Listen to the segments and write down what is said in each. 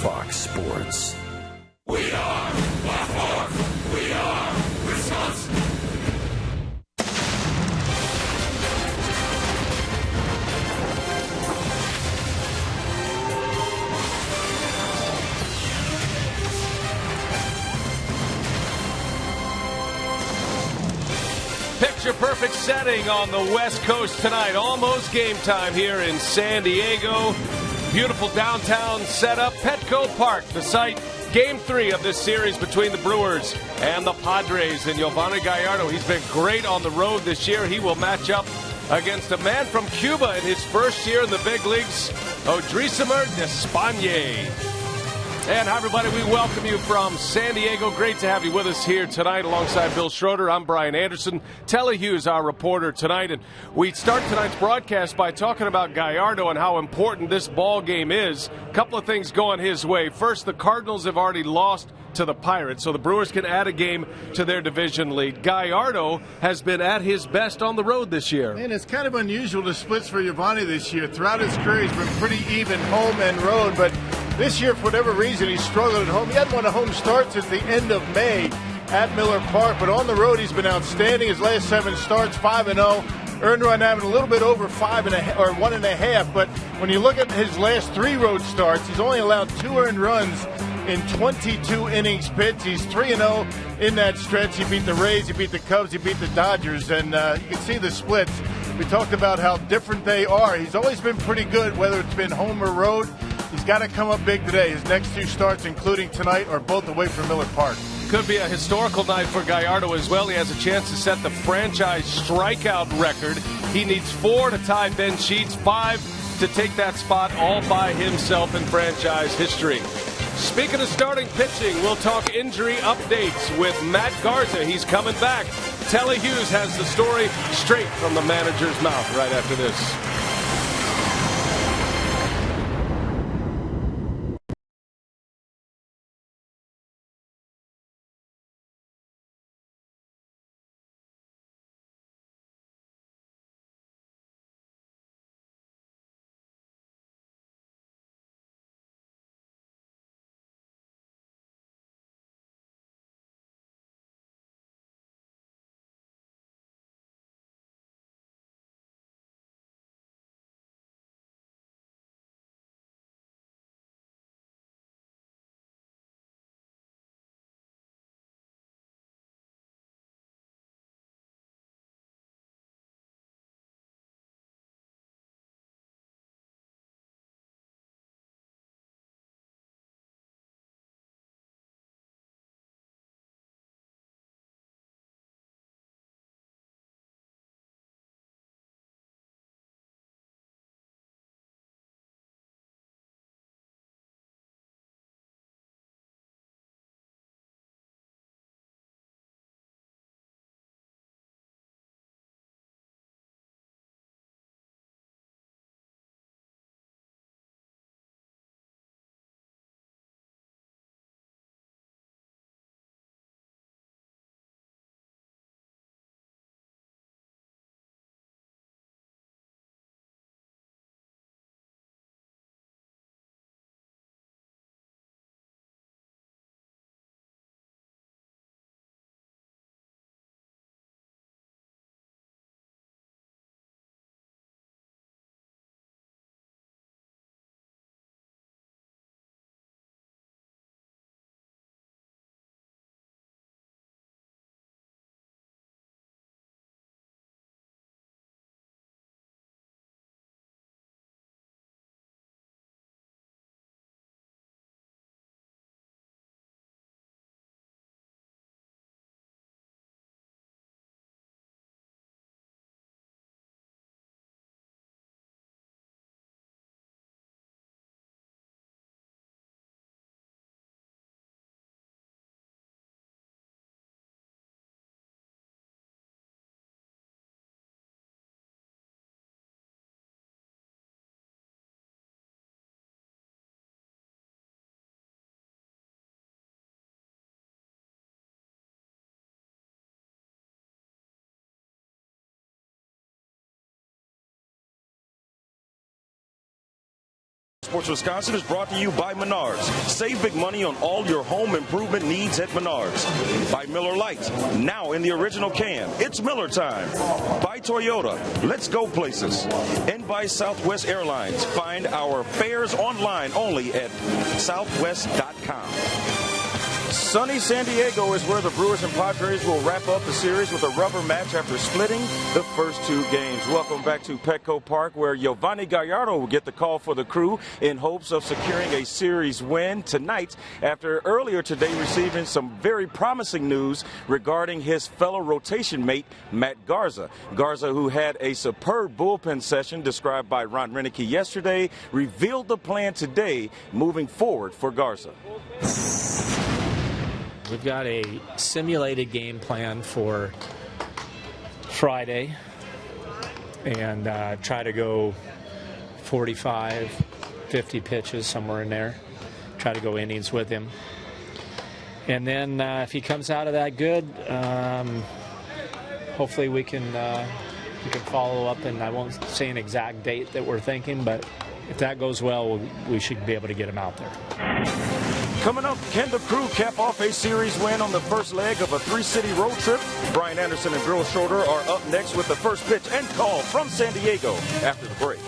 Fox Sports. We are Baltimore. We are Wisconsin. Picture-perfect setting on the West Coast tonight. Almost game time here in San Diego. Beautiful downtown setup. Petco Park, the site. Game 3 of this series between the Brewers and the Padres. And Yovani Gallardo, he's been great on the road this year. He will match up against a man from Cuba in his first year in the big leagues, Odrisamer Despaigne. And hi, everybody. We welcome you from San Diego. Great to have you with us here tonight alongside Bill Schroeder. I'm Brian Anderson. Telly Hughes, our reporter tonight. And we start tonight's broadcast by talking about Gallardo and how important this ball game is. A couple of things going his way. First, the Cardinals have already lost to the Pirates, so the Brewers can add a game to their division lead. Gallardo has been at his best on the road this year. And it's kind of unusual to splits for Yovani this year. Throughout his career, he's been pretty even home and road, but this year, for whatever reason, he's struggled at home. He hadn't won a home start since the end of May at Miller Park, but on the road, he's been outstanding. His last 7 starts, 5-0. Earned run average a little bit over 5.5 or 1.5. But when you look at his last 3 road starts, he's only allowed 2 earned runs in 22 innings pitched. He's 3-0 in that stretch. He beat the Rays, he beat the Cubs, he beat the Dodgers, and you can see the splits. We talked about how different they are. He's always been pretty good, whether it's been home or road. He's got to come up big today. His next 2 starts, including tonight, are both away from Miller Park. Could be a historical night for Gallardo as well. He has a chance to set the franchise strikeout record. He needs 4 to tie Ben Sheets, 5 to take that spot all by himself in franchise history. Speaking of starting pitching, we'll talk injury updates with Matt Garza. He's coming back. Telly Hughes has the story straight from the manager's mouth right after this. Sports Wisconsin is brought to you by Menards. Save big money on all your home improvement needs at Menards. By Miller Lite, now in the original can. It's Miller time. By Toyota, let's go places. And by Southwest Airlines. Find our fares online only at southwest.com. Sunny San Diego is where the Brewers and Padres will wrap up the series with a rubber match after splitting the first two games. Welcome back to Petco Park, where Yovani Gallardo will get the call for the crew in hopes of securing a series win tonight after earlier today receiving some very promising news regarding his fellow rotation mate, Matt Garza. Garza, who had a superb bullpen session described by Ron Renicky yesterday, revealed the plan today moving forward for Garza. We've got a simulated game plan for Friday and try to go 45, 50 pitches, somewhere in there. Try to go innings with him. And then if he comes out of that good, hopefully we can follow up, and I won't say an exact date that we're thinking, but if that goes well, we should be able to get him out there. Coming up, can the crew cap off a series win on the first leg of a three-city road trip? Brian Anderson and Bill Schroeder are up next with the first pitch and call from San Diego after the break.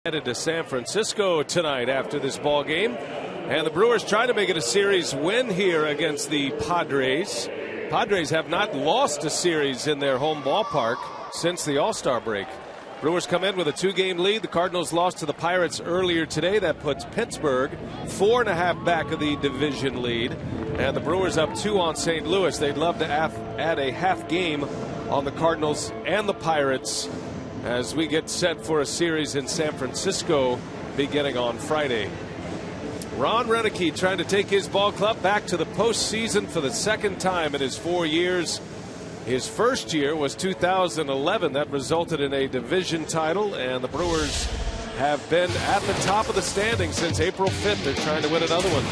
Headed to San Francisco tonight after this ball game, and the Brewers try to make it a series win here against the Padres. Padres have not lost a series in their home ballpark since the All-Star break. Brewers come in with a 2-game lead. The Cardinals lost to the Pirates earlier today. That puts Pittsburgh 4.5 back of the division lead, and the Brewers up 2 on St. Louis. They'd love to add a half game on the Cardinals and the Pirates as we get set for a series in San Francisco beginning on Friday. Ron Renicky trying to take his ball club back to the postseason for the second time in his 4 years. His first year was 2011. That resulted in a division title, and the Brewers have been at the top of the standings since April 5th. They're trying to win another one.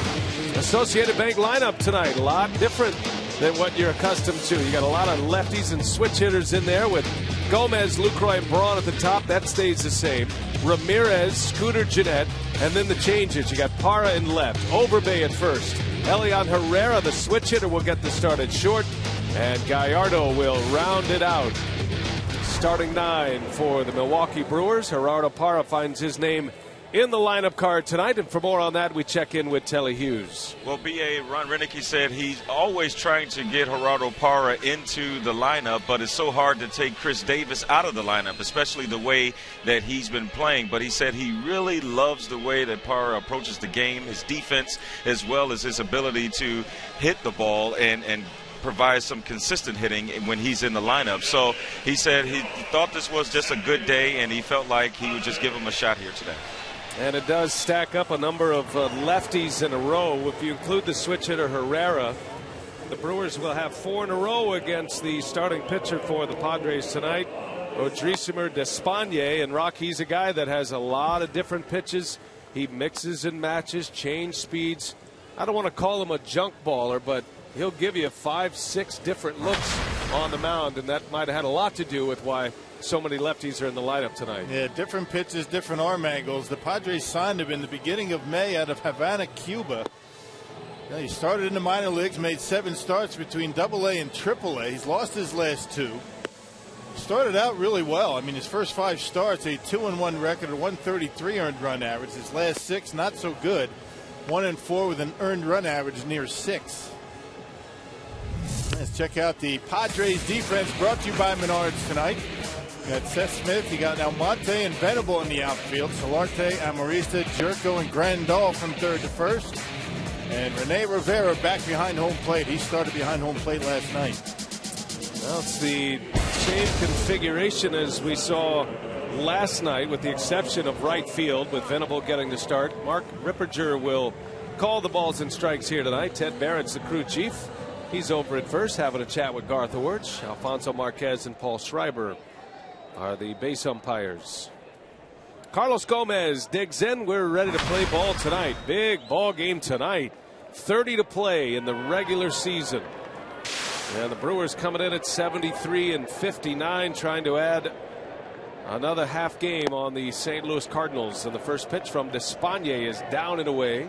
Associated Bank lineup tonight, a lot different than what you're accustomed to. You got a lot of lefties and switch hitters in there with Gomez, Lucroy, and Braun at the top. That stays the same. Ramirez, Scooter, Jeanette, and then the changes. You got Parra in left, Overbay at first. Elian Herrera, the switch hitter, will get the start at short, and Gallardo will round it out. Starting 9 for the Milwaukee Brewers. Gerardo Parra finds his name in the lineup card tonight. And for more on that, we check in with Telly Hughes. Well, B.A. Ron Renicky said he's always trying to get Gerardo Parra into the lineup, but it's so hard to take Chris Davis out of the lineup, especially the way that he's been playing. But he said he really loves the way that Parra approaches the game, his defense, as well as his ability to hit the ball and provide some consistent hitting when he's in the lineup. So he said he thought this was just a good day, and he felt like he would just give him a shot here today. And it does stack up a number of lefties in a row. If you include the switch hitter Herrera, the Brewers will have 4 in a row against the starting pitcher for the Padres tonight, Odrisamer Despaigne. And Rocky's a guy that has a lot of different pitches. He mixes and matches, change speeds. I don't want to call him a junk baller, but he'll give you 5-6 different looks on the mound, and that might have had a lot to do with why so many lefties are in the lineup tonight. Yeah, different pitches, different arm angles. The Padres signed him in the beginning of May out of Havana, Cuba. Now, he started in the minor leagues, made 7 starts between AA and AAA. He's lost his last 2. Started out really well. I mean, his first 5 starts, a 2-1 record, a 133 earned run average. His last 6, not so good. 1-4 with an earned run average near 6. Let's check out the Padres defense, brought to you by Menards tonight. You got Seth Smith, you got Almonte and Venable in the outfield. Solarte, Amarista, Jerko, and Grandal from third to first. And Rene Rivera back behind home plate. He started behind home plate last night. Well, it's the same configuration as we saw last night, with the exception of right field, with Venable getting the start. Mark Ripperger will call the balls and strikes here tonight. Ted Barrett's the crew chief. He's over at first, having a chat with Garth Orich. Alfonso Marquez and Paul Schreiber are the base umpires. Carlos Gomez digs in. We're ready to play ball tonight. Big ball game tonight. 30 to play in the regular season. And the Brewers coming in at 73 and 59, trying to add another half game on the St. Louis Cardinals. And the first pitch from Despaigne is down and away.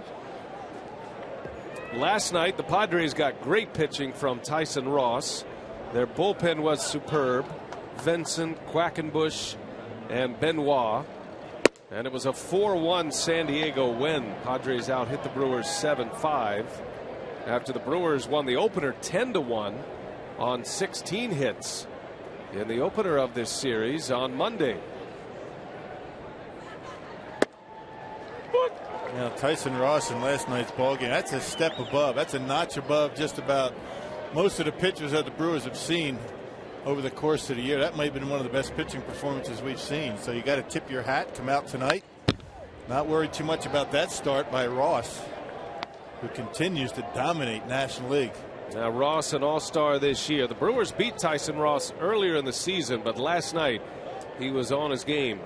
Last night, the Padres got great pitching from Tyson Ross. Their bullpen was superb. Vincent, Quackenbush, and Benoit. And it was a 4-1 San Diego win. Padres out hit the Brewers 7-5 after the Brewers won the opener 10-1 on 16 hits in the opener of this series on Monday. Now, Tyson Ross in last night's ballgame, that's a step above. That's a notch above just about most of the pitchers that the Brewers have seen over the course of the year. That might have been one of the best pitching performances we've seen. So you got to tip your hat, come out tonight. Not worried too much about that start by Ross, who continues to dominate National League. Now, Ross, an all-star this year. The Brewers beat Tyson Ross earlier in the season, but last night he was on his game.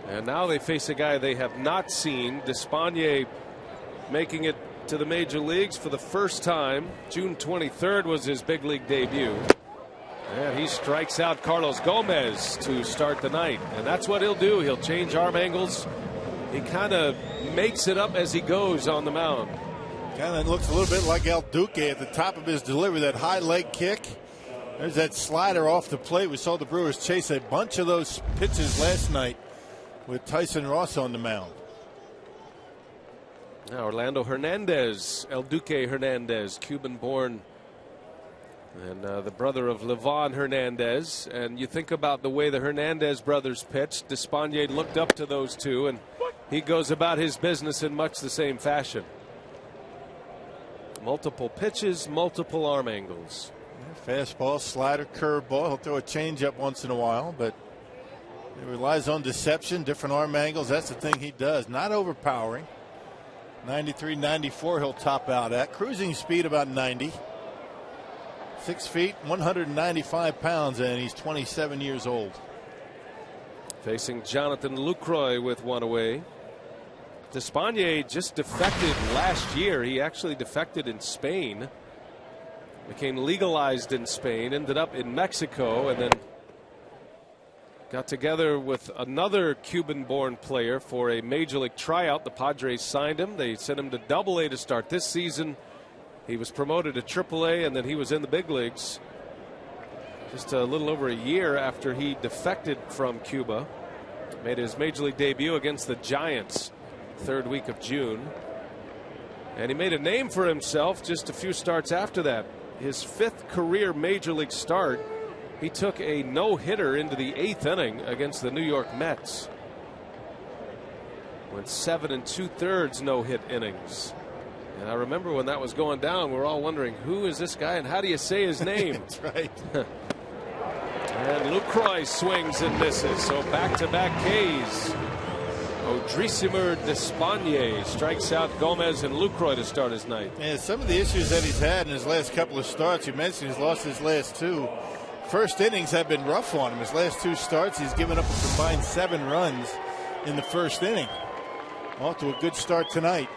And now they face a guy they have not seen. Despaigne making it to the major leagues for the first time. June 23rd was his big league debut. And he strikes out Carlos Gomez to start the night. And that's what he'll do. He'll change arm angles. He kind of makes it up as he goes on the mound. Kind of looks a little bit like El Duque at the top of his delivery, that high leg kick. There's that slider off the plate. We saw the Brewers chase a bunch of those pitches last night with Tyson Ross on the mound. Now Orlando Hernandez, El Duque Hernandez, Cuban-born, and the brother of Livan Hernandez. And you think about the way the Hernandez brothers pitched. Despaigne looked up to those two, and he goes about his business in much the same fashion. Multiple pitches, multiple arm angles. Fastball, slider, curveball. He'll throw a changeup once in a while, but he relies on deception, different arm angles. That's the thing he does. Not overpowering. 93, 94 he'll top out at. Cruising speed about 90. 6 feet, 195 pounds, and he's 27 years old. Facing Jonathan Lucroy with one away. Despaigne just defected last year. He actually defected in Spain. Became legalized in Spain, ended up in Mexico, and then got together with another Cuban-born player for a major league tryout. The Padres signed him. They sent him to AA to start this season. He was promoted to AAA, and then he was in the big leagues just a little over a year after he defected from Cuba. Made his major league debut against the Giants 3rd week of June. And he made a name for himself just a few starts after that. His 5th career major league start, he took a no-hitter into the 8th inning against the New York Mets. Went 7 2/3 no-hit innings. And I remember when that was going down, we were all wondering, who is this guy and how do you say his name? That's right. And Lucroy swings and misses. So back-to-back Ks. Odrisamer Despaigne strikes out Gomez and Lucroy to start his night. And some of the issues that he's had in his last couple of starts, you mentioned he's lost his last 2. First innings have been rough on him. His last 2 starts, he's given up a combined 7 runs in the first inning. Off to a good start tonight.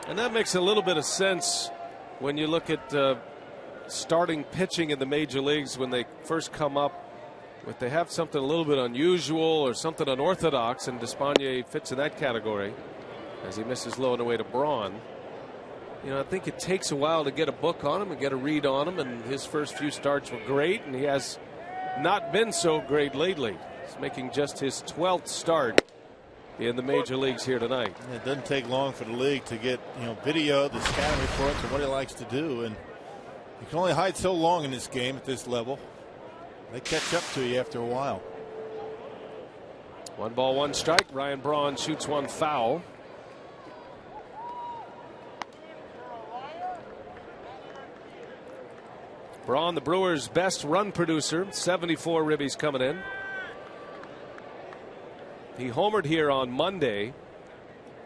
And that makes a little bit of sense when you look at starting pitching in the major leagues when they first come up. If they have something a little bit unusual or something unorthodox, and Despaigne fits in that category as he misses low and away to Braun. You know, I think it takes a while to get a book on him and get a read on him, and his first few starts were great, and he has not been so great lately. He's making just his 12th start in the major leagues here tonight. It doesn't take long for the league to get, video, the scouting reports, and what he likes to do, and you can only hide so long in this game at this level. They catch up to you after a while. 1 ball, 1 strike. Ryan Braun shoots one foul. Braun, the Brewers' best run producer, 74 ribbies coming in. He homered here on Monday.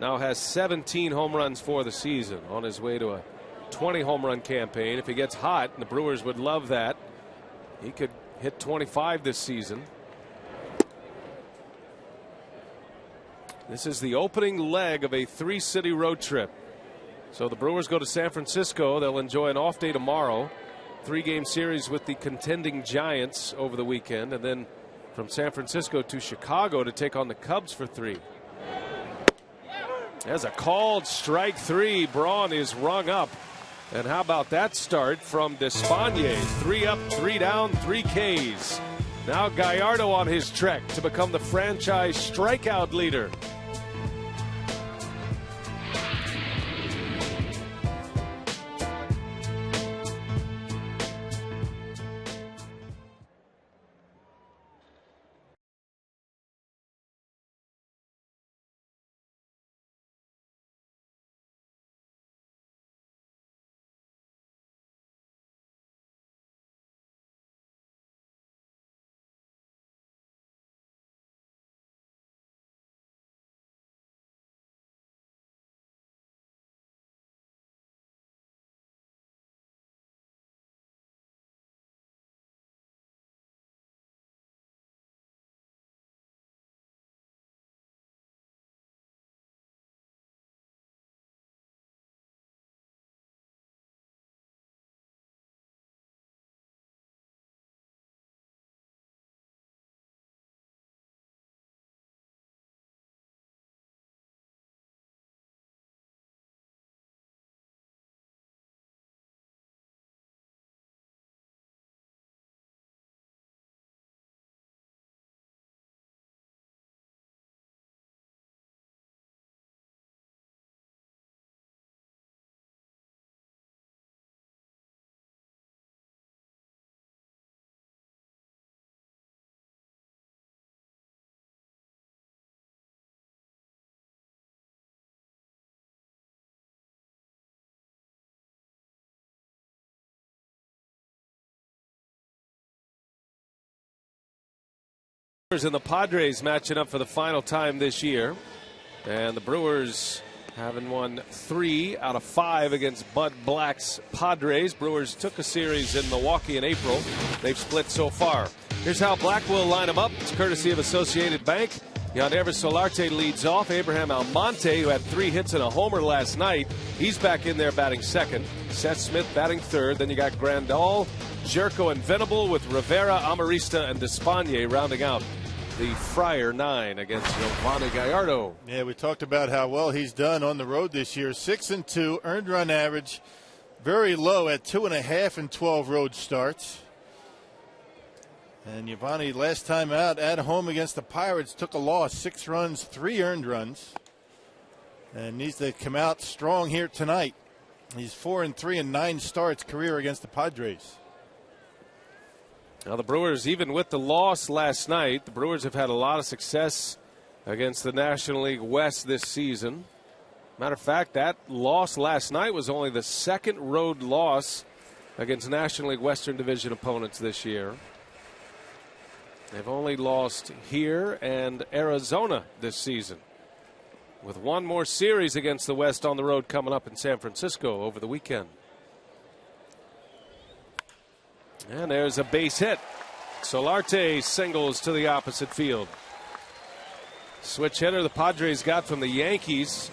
Now has 17 home runs for the season, on his way to a 20 home run campaign. If he gets hot, and the Brewers would love that, he could hit 25 this season. This is the opening leg of a 3-city road trip. So the Brewers go to San Francisco. They'll enjoy an off day tomorrow. 3-game series with the contending Giants over the weekend, and then from San Francisco to Chicago to take on the Cubs for 3. There's a called strike 3. Braun is rung up. And how about that start from Despaigne? 3 up, 3 down, 3 Ks. Now Gallardo on his trek to become the franchise strikeout leader. And the Padres matching up for the final time this year, and the Brewers having won 3 out of 5 against Bud Black's Padres. Brewers took a series in Milwaukee in April. They've split so far. Here's how Black will line them up. It's courtesy of Associated Bank. Yandevis Solarte leads off. Abraham Almonte, who had 3 hits and a homer last night, he's back in there batting second. Seth Smith batting third. Then you got Grandal, Jerko, and Venable, with Rivera, Amarista, and Despaigne rounding out the Friar 9 against Giovanni Gallardo. Yeah, we talked about how well he's done on the road this year. 6-2 earned run average, very low at 2.5 in 12 road starts. And Giovanni, last time out at home against the Pirates, took a loss, 6 runs, 3 earned runs, and needs to come out strong here tonight. He's 4-3 in 9 starts career against the Padres. Now the Brewers, even with the loss last night, the Brewers have had a lot of success against the National League West this season. Matter of fact, that loss last night was only the second road loss against National League Western Division opponents this year. They've only lost here and Arizona this season, with one more series against the West on the road coming up in San Francisco over the weekend. And there's a base hit. Solarte singles to the opposite field. Switch hitter the Padres got from the Yankees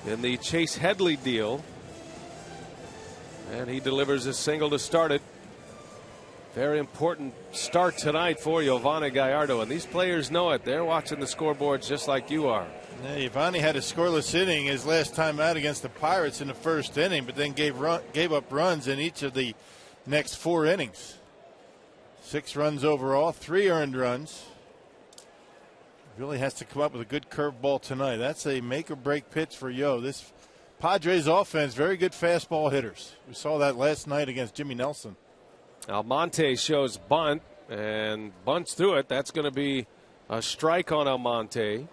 in the Chase Headley deal. And he delivers a single to start it. Very important start tonight for Giovanni Gallardo. And these players know it. They're watching the scoreboards just like you are. Yeah, Giovanni had a scoreless inning his last time out against the Pirates in the first inning, but then gave up runs in each of the next 4 innings. 6 runs overall, 3 earned runs. Really has to come up with a good curveball tonight. That's a make or break pitch for Yo. This Padres offense, very good fastball hitters. We saw that last night against Jimmy Nelson. Almonte shows bunt and bunts through it. That's going to be a strike on Almonte.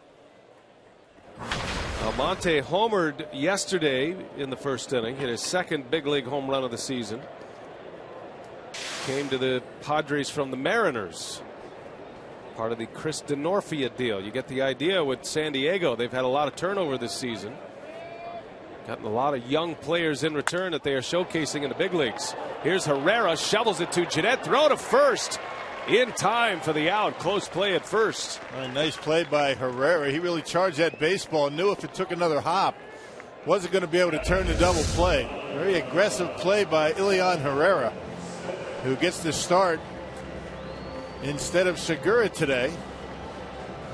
Almonte homered yesterday in the first inning, hit his second big league home run of the season. Came to the Padres from the Mariners, part of the Chris Denorfia deal. You get the idea with San Diego. They've had a lot of turnover this season. Gotten a lot of young players in return that they are showcasing in the big leagues. Here's Herrera, shovels it to Jeanette, throw to first. In time for the out. Close play at first. A nice play by Herrera. He really charged that baseball. Knew if it took another hop, wasn't going to be able to turn the double play. Very aggressive play by Ilian Herrera, who gets the start instead of Segura today.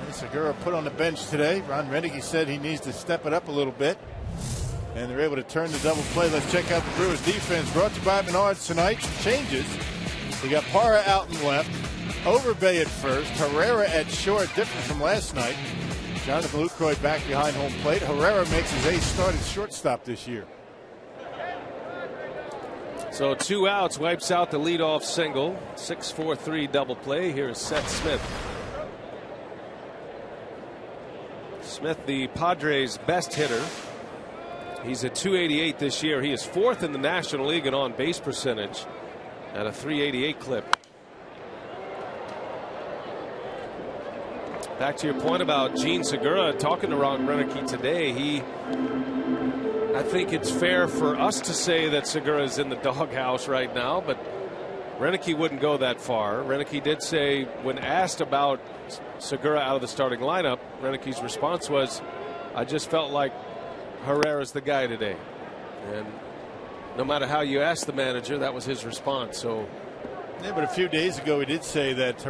And Segura put on the bench today. Ron Renneke said he needs to step it up a little bit. And they're able to turn the double play. Let's check out the Brewers defense. Brought to you by Menards tonight. Changes. We got Parra out and left. Overbay at first. Herrera at short. Different from last night. Jonathan Lucroy back behind home plate. Herrera makes his 8th start at shortstop this year. So 2 outs, wipes out the leadoff single. 6-4-3 double play. Here is Seth Smith. Smith, the Padres' best hitter. He's at .288 this year. He is 4th in the National League in on-base percentage at a .388 clip. Back to your point about Gene Segura, talking to Ron Renneke today, I think it's fair for us to say that Segura is in the doghouse right now, but Renneke wouldn't go that far. Renneke did say, when asked about Segura out of the starting lineup, Renneke's response was, I just felt like Herrera's the guy today. And no matter how you ask the manager, that was his response. So, yeah, but a few days ago he did say that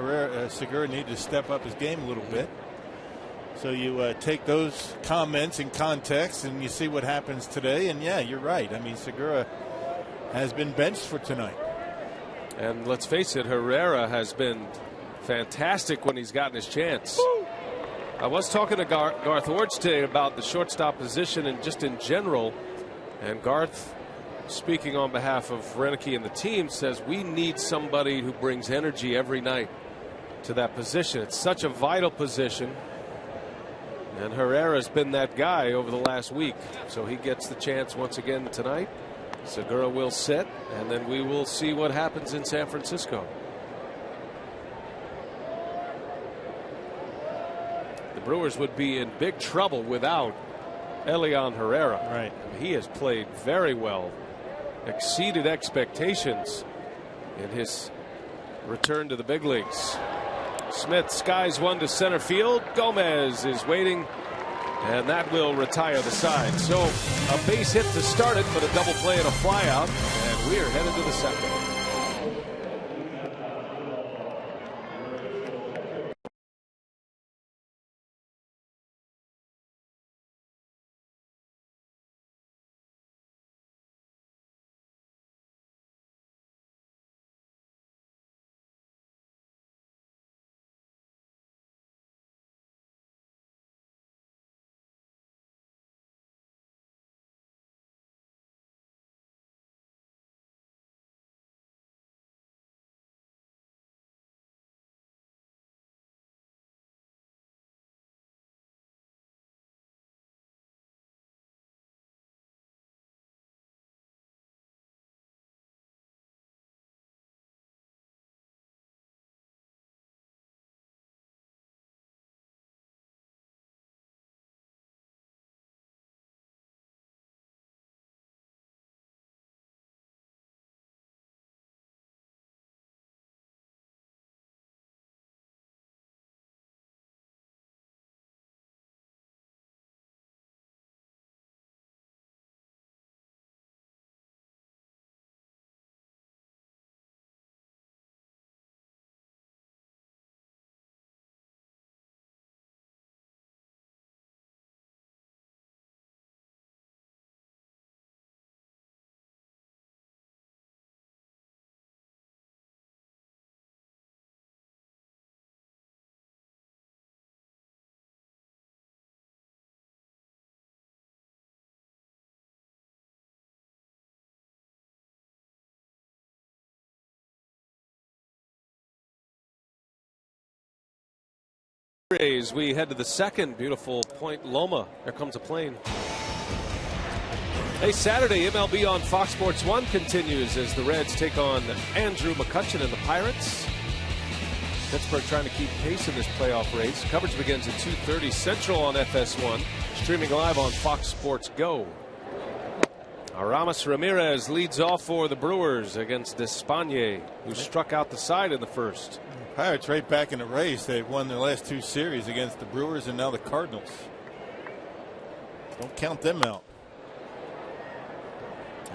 Segura needed to step up his game a little bit. So you take those comments in context and you see what happens today. And yeah, you're right. I mean, Segura has been benched for tonight. And let's face it, Herrera has been fantastic when he's gotten his chance. Woo! I was talking to Garth Orge today about the shortstop position and just in general. And Garth, speaking on behalf of Renneke and the team, says we need somebody who brings energy every night to that position. It's such a vital position. And Herrera's been that guy over the last week. So he gets the chance once again tonight. Segura will sit, and then we will see what happens in San Francisco. The Brewers would be in big trouble without Elian Herrera. Right. He has played very well, exceeded expectations in his return to the big leagues. Smith skies one to center field. Gomez is waiting, and that will retire the side. So a base hit to start it, but a double play and a fly out, and we are headed to the second. Padres. We head to the second. Beautiful Point Loma. There comes a plane. Hey, Saturday, MLB on Fox Sports 1 continues as the Reds take on Andrew McCutchen and the Pirates. Pittsburgh trying to keep pace in this playoff race. Coverage begins at 2:30 Central on FS1. Streaming live on Fox Sports Go. Aramis Ramirez leads off for the Brewers against Despagne, who struck out the side in the first. Pirates right back in the race. They've won their last 2 series against the Brewers and now the Cardinals. Don't count them out.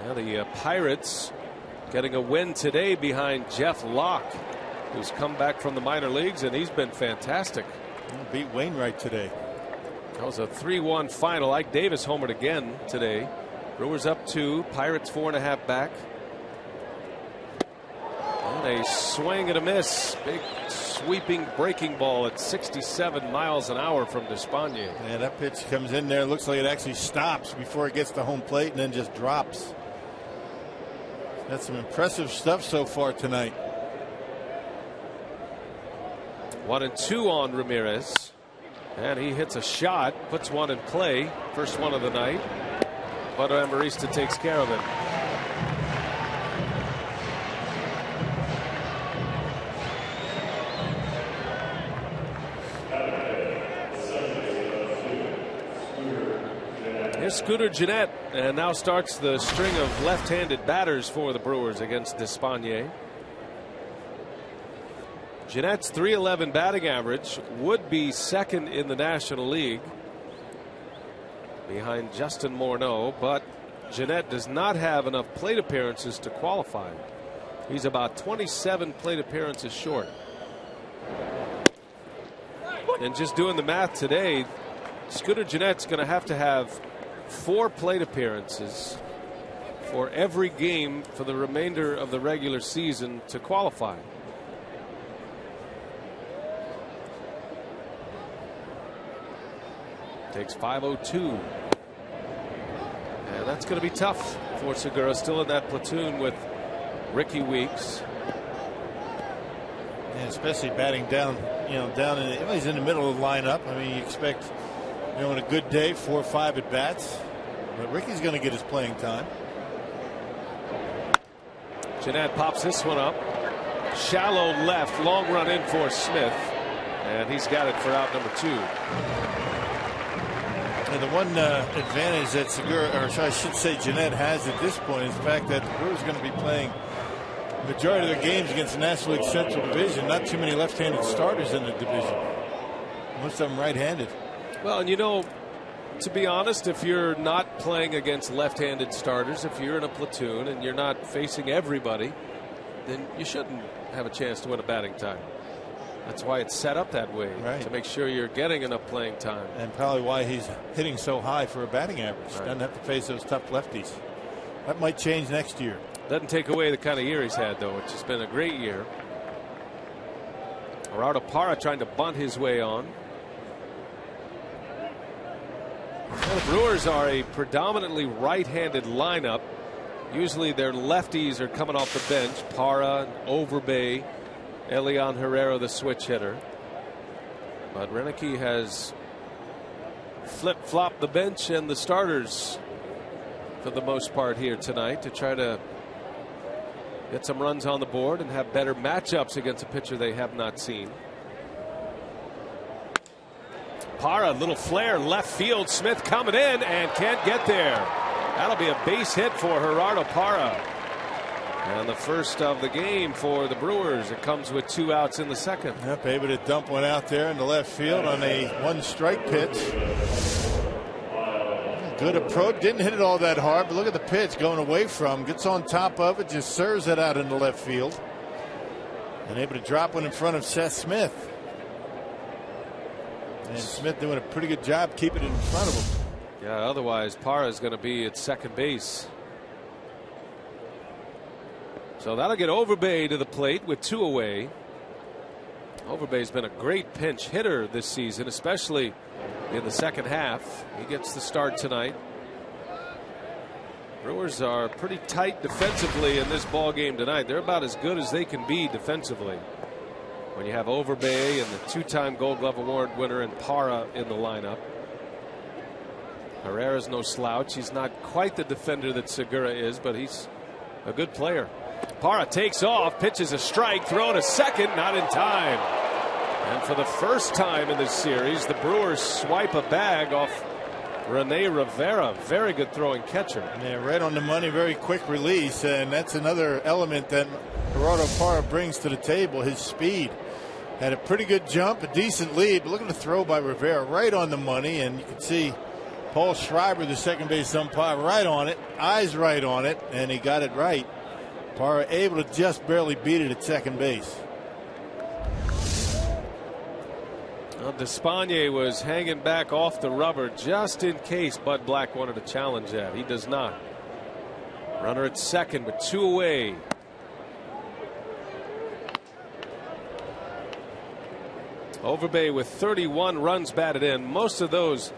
Now the Pirates getting a win today behind Jeff Locke, who's come back from the minor leagues, and he's been fantastic. Beat Wainwright today. That was a 3-1 final. Ike Davis homered again today. Brewers up 2, Pirates 4.5 back. And a swing and a miss. Big sweeping breaking ball at 67 miles an hour from Despagne. Yeah, that pitch comes in there. Looks like it actually stops before it gets to home plate and then just drops. That's some impressive stuff so far tonight. 1-2 on Ramirez. And he hits a shot, puts one in play. First one of the night. But Amarista takes care of it. Here's Scooter Gennett, and now starts the string of left-handed batters for the Brewers against Despagne. Gennett's .311 batting average would be second in the National League behind Justin Morneau, but Gennett does not have enough plate appearances to qualify. He's about 27 plate appearances short. And just doing the math today, Scooter Gennett's going to have 4 plate appearances for every game for the remainder of the regular season to qualify. Takes 5-0-2. And that's going to be tough for Segura, still in that platoon with Ricky Weeks. And especially batting down, down in he's in the middle of the lineup. I mean, you expect, on a good day, 4 or 5 at bats. But Ricky's going to get his playing time. Gennett pops this one up. Shallow left, long run in for Smith. And he's got it for out number 2. And the one advantage that Segura, or I should say Gennett, has at this point is the fact that the Brewers are going to be playing the majority of their games against the National League Central Division. Not too many left-handed starters in the division. Most of them right-handed. Well, and to be honest, if you're not playing against left-handed starters, if you're in a platoon and you're not facing everybody, then you shouldn't have a chance to win a batting title. That's why it's set up that way, right, to make sure you're getting enough playing time. And probably why he's hitting so high for a batting average. Right. Doesn't have to face those tough lefties. That might change next year. Doesn't take away the kind of year he's had, though. It's just been a great year. Gerardo Parra trying to bunt his way on. Well, the Brewers are a predominantly right-handed lineup. Usually their lefties are coming off the bench. Parra, Overbay, Elian Herrera, the switch hitter. But Renicky has flip-flopped the bench and the starters for the most part here tonight to try to get some runs on the board and have better matchups against a pitcher they have not seen. Parra, little flare left field. Smith coming in and can't get there. That'll be a base hit for Gerardo Parra. And the first of the game for the Brewers. It comes with 2 outs in the second. Yep, able to dump one out there in the left field on a 1-strike pitch. Good approach. Didn't hit it all that hard, but look at the pitch going away from. Gets on top of it, just serves it out in the left field. And able to drop one in front of Seth Smith. And Smith doing a pretty good job keeping it in front of him. Yeah, otherwise Parra is going to be at second base. So that'll get Overbay to the plate with 2 away. Overbay's been a great pinch hitter this season, especially in the second half. He gets the start tonight. Brewers are pretty tight defensively in this ball game tonight. They're about as good as they can be defensively. when you have Overbay and the 2-time Gold Glove Award winner and Parra in the lineup. Herrera's no slouch. He's not quite the defender that Segura is, but he's a good player. Parra takes off, pitches a strike, throw to second, not in time. And for the first time in this series, the Brewers swipe a bag off Rene Rivera. Very good throwing catcher. Yeah, right on the money, very quick release, and that's another element that Gerardo Parra brings to the table, his speed. Had a pretty good jump, a decent lead, but look at the throw by Rivera, right on the money, and you can see Paul Schreiber, the second base umpire, right on it, eyes right on it, and he got it right. Parra able to just barely beat it at second base. Well, Despaigne was hanging back off the rubber just in case Bud Black wanted to challenge that. He does not. Runner at second with 2 away. Overbay with 31 runs batted in. Most of those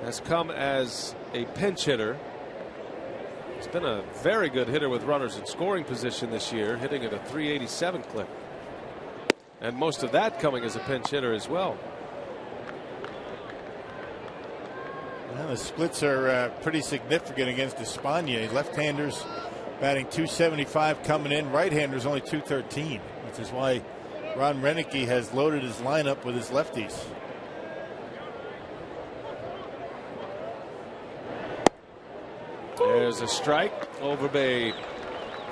has come as a pinch hitter. He's been a very good hitter with runners in scoring position this year, hitting at a 387 clip. And most of that coming as a pinch hitter as well. Well, the splits are pretty significant against Despaigne. Left-handers batting 275 coming in. Right-handers only 213, which is why Ron Renicky has loaded his lineup with his lefties. There's a strike. Overbay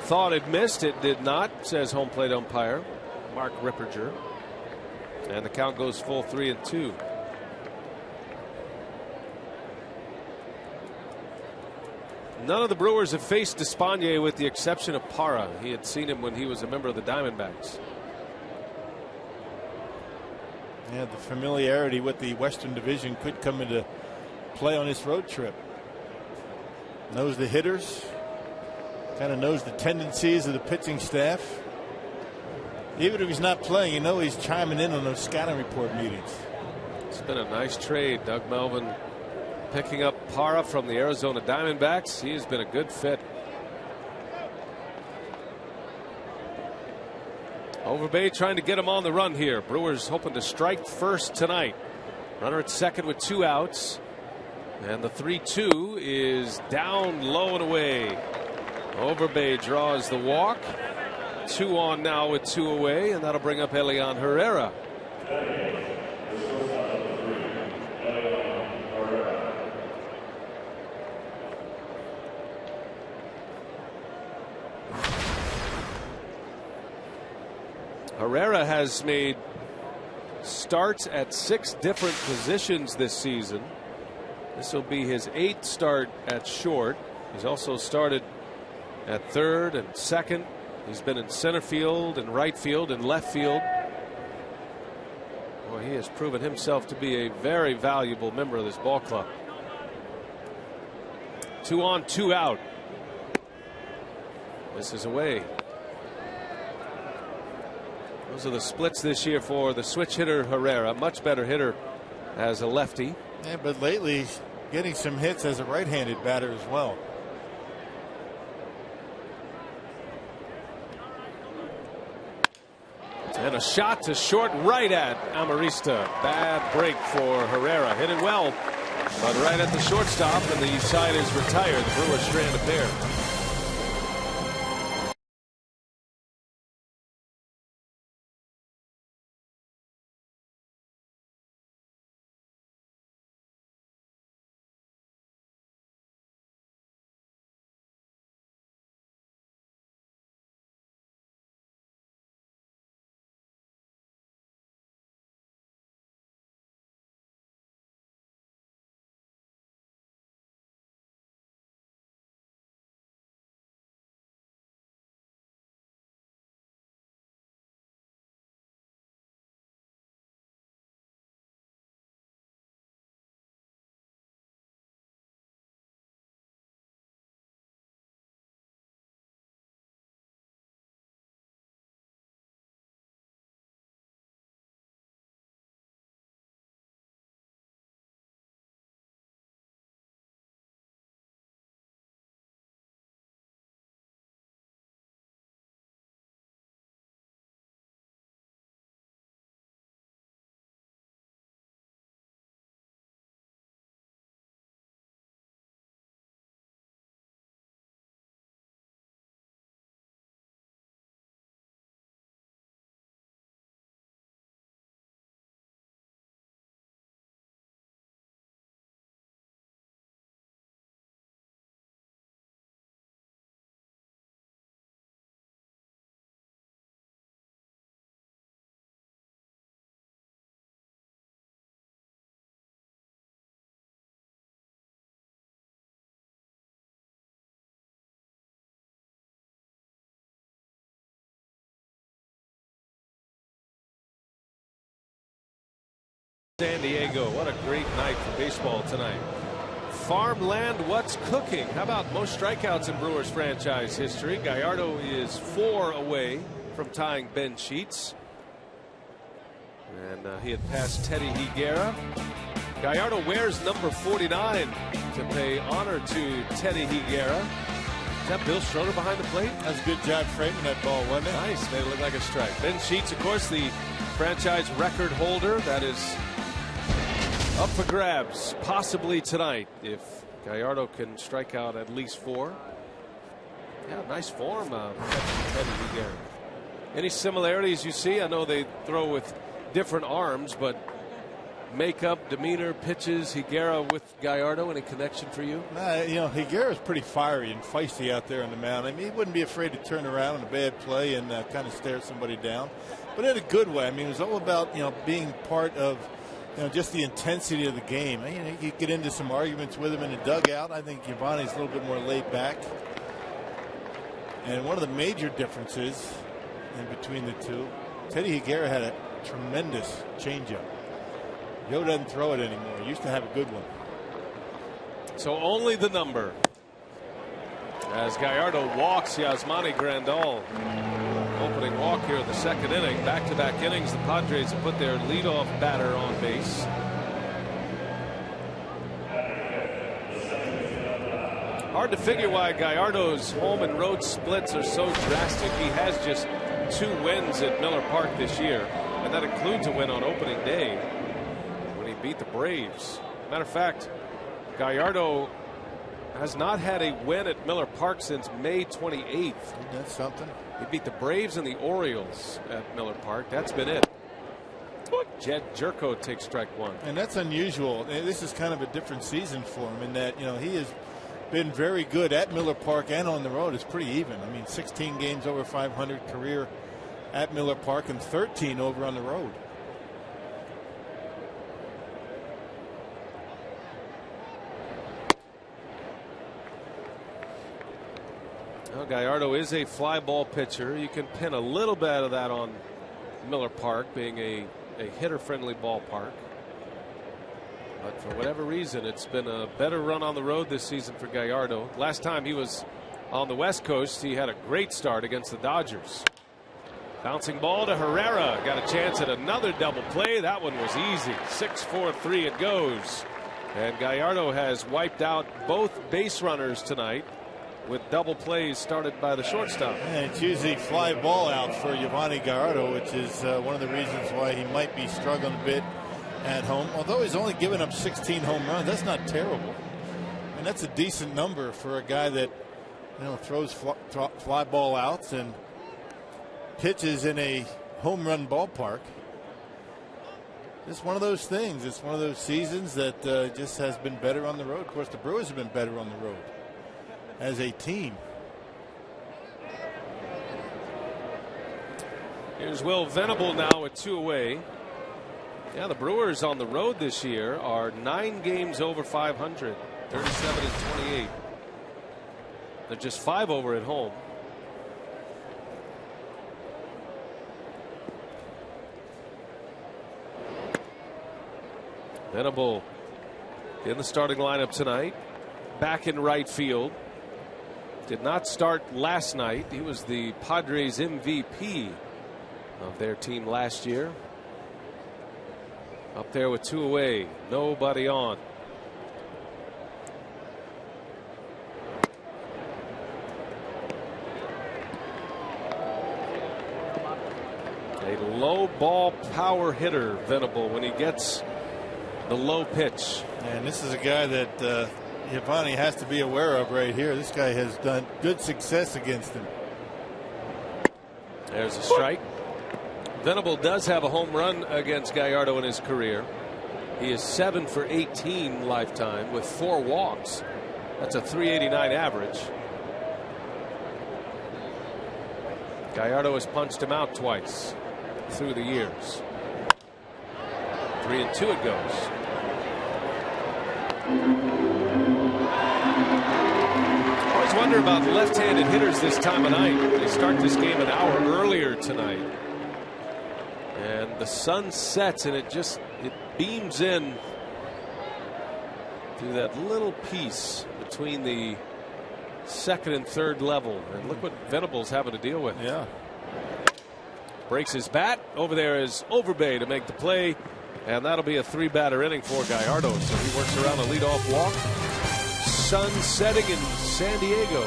thought it missed. It did not, says home plate umpire Mark Ripperger. And the count goes full 3-2. None of the Brewers have faced Despaigne with the exception of Parra. He had seen him when he was a member of the Diamondbacks. Yeah, the familiarity with the Western Division could come into play on this road trip. Knows the hitters, kind of knows the tendencies of the pitching staff. Even if he's not playing, you know he's chiming in on those scouting report meetings. It's been a nice trade. Doug Melvin picking up Parra from the Arizona Diamondbacks. He has been a good fit. Overbay trying to get him on the run here. Brewers hoping to strike first tonight. Runner at second with 2 outs. And the 3-2 is down low and away. Overbay draws the walk. 2 on now with 2 away, and that'll bring up Elian Herrera. Herrera has made starts at 6 different positions this season. This will be his 8th start at short. He's also started at third and second. He's been in center field and right field and left field. Boy, he has proven himself to be a very valuable member of this ball club. 2 on, 2 out. This is away. Those are the splits this year for the switch hitter Herrera. Much better hitter as a lefty. Yeah, but lately he's getting some hits as a right-handed batter as well. And a shot to short right at Amarista. Bad break for Herrera. Hit it well, but right at the shortstop, and the side is retired. The Brewers strand a pair. San Diego. What a great night for baseball tonight. Farmland, what's cooking? How about most strikeouts in Brewers franchise history? Gallardo is 4 away from tying Ben Sheets. And he had passed Teddy Higuera. Gallardo wears number 49 to pay honor to Teddy Higuera. Is that Bill Schroeder behind the plate? That's a good job framing that ball, wasn't it? Nice, made it look like a strike. Ben Sheets, of course, the franchise record holder. That is up for grabs, possibly tonight, if Gallardo can strike out at least 4. Yeah, nice form, Teddy Higuera. Any similarities you see? I know they throw with different arms, but makeup, demeanor, pitches, Higuera with Gallardo, any connection for you? You know, Higuera's pretty fiery and feisty out there on the mound. I mean, he wouldn't be afraid to turn around in a bad play and kind of stare somebody down, but in a good way. I mean, it was all about, you know, being part of, you know, just the intensity of the game. You know, you get into some arguments with him in the dugout. I think Giovanni's a little bit more laid back. And one of the major differences in between the two, Teddy Higuera had a tremendous changeup. Joe doesn't throw it anymore. He used to have a good one. So only the number. As Gallardo walks Yasmani Grandal. Opening walk here in the second inning. Back-to-back innings. The Padres have put their leadoff batter on base. Hard to figure why Gallardo's home and road splits are so drastic. He has just 2 wins at Miller Park this year, and that includes a win on opening day when he beat the Braves. Matter of fact, Gallardo has not had a win at Miller Park since May 28th. That's something. He beat the Braves and the Orioles at Miller Park. That's been it. Jed Jerko takes strike 1. And that's unusual. This is kind of a different season for him in that, you know, he has been very good at Miller Park and on the road. It's pretty even. I mean, 16 games over 500 career at Miller Park and 13 over on the road. Well, Gallardo is a fly ball pitcher. You can pin a little bit of that on Miller Park being a hitter-friendly ballpark. But for whatever reason, it's been a better run on the road this season for Gallardo. Last time he was on the West Coast, he had a great start against the Dodgers. Bouncing ball to Herrera. Got a chance at another double play. That one was easy. 6-4-3 it goes. And Gallardo has wiped out both base runners tonight with double plays started by the shortstop. And it's usually fly ball out for Giovanni Gallardo, which is one of the reasons why he might be struggling a bit at home. Although he's only given up 16 home runs, that's not terrible. And that's a decent number for a guy that, you know, throws fly ball outs and pitches in a home run ballpark. It's one of those things. It's one of those seasons that just has been better on the road. Of course, the Brewers have been better on the road as a team. Here's Will Venable now with 2 away. Yeah, the Brewers on the road this year are 9 games over 500, 37-28. They're just 5 over at home. Venable in the starting lineup tonight. Back in right field. Did not start last night. He was the Padres MVP of their team last year. Up there with 2 away. Nobody on. A low ball power hitter, Venable, when he gets the low pitch. And this is a guy that Giovanni has to be aware of right here. This guy has done good success against him. There's a strike. Venable does have a home run against Gallardo in his career. He is 7 for 18 lifetime with 4 walks. That's a .389 average. Gallardo has punched him out twice through the years. 3-2 it goes. Always wonder about left-handed hitters this time of night. They start this game an hour earlier tonight. And the sun sets and it beams in through that little piece between the second and third level. And look what Venables having to deal with. Yeah. Breaks his bat. Over there is Overbay to make the play. And that'll be a 3-batter inning for Gallardo. So he works around a leadoff walk. Sun setting in San Diego.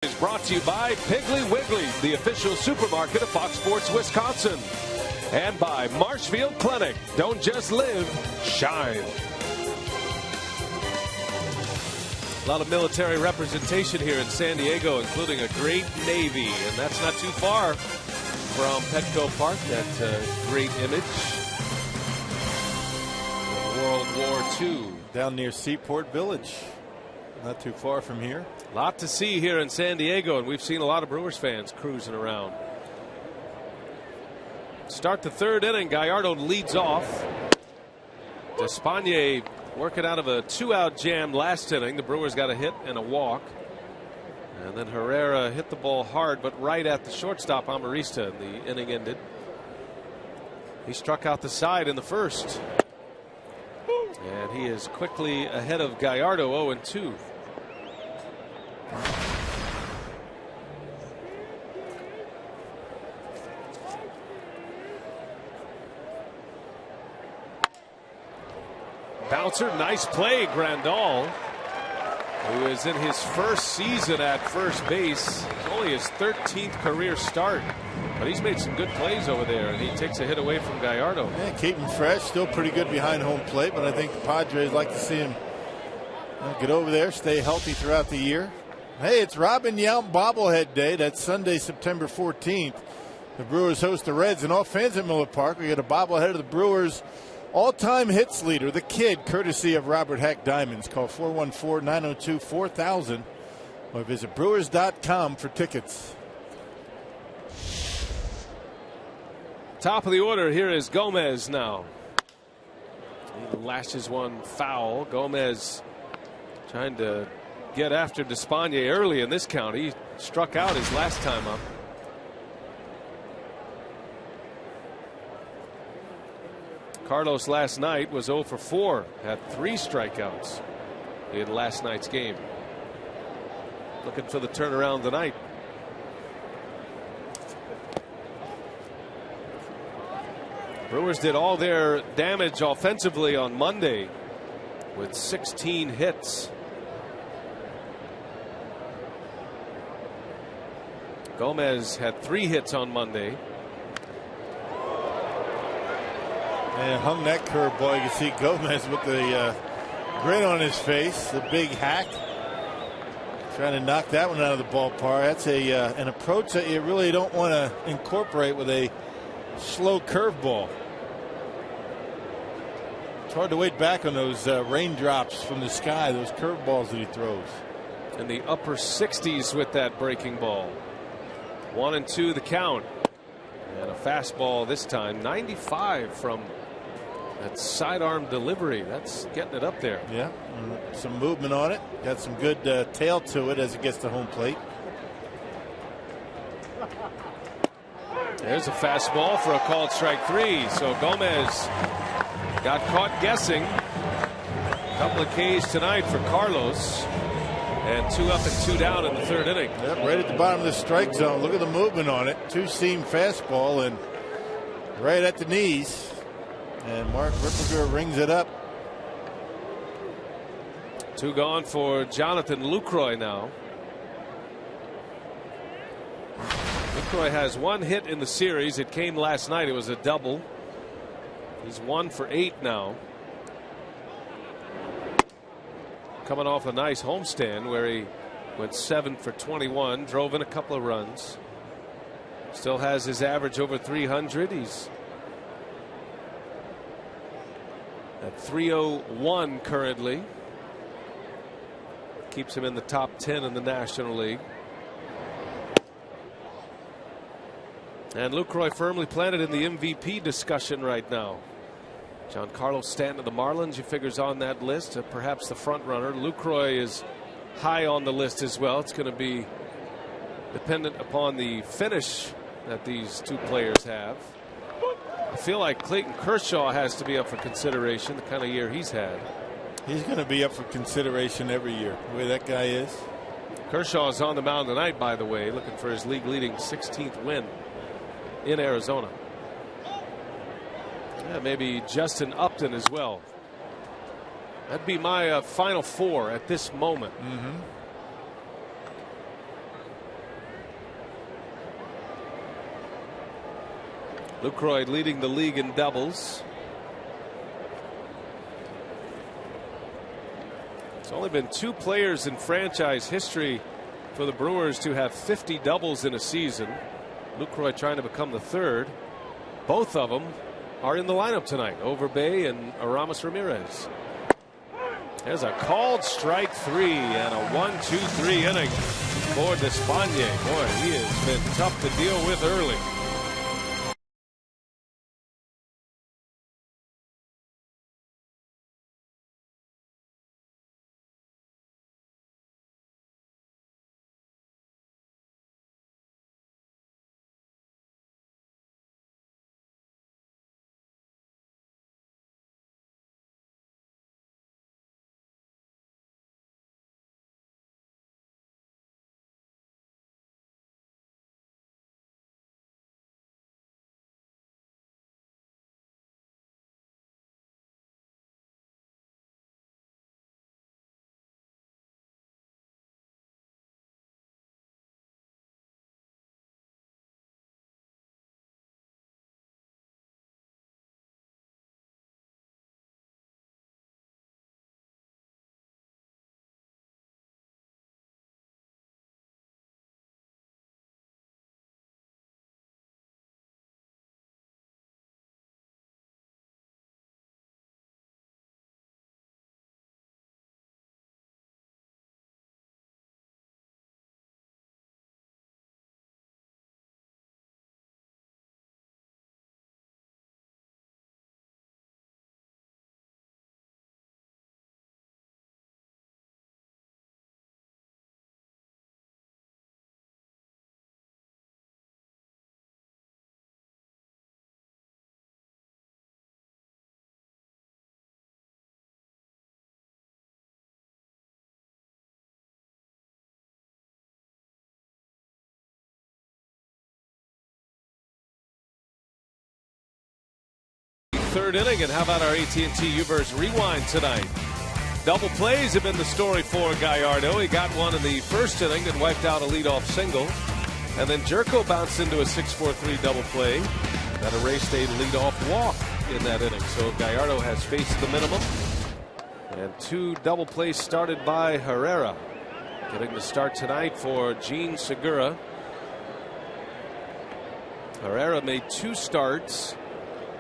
Is brought to you by Piggly Wiggly, the official supermarket of Fox Sports Wisconsin, and by Marshfield Clinic. Don't just live, shine. A lot of military representation here in San Diego, including a great Navy, and that's not too far from Petco Park. That great image of World War II. Down near Seaport Village. Not too far from here. A lot to see here in San Diego, and we've seen a lot of Brewers fans cruising around. Start the third inning. Gallardo leads off. Despaigne working out of a 2-out jam last inning. The Brewers got a hit and a walk. And then Herrera hit the ball hard, but right at the shortstop, Amarista, and the inning ended. He struck out the side in the first. And he is quickly ahead of Gallardo, 0-2. Bouncer, nice play, Grandal, who is in his first season at first base. It's only his 13th career start, but he's made some good plays over there, and he takes a hit away from Gallardo. Yeah, keep him fresh, still pretty good behind home plate, but I think the Padres like to see him get over there, stay healthy throughout the year. Hey, it's Robin Yount bobblehead day. That's Sunday, September 14th. The Brewers host the Reds, and all fans at Miller Park, we get a bobblehead of the Brewers all-time hits leader, the Kid, courtesy of Robert Hack Diamonds. Call 414-902-4000 or visit brewers.com for tickets. Top of the order, here is Gomez now. He lashes one foul. Gomez trying to get after Despaigne early in this count. He struck out his last time up. Carlos last night was 0 for 4, had 3 strikeouts in last night's game. Looking for the turnaround tonight. Brewers did all their damage offensively on Monday with 16 hits. Gomez had 3 hits on Monday. And hung that curveball. You can see Gomez with the grin on his face, the big hack. Trying to knock that one out of the ballpark. That's an approach that you really don't want to incorporate with a slow curveball. hard to wait back on those raindrops from the sky, those curveballs that he throws. In the upper 60s with that breaking ball. 1-2 the count. And a fastball this time. 95 from that sidearm delivery. That's getting it up there. Yeah, some movement on it. Got some good tail to it as it gets to home plate. There's a fastball for a called strike 3. So Gomez got caught guessing. A couple of Ks tonight for Carlos. And 2 up and 2 down in the 3rd inning. Yep, right at the bottom of the strike zone. Look at the movement on it. 2-seam fastball and right at the knees. And Mark Ripperger rings it up. 2 gone for Jonathan Lucroy now. Lucroy has 1 hit in the series. It came last night. It was a double. He's 1 for 8 now. Coming off a nice homestand where he went 7 for 21, drove in a couple of runs. Still has his average over 300. He's at 301 currently. Keeps him in the top 10 in the National League. And Lucroy firmly planted in the MVP discussion right now. Giancarlo Stanton of the Marlins, he figures on that list, perhaps the front runner. Lucroy is high on the list as well. It's going to be dependent upon the finish that these 2 players have. I feel like Clayton Kershaw has to be up for consideration, the kind of year he's had. He's going to be up for consideration every year, the way that guy is. Kershaw is on the mound tonight, by the way, looking for his league-leading 16th win in Arizona. Yeah, maybe Justin Upton as well. That'd be my final 4 at this moment. Lucroy leading the league in doubles. It's only been 2 players in franchise history for the Brewers to have 50 doubles in a season. Lucroy trying to become the 3rd. Both of them are in the lineup tonight. Overbay and Aramis Ramirez. There's a called strike 3 and a 1-2-3 inning for Despagne. Boy, he has been tough to deal with early. Third inning, and how about our AT UVerse rewind tonight? Double plays have been the story for Gallardo. He got one in the 1st inning that wiped out a leadoff single, and then Jerko bounced into a 6-4-3 double play that erased a leadoff walk in that inning. So Gallardo has faced the minimum, and 2 double plays started by Herrera. Getting the start tonight for Gene Segura. Herrera made 2 starts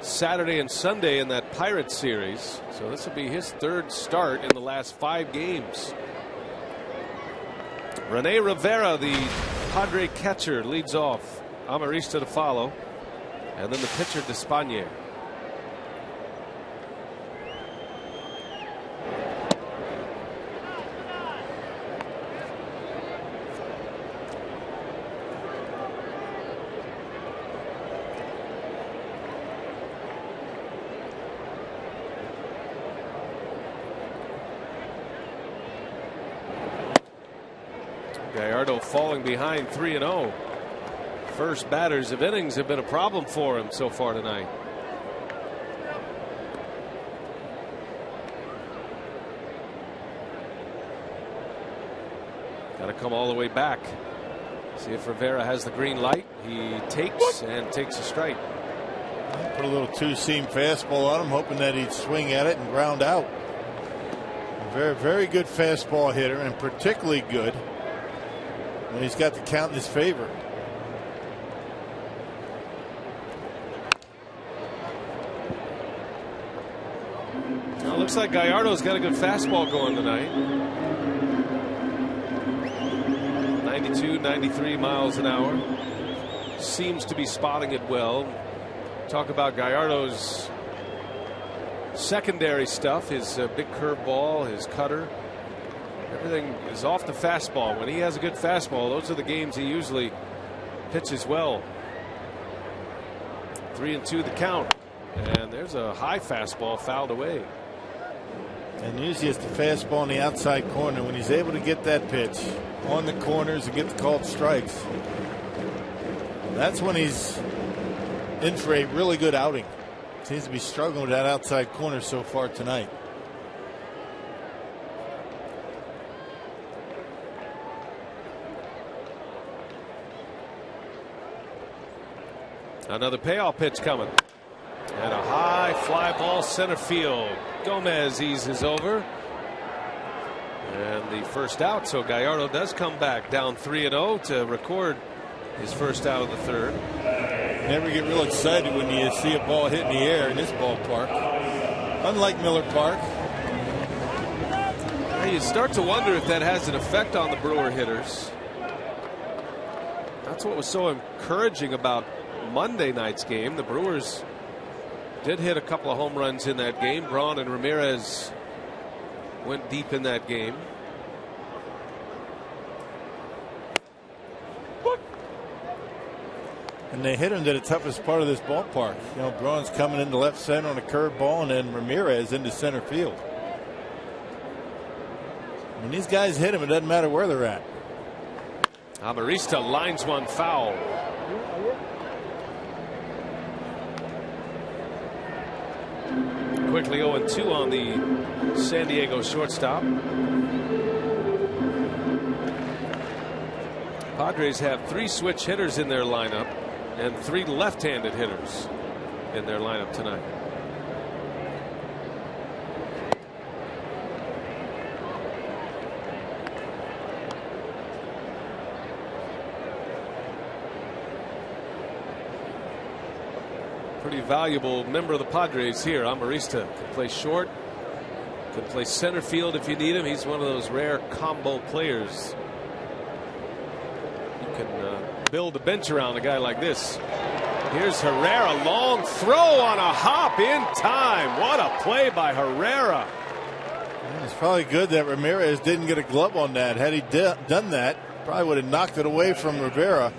Saturday and Sunday in that Pirates series. So this will be his third start in the last 5 games. Rene Rivera, the Padre catcher, leads off. Amarista to follow. And then the pitcher, Despaigne. Gallardo falling behind 3-0. First batters of innings have been a problem for him so far tonight. Got to come all the way back. See if Rivera has the green light. He takes and takes a strike. Put a little two-seam fastball on him, hoping that he'd swing at it and ground out. A very, very good fastball hitter, and particularly good when he's got the count in his favor. Well, looks like Gallardo's got a good fastball going tonight. 92, 93 miles an hour. Seems to be spotting it well. Talk about Gallardo's secondary stuff, his big curveball, his cutter. Everything is off the fastball. When he has a good fastball, those are the games he usually pitches well. 3-2 the count. And there's a high fastball fouled away. And usually it's the fastball in the outside corner. When he's able to get that pitch on the corners and get the called strikes, that's when he's in for a really good outing. Seems to be struggling with that outside corner so far tonight. Another payoff pitch coming. And a high fly ball center field. Gomez eases over. And the first out. So Gallardo does come back down 3-0 to record his first out of the third. Never get real excited when you see a ball hit in the air in this ballpark. Unlike Miller Park. You start to wonder if that has an effect on the Brewer hitters. That's what was so encouraging about Monday night's game. The Brewers did hit a couple of home runs in that game. Braun and Ramirez went deep in that game. And they hit him to the toughest part of this ballpark. You know, Braun's coming into left center on a curveball, and then Ramirez into center field. When these guys hit him, it doesn't matter where they're at. Amarista lines one foul. Quickly 0-2 on the San Diego shortstop. Padres have 3 switch hitters in their lineup and 3 left-handed hitters in their lineup tonight. Pretty valuable member of the Padres here. Amarista can play short, can play center field if you need him. He's one of those rare combo players. You can build a bench around a guy like this. Here's Herrera, long throw on a hop in time. What a play by Herrera. It's probably good that Ramirez didn't get a glove on that. Had he done that, probably would have knocked it away from Rivera.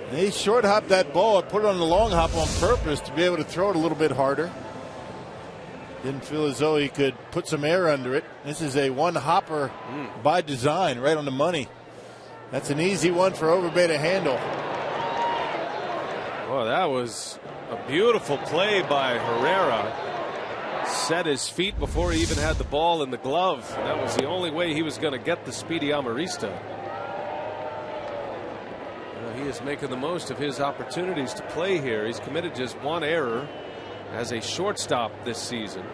And he short hopped that ball and put it on the long hop on purpose to be able to throw it a little bit harder. Didn't feel as though he could put some air under it. This is a one hopper by design, right on the money. That's an easy one for Overbay to handle. Well, that was a beautiful play by Herrera. Set his feet before he even had the ball in the glove. And that was the only way he was going to get the speedy Amarista. He is making the most of his opportunities to play here. He's committed just 1 error as a shortstop this season.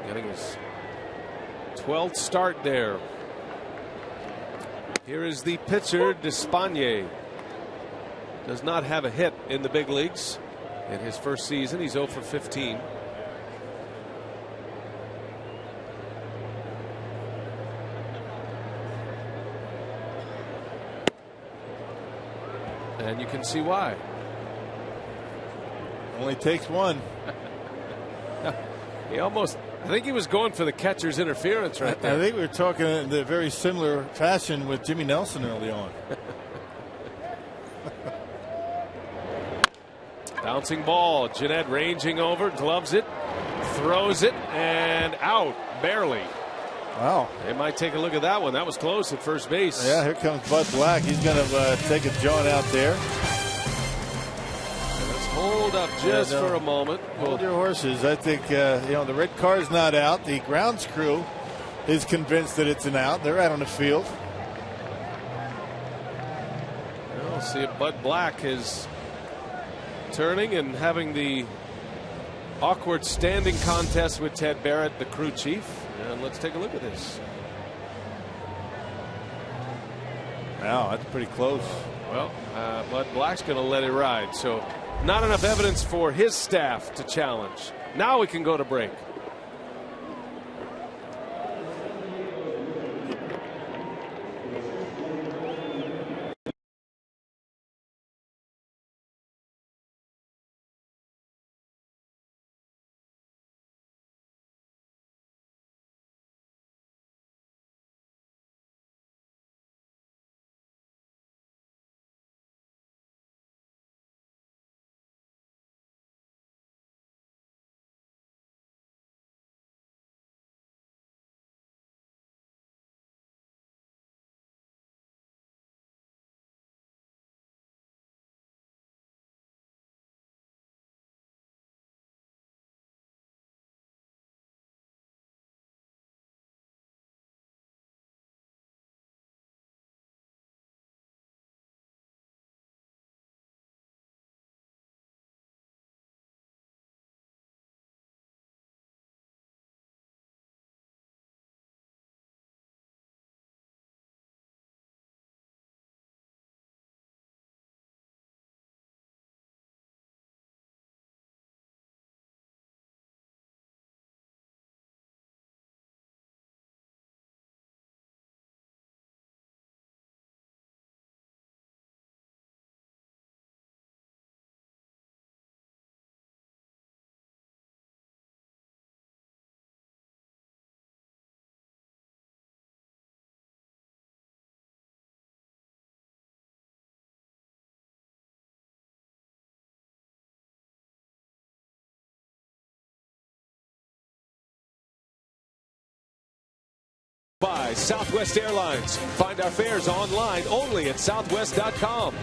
Getting his 12th start there. Here is the pitcher, Despaigne. Does not have a hit in the big leagues. In his first season, he's 0 for 15. And you can see why. Only takes one. He almost, I think he was going for the catcher's interference right there. I think we were talking in the very similar fashion with Jimmy Nelson early on. Bouncing ball. Jeanette ranging over, gloves it, throws it, and out. Barely. Wow. They might take a look at that one. That was close at first base. Yeah, here comes Bud Black. He's going to take a jaunt out there. Let's hold up just for a moment. Hold your horses. I think, the red car's not out. The grounds crew is convinced that it's an out. They're out on the field. We'll see if Bud Black is turning and having the awkward standing contest with Ted Barrett, the crew chief. And let's take a look at this. Wow, that's pretty close. Well, Bud Black's going to let it ride. So not enough evidence for his staff to challenge. Now we can go to break. By Southwest Airlines. Find our fares online only at southwest.com.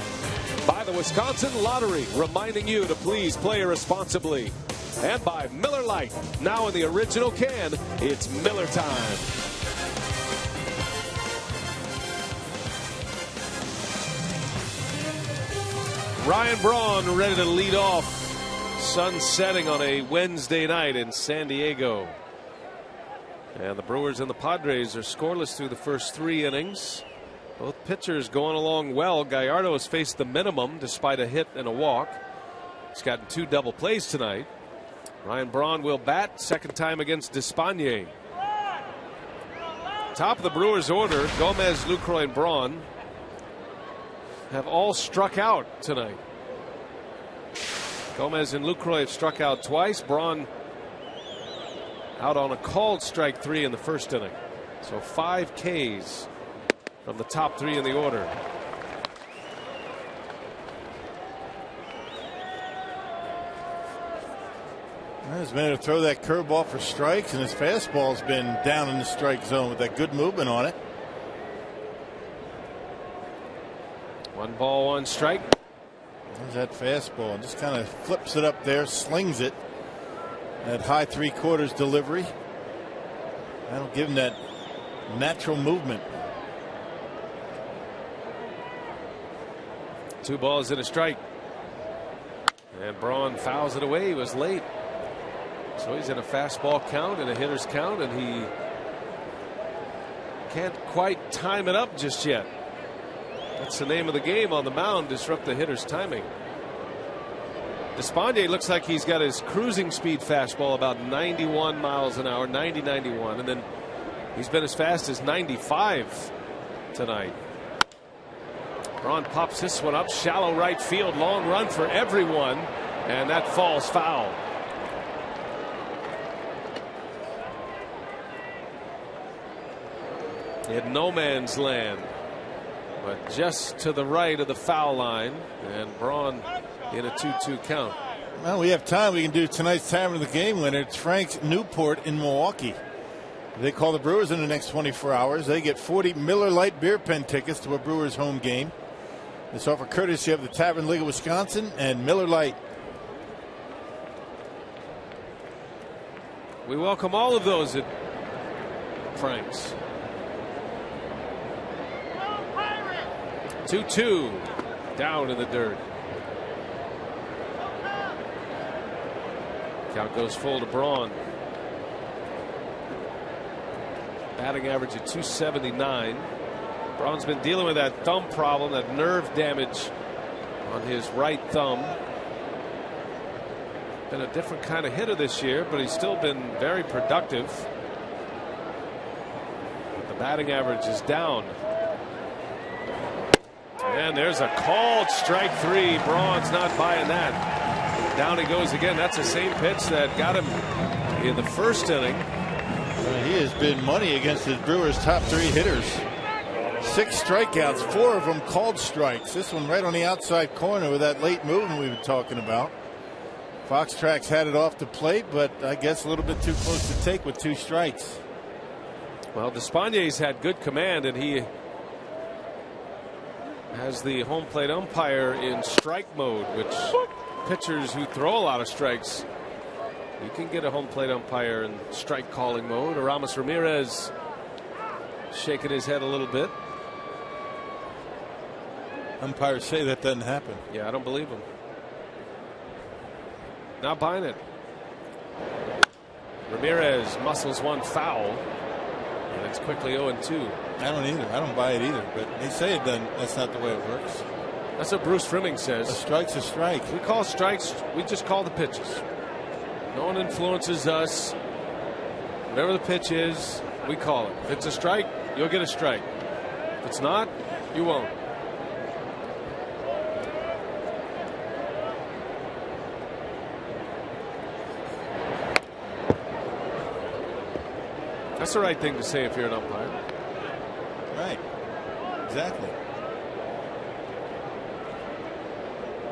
By the Wisconsin Lottery, reminding you to please play responsibly. And by Miller Lite, now in the original can, it's Miller time. Ryan Braun ready to lead off. Sun setting on a Wednesday night in San Diego. And the Brewers and the Padres are scoreless through the first 3 innings. Both pitchers going along well. Gallardo has faced the minimum despite a hit and a walk. He's gotten 2 double plays tonight. Ryan Braun will bat, second time against Despaigne. Top of the Brewers order, Gomez, Lucroy, and Braun have all struck out tonight. Gomez and Lucroy have struck out twice. Braun out on a called strike 3 in the first inning. So 5 Ks from the top 3 in the order. He's been able to throw that curveball for strikes, and his fastball's been down in the strike zone with that good movement on it. 1 ball, 1 strike. There's that fastball. Just kind of flips it up there, slings it. That high 3/4 delivery. That'll give him that natural movement. 2 balls and a strike. And Braun fouls it away. He was late. So he's in a fastball count and a hitter's count, and he can't quite time it up just yet. That's the name of the game on the mound, disrupt the hitter's timing. Despaigne looks like he's got his cruising speed fastball about 91 miles an hour, 90, 91, and then he's been as fast as 95 tonight. Braun pops this one up, shallow right field, long run for everyone, and that falls foul. In no man's land, but just to the right of the foul line, and Braun in a 2-2 count. Well, we have time. We can do tonight's time of the game winner. It's Frank's Newport in Milwaukee. They call the Brewers in the next 24 hours. They get 40 Miller Lite beer pen tickets to a Brewers home game. This offer courtesy of the Tavern League of Wisconsin and Miller Lite. We welcome all of those at Frank's. 2-2 down in the dirt. Count goes full to Braun. Batting average at 279. Braun's been dealing with that thumb problem, that nerve damage on his right thumb. Been a different kind of hitter this year, but he's still been very productive. But the batting average is down. And there's a called strike three. Braun's not buying that. Down he goes again. That's the same pitch that got him in the first inning. He has been money against the Brewers' top 3 hitters. 6 strikeouts, 4 of them called strikes. This one right on the outside corner with that late movement we were talking about. Fox Tracks had it off the plate, but I guess a little bit too close to take with 2 strikes. Well, Despaigne's had good command, and he has the home plate umpire in strike mode, which pitchers who throw a lot of strikes, you can get a home plate umpire in strike calling mode. Aramis Ramirez shaking his head a little bit. Umpires say that doesn't happen. Yeah, I don't believe him. Not buying it. Ramirez muscles one foul, and it's quickly 0-2. I don't either. I don't buy it either. But they say it doesn't. That's not the way it works. That's what Bruce Frimming says. A strike's a strike. We call strikes. We just call the pitches. No one influences us. Whatever the pitch is, we call it. If it's a strike, you'll get a strike. If it's not, you won't. That's the right thing to say if you're an umpire. Right. Exactly.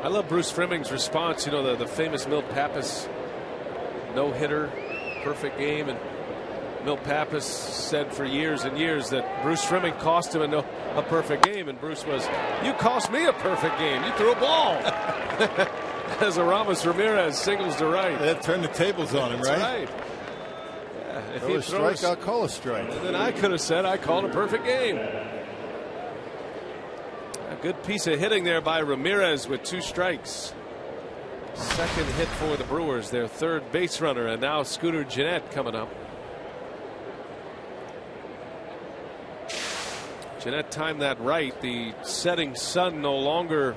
I love Bruce Frimming's response. You know, the famous Milt Pappas no-hitter, perfect game. And Milt Pappas said for years and years that Bruce Frimming cost him a perfect game. And Bruce was, you cost me a perfect game. You threw a ball. As Aramis Ramirez singles to right. That turned the tables on him, That's right? If throw a strike, I'll call a strike. And then I could have said I called a perfect game. A good piece of hitting there by Ramirez with 2 strikes. Second hit for the Brewers, their third base runner, and now Scooter Gennett coming up. Gennett timed that right. The setting sun no longer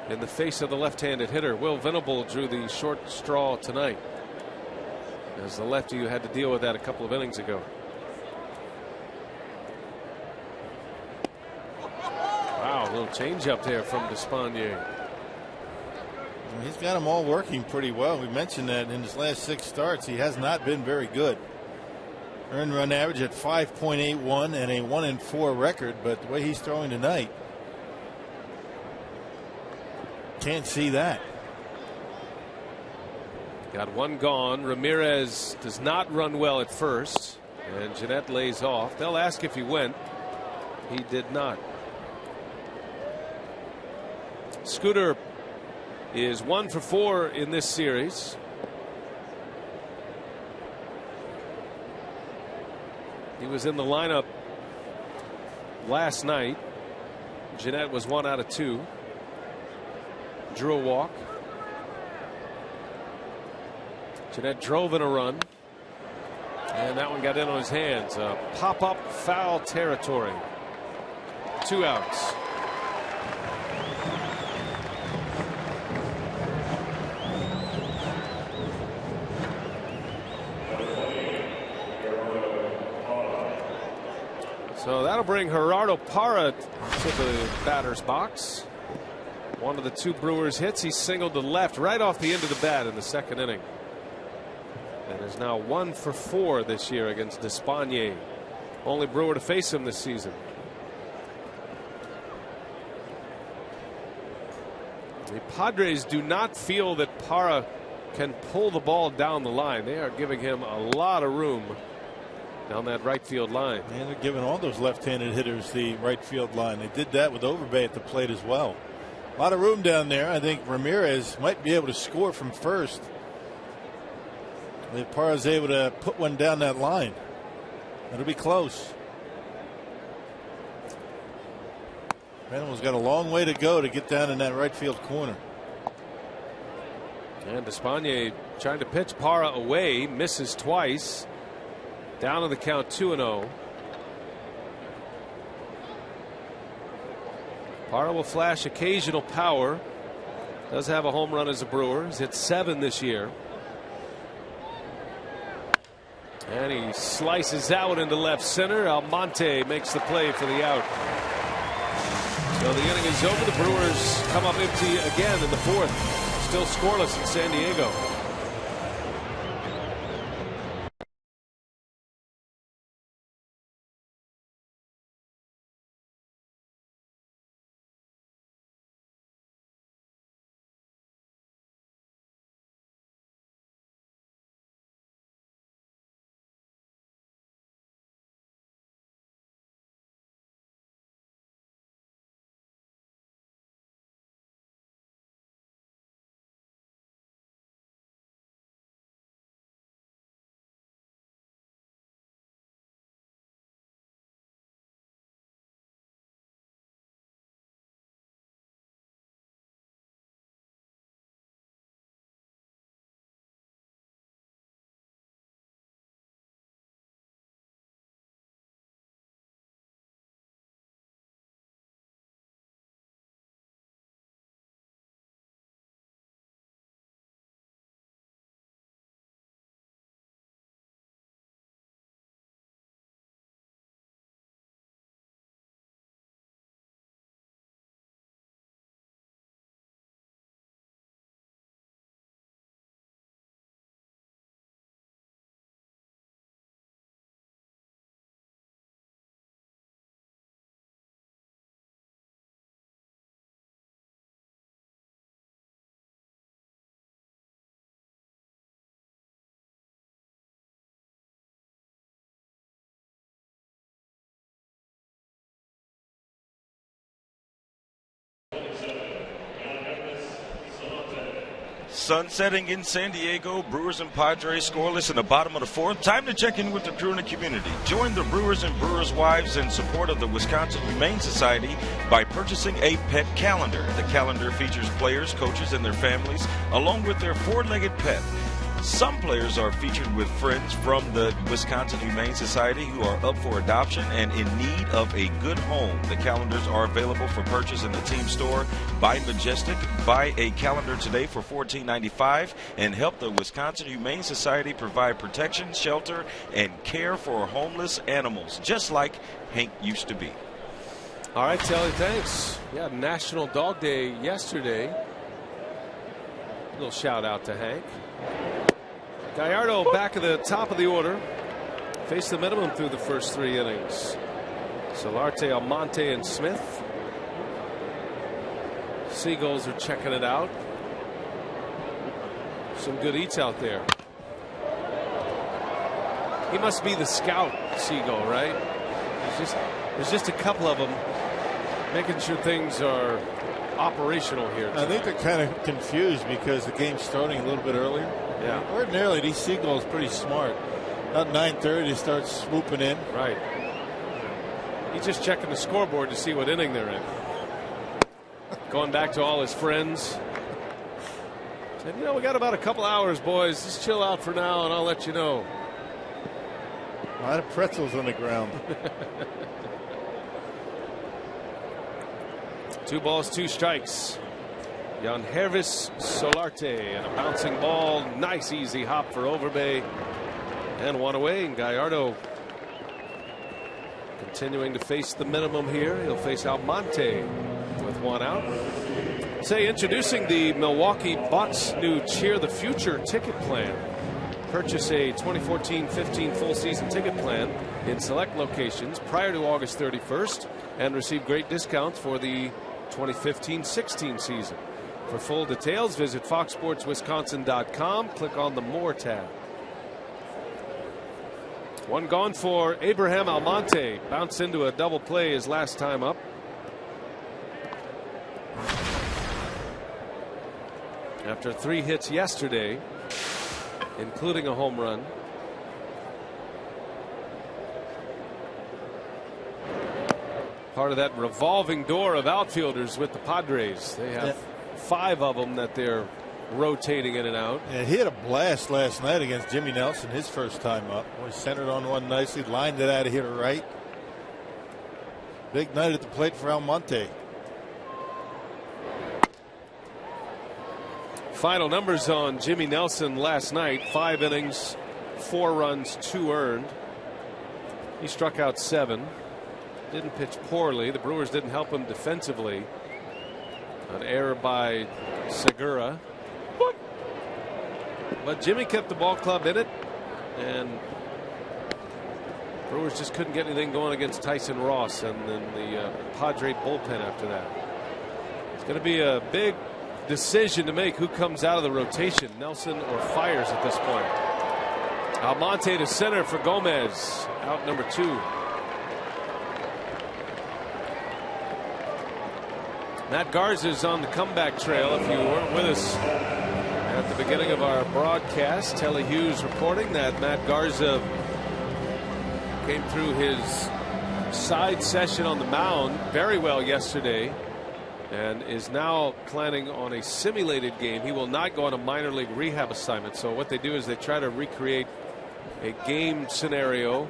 in the face of the left-handed hitter. Will Venable drew the short straw tonight, as the lefty who had to deal with that a couple of innings ago. Wow, a little change up there from Despaigne. He's got them all working pretty well. We mentioned that in his last 6 starts, he has not been very good. Earned run average at 5.81 and a 1-4 record, but the way he's throwing tonight, can't see that. Got 1 gone. Ramirez does not run well at first, and Gennett lays off. They'll ask if he went. He did not. Scooter is 1 for 4 in this series. He was in the lineup last night. Gennett was 1 out of 2. Drew a walk. Gennett drove in a run, and that one got in on his hands. Pop-up foul territory. 2 outs. So that'll bring Gerardo Parra to the batter's box. One of the two Brewers hits. He singled to left right off the end of the bat in the second inning. And is now 1 for 4 this year against Despaigne. Only Brewer to face him this season. The Padres do not feel that Parra can pull the ball down the line. They are giving him a lot of room down that right field line. And they're giving all those left-handed hitters the right field line. They did that with Overbay at the plate as well. A lot of room down there. I think Ramirez might be able to score from first if Parra's able to put one down that line. It'll be close. Reynolds got a long way to go to get down in that right field corner. And Despaigne trying to pitch Parra away, misses twice. Down to the count 2-0. Parra will flash occasional power. Does have a home run as a Brewer. He's hit 7 this year. And he slices out into left center. Almonte makes the play for the out. So the inning is over. The Brewers come up empty again in the 4th. Still scoreless in San Diego. Sun setting in San Diego. Brewers and Padres scoreless in the bottom of the 4th. Time to check in with the crew in the community. Join the Brewers and Brewers' wives in support of the Wisconsin Humane Society by purchasing a pet calendar. The calendar features players, coaches, and their families, along with their 4-legged pet. Some players are featured with friends from the Wisconsin Humane Society who are up for adoption and in need of a good home. The calendars are available for purchase in the team store by Majestic. Buy a calendar today for $14.95 and help the Wisconsin Humane Society provide protection, shelter, and care for homeless animals, just like Hank used to be. All right, Telly, thanks. Yeah, National Dog Day yesterday. A little shout out to Hank. Gallardo back at the top of the order. Faced the minimum through the first 3 innings. Solarte, Almonte, and Smith. Seagulls are checking it out. Some good eats out there. He must be the scout, Seagull, right? There's just a couple of them making sure things are operational here tonight. I think they're kind of confused because the game's starting a little bit earlier. Yeah. Ordinarily, these Seagulls pretty smart. About 9:30, they start swooping in. Right. He's just checking the scoreboard to see what inning they're in. Going back to all his friends. Said, you know, we got about a couple hours, boys. Just chill out for now, and I'll let you know. A lot of pretzels on the ground. 2 balls, 2 strikes. Yangervis Solarte and a bouncing ball. Nice easy hop for Overbay. And 1 away. And Gallardo Continuing to face the minimum here. He'll face Almonte with 1 out. Say, introducing the Milwaukee Bucks new Cheer the Future ticket plan. Purchase a 2014-15 full season ticket plan in select locations prior to August 31st and receive great discounts for the 2015-16 season. For full details, visit foxsportswisconsin.com. Click on the More tab. 1 gone for Abraham Almonte. Bounced into a double play his last time up. After 3 hits yesterday, including a home run. Part of that revolving door of outfielders with the Padres. They have 5 of them that they're rotating in and out. Yeah, he had a blast last night against Jimmy Nelson, his first time up. He centered on one nicely, lined it out of here to right. Big night at the plate for Almonte. Final numbers on Jimmy Nelson last night: 5 innings, 4 runs, 2 earned. He struck out 7. Didn't pitch poorly. The Brewers didn't help him defensively. An error by Segura. But Jimmy kept the ball club in it, and Brewers just couldn't get anything going against Tyson Ross and then the Padre bullpen after that. It's going to be a big decision to make who comes out of the rotation, Nelson or Fires at this point. Almonte to center for Gomez, out number 2. Matt Garza's on the comeback trail. If you weren't with us at the beginning of our broadcast, Telly Hughes reporting that Matt Garza came through his side session on the mound very well yesterday and is now planning on a simulated game. He will not go on a minor league rehab assignment. So what they do is they try to recreate a game scenario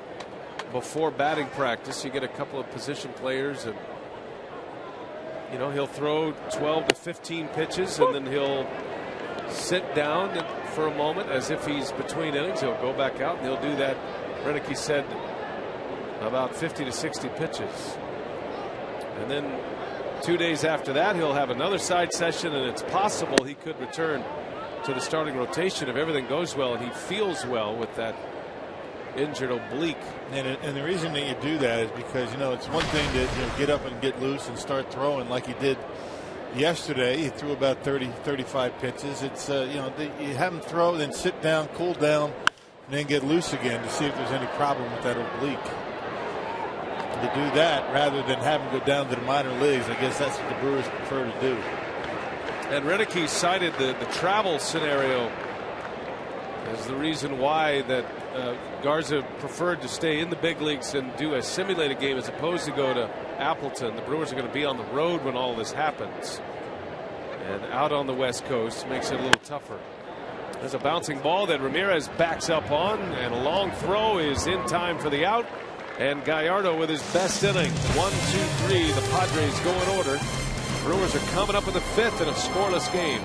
before batting practice. You get a couple of position players, and he'll throw 12 to 15 pitches, and then he'll sit down for a moment as if he's between innings. He'll go back out, and he'll do that, Renicky said, about 50 to 60 pitches. And then 2 days after that, he'll have another side session, and it's possible he could return to the starting rotation if everything goes well and he feels well with that injured oblique. And the reason that you do that is because it's one thing to get up and get loose and start throwing like he did yesterday. He threw about 35 pitches. It's you have him throw, then sit down, cool down, and then get loose again to see if there's any problem with that oblique. To do that rather than have him go down to the minor leagues, I guess that's what the Brewers prefer to do. And Renicky cited the travel scenario as the reason why that Garza preferred to stay in the big leagues and do a simulated game as opposed to go to Appleton. The Brewers are going to be on the road when all this happens, and out on the West Coast makes it a little tougher. There's a bouncing ball that Ramirez backs up on, and a long throw is in time for the out. And Gallardo with his best inning. 1, 2, 3. The Padres go in order. Brewers are coming up in the 5th in a scoreless game.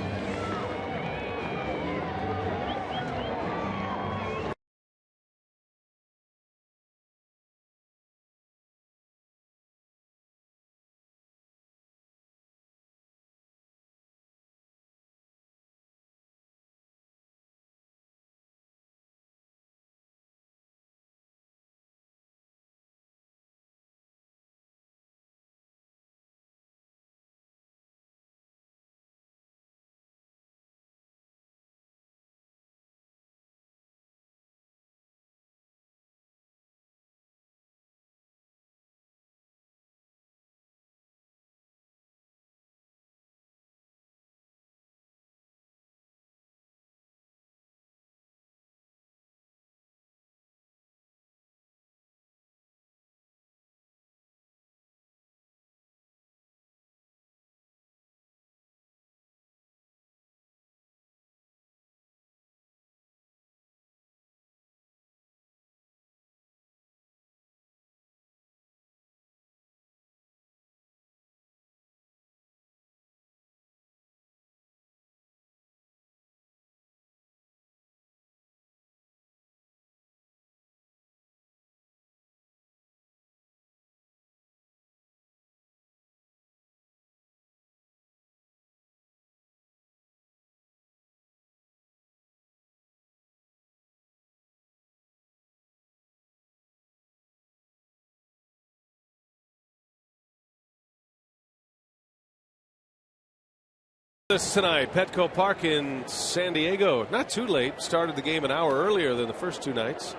This tonight, Petco Park in San Diego. Not too late. Started the game an hour earlier than the first two nights.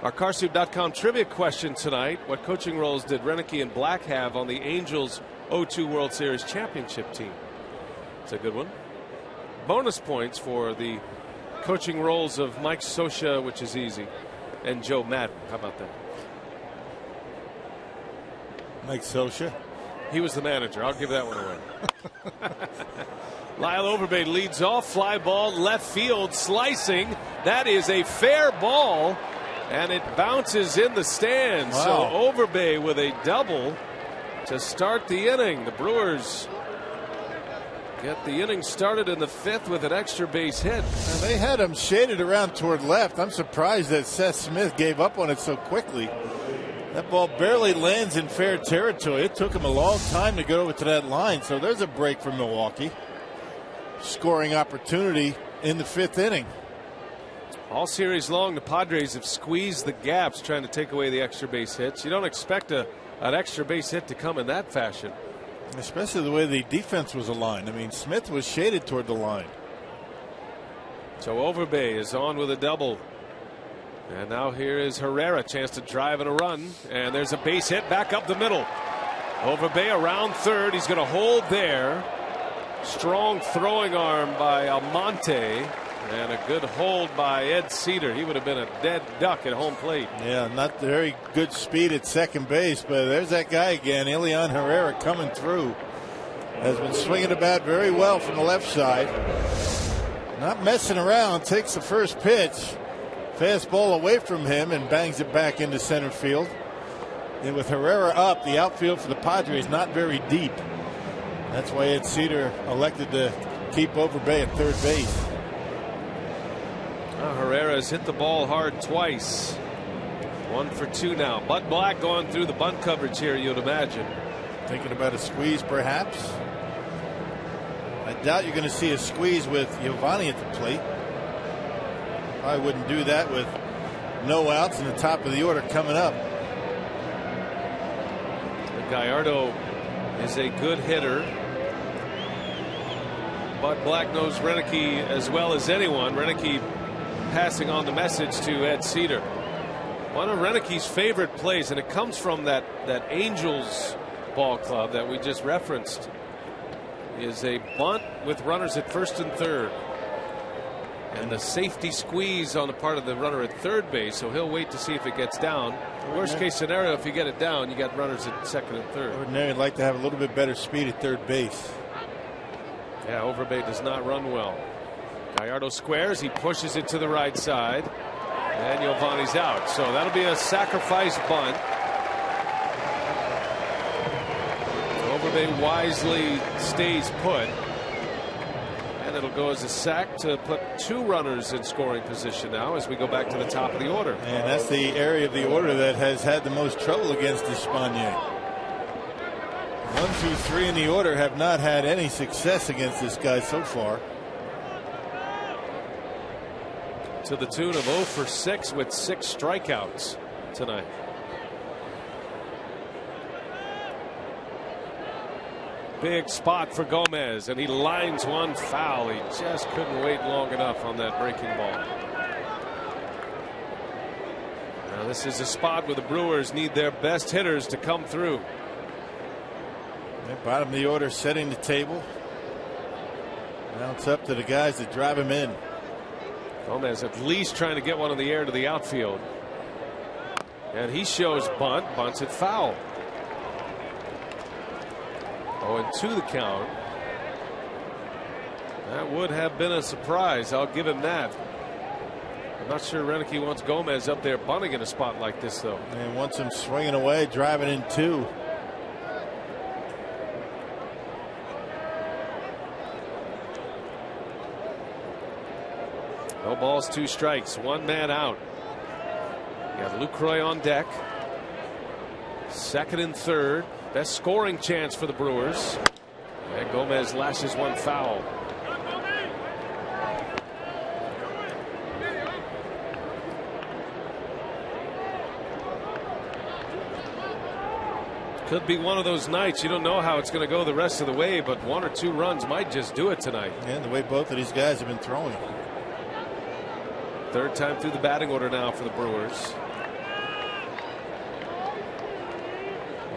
Our CarSoup.com trivia question tonight: what coaching roles did Renicky and Black have on the Angels 0-2 World Series championship team? It's a good one. Bonus points for the coaching roles of Mike Scioscia, which is easy, and Joe Madden. How about that? Mike Scioscia. He was the manager. I'll give that one away. Lyle Overbay leads off. Fly ball left field, slicing. That is a fair ball, and it bounces in the stands. Wow. So Overbay with a double to start the inning. The Brewers get the inning started in the fifth with an extra base hit. And they had him shaded around toward left. I'm surprised that Seth Smith gave up on it so quickly. That ball barely lands in fair territory. It took him a long time to get over to that line. So there's a break for Milwaukee. Scoring opportunity in the fifth inning. All series long, the Padres have squeezed the gaps trying to take away the extra base hits. You don't expect an extra base hit to come in that fashion. Especially the way the defense was aligned. I mean, Smith was shaded toward the line. So Overbay is on with a double. And now here is Herrera, chance to drive and a run. And there's a base hit back up the middle. Overbay around third. He's going to hold there. Strong throwing arm by Almonte. And a good hold by Ed Cedar. He would have been a dead duck at home plate. Yeah, not very good speed at second base, but there's that guy again, Elian Herrera, coming through. Has been swinging the bat very well from the left side. Not messing around, takes the first pitch. Fastball away from him and bangs it back into center field. And with Herrera up, the outfield for the Padres not very deep. That's why Ed Cedar elected to keep Overbay at third base. Herrera's hit the ball hard twice. 1 for 2 now. Bud Black going through the bunt coverage here, you'd imagine. Thinking about a squeeze, perhaps. I doubt you're going to see a squeeze with Giovanni at the plate. I wouldn't do that with no outs in the top of the order coming up. Gallardo is a good hitter. Bud Black knows Renicky as well as anyone. Renicky passing on the message to Ed Cedar. One of Renicky's favorite plays, and it comes from that Angels ball club that we just referenced, is a bunt with runners at first and third. And the safety squeeze on the part of the runner at third base, so he'll wait to see if it gets down. Worst case scenario, if you get it down, you got runners at second and third. Ordinarily, I'd like to have a little bit better speed at third base. Yeah, Overbay does not run well. Gallardo squares, he pushes it to the right side, and Giovanni's out. So that'll be a sacrifice bunt. Overbay wisely stays put. And it'll go as a sack to put 2 runners in scoring position now as we go back to the top of the order. And that's the area of the order that has had the most trouble against Espana. 1, 2, 3 in the order have not had any success against this guy so far. To the tune of 0 for 6 with 6 strikeouts tonight. Big spot for Gomez, and he lines one foul. He just couldn't wait long enough on that breaking ball. Now this is a spot where the Brewers need their best hitters to come through. Bottom of the order, setting the table. Now it's up to the guys that drive him in. Gomez at least trying to get one in the air to the outfield. And he shows bunt, bunts it foul. 0-2 the count. That would have been a surprise. I'll give him that. I'm not sure Renicky wants Gomez up there bunting in a spot like this, though. And wants him swinging away, driving in 2. No balls, 2 strikes, 1 man out. You got Lucroy on deck. Second and third. Best scoring chance for the Brewers. And Gomez lashes one foul. Could be one of those nights. You don't know how it's going to go the rest of the way, but 1 or 2 runs might just do it tonight. And the way both of these guys have been throwing. Third time through the batting order now for the Brewers.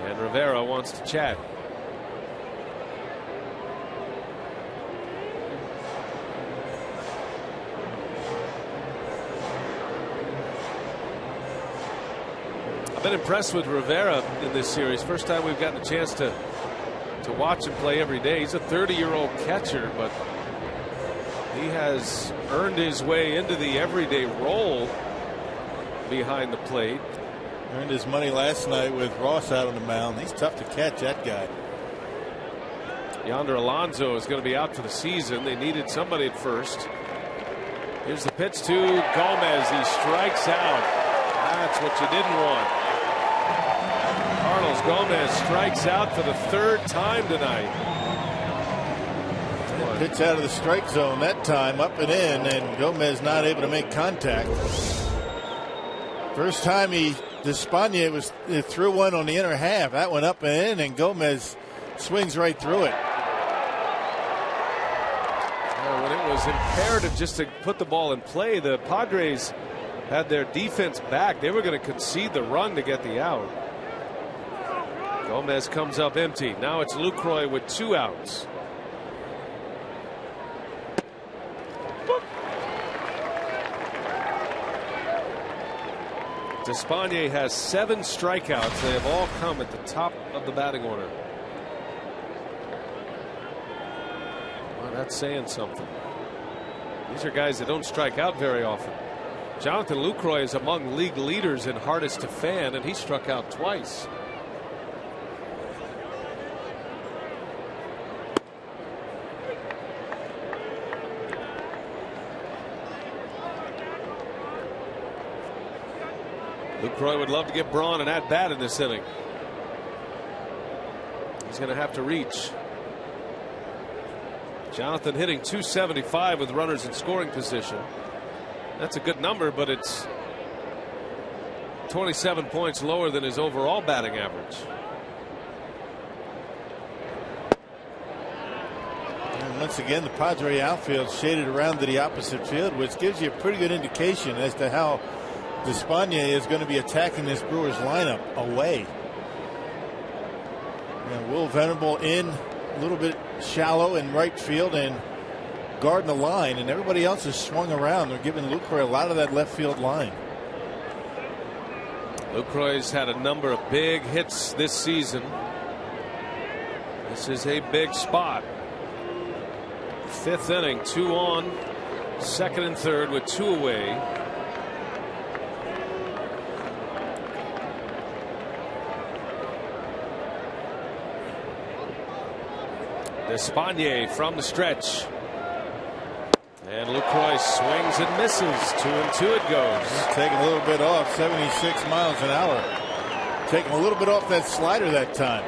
And Rivera wants to chat. I've been impressed with Rivera in this series. First time we've gotten a chance to watch him play every day. He's a 30-year-old catcher, but he has earned his way into the everyday role behind the plate. Earned his money last night with Ross out on the mound. He's tough to catch, that guy. Yonder Alonso is going to be out for the season. They needed somebody at first. Here's the pitch to Gomez. He strikes out. That's what you didn't want. Carlos Gomez strikes out for the 3rd time tonight. Pitch out of the strike zone that time, up and in, and Gomez not able to make contact. First time Despaigne threw one on the inner half. That went up and in, and Gomez swings right through it. When it was imperative just to put the ball in play, the Padres had their defense back. They were going to concede the run to get the out. Gomez comes up empty. Now it's Lucroy with 2 outs. Despaigne has 7 strikeouts. They have all come at the top of the batting order. Well, that's saying something. These are guys that don't strike out very often. Jonathan Lucroy is among league leaders in hardest to fan, and he struck out twice. Lucroy would love to get Braun an at-bat in this inning. He's going to have to reach. Jonathan hitting .275 with runners in scoring position. That's a good number, but it's 27 points lower than his overall batting average. And once again, the Padre outfield shaded around to the opposite field, which gives you a pretty good indication as to how Despaigne is going to be attacking this Brewers lineup away. And Will Venable in a little bit shallow in right field and guarding the line, and everybody else is swung around. They're giving Lucroy a lot of that left field line. Lucroy's had a number of big hits this season. This is a big spot. 5th inning, 2 on, 2nd and 3rd with 2 away. Despaigne from the stretch. And Lucroy swings and misses. 2-2 it goes. Taking a little bit off, 76 miles an hour. Taking a little bit off that slider that time.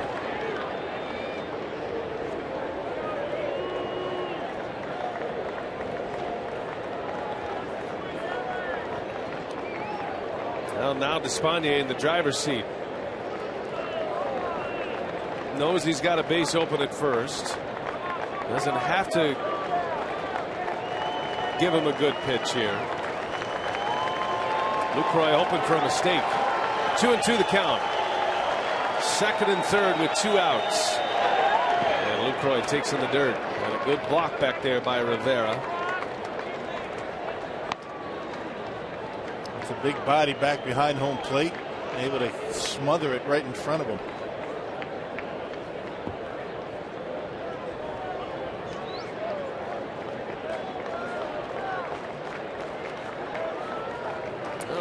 Well, now Despaigne in the driver's seat. Knows he's got a base open at first. Doesn't have to give him a good pitch here. Lucroy hoping for a mistake. 2-2 the count. 2nd and 3rd with 2 outs. And Lucroy takes in the dirt. And a good block back there by Rivera. It's a big body back behind home plate. Able to smother it right in front of him.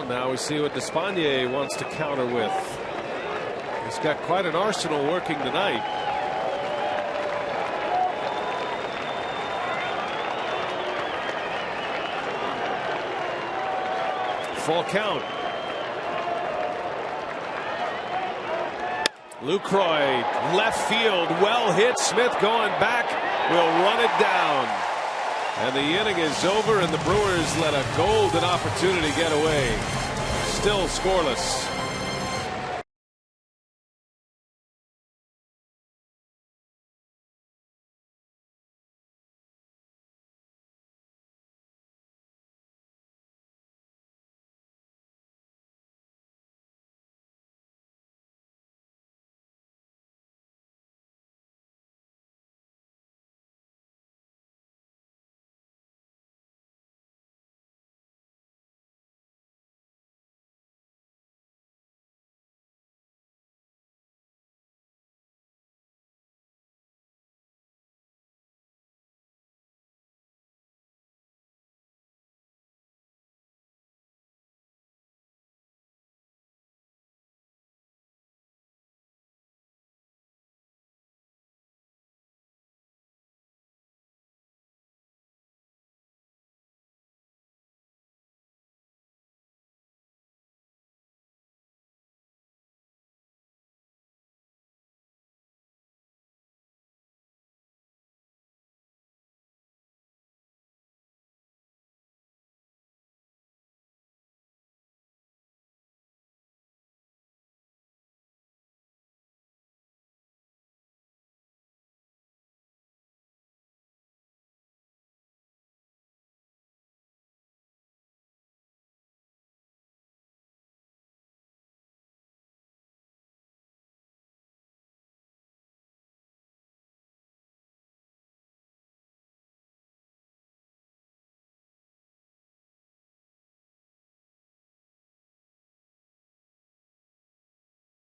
Now we see what Despaigne wants to counter with. He's got quite an arsenal working tonight. Full count. Lucroy left field, well hit. Smith going back will run it down. And the inning is over, and the Brewers let a golden opportunity get away. Still scoreless.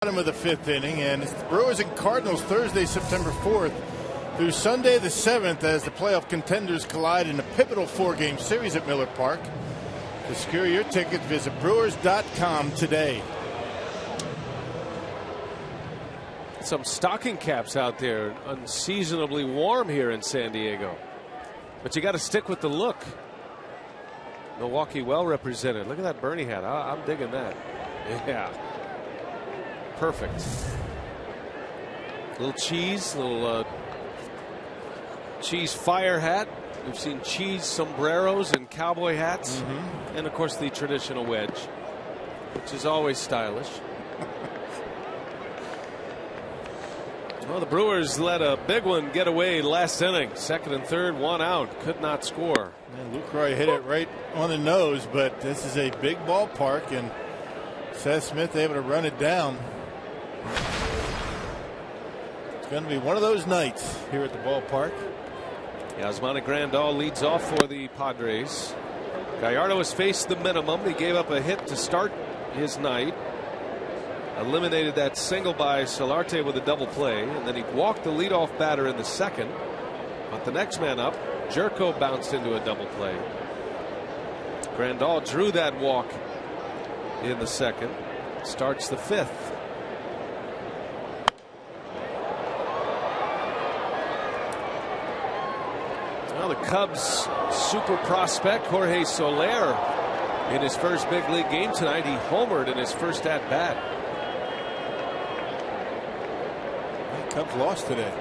Bottom of the 5th inning, and it's the Brewers and Cardinals Thursday, September 4th through Sunday the 7th as the playoff contenders collide in a pivotal 4-game series at Miller Park. To secure your tickets, visit Brewers.com today. Some stocking caps out there. Unseasonably warm here in San Diego. But you got to stick with the look. Milwaukee well represented. Look at that Bernie hat. I'm digging that. Yeah. Perfect. Little cheese, little cheese fire hat. We've seen cheese sombreros and cowboy hats. And of course the traditional wedge, which is always stylish. Well, the Brewers let a big one get away last inning. 2nd and 3rd, 1 out. Could not score. Yeah, Lucroy hit it right on the nose, but this is a big ballpark, and Seth Smith able to run it down. It's going to be one of those nights here at the ballpark. Yasmani Grandal leads off for the Padres. Gallardo has faced the minimum. He gave up a hit to start his night. Eliminated that single by Solarte with a double play, and then he walked the leadoff batter in the 2nd. But the next man up, Jerko, bounced into a double play. Grandal drew that walk in the 2nd. Starts the 5th. Well, the Cubs super prospect Jorge Soler in his first big league game tonight. He homered in his first at bat. The Cubs lost today.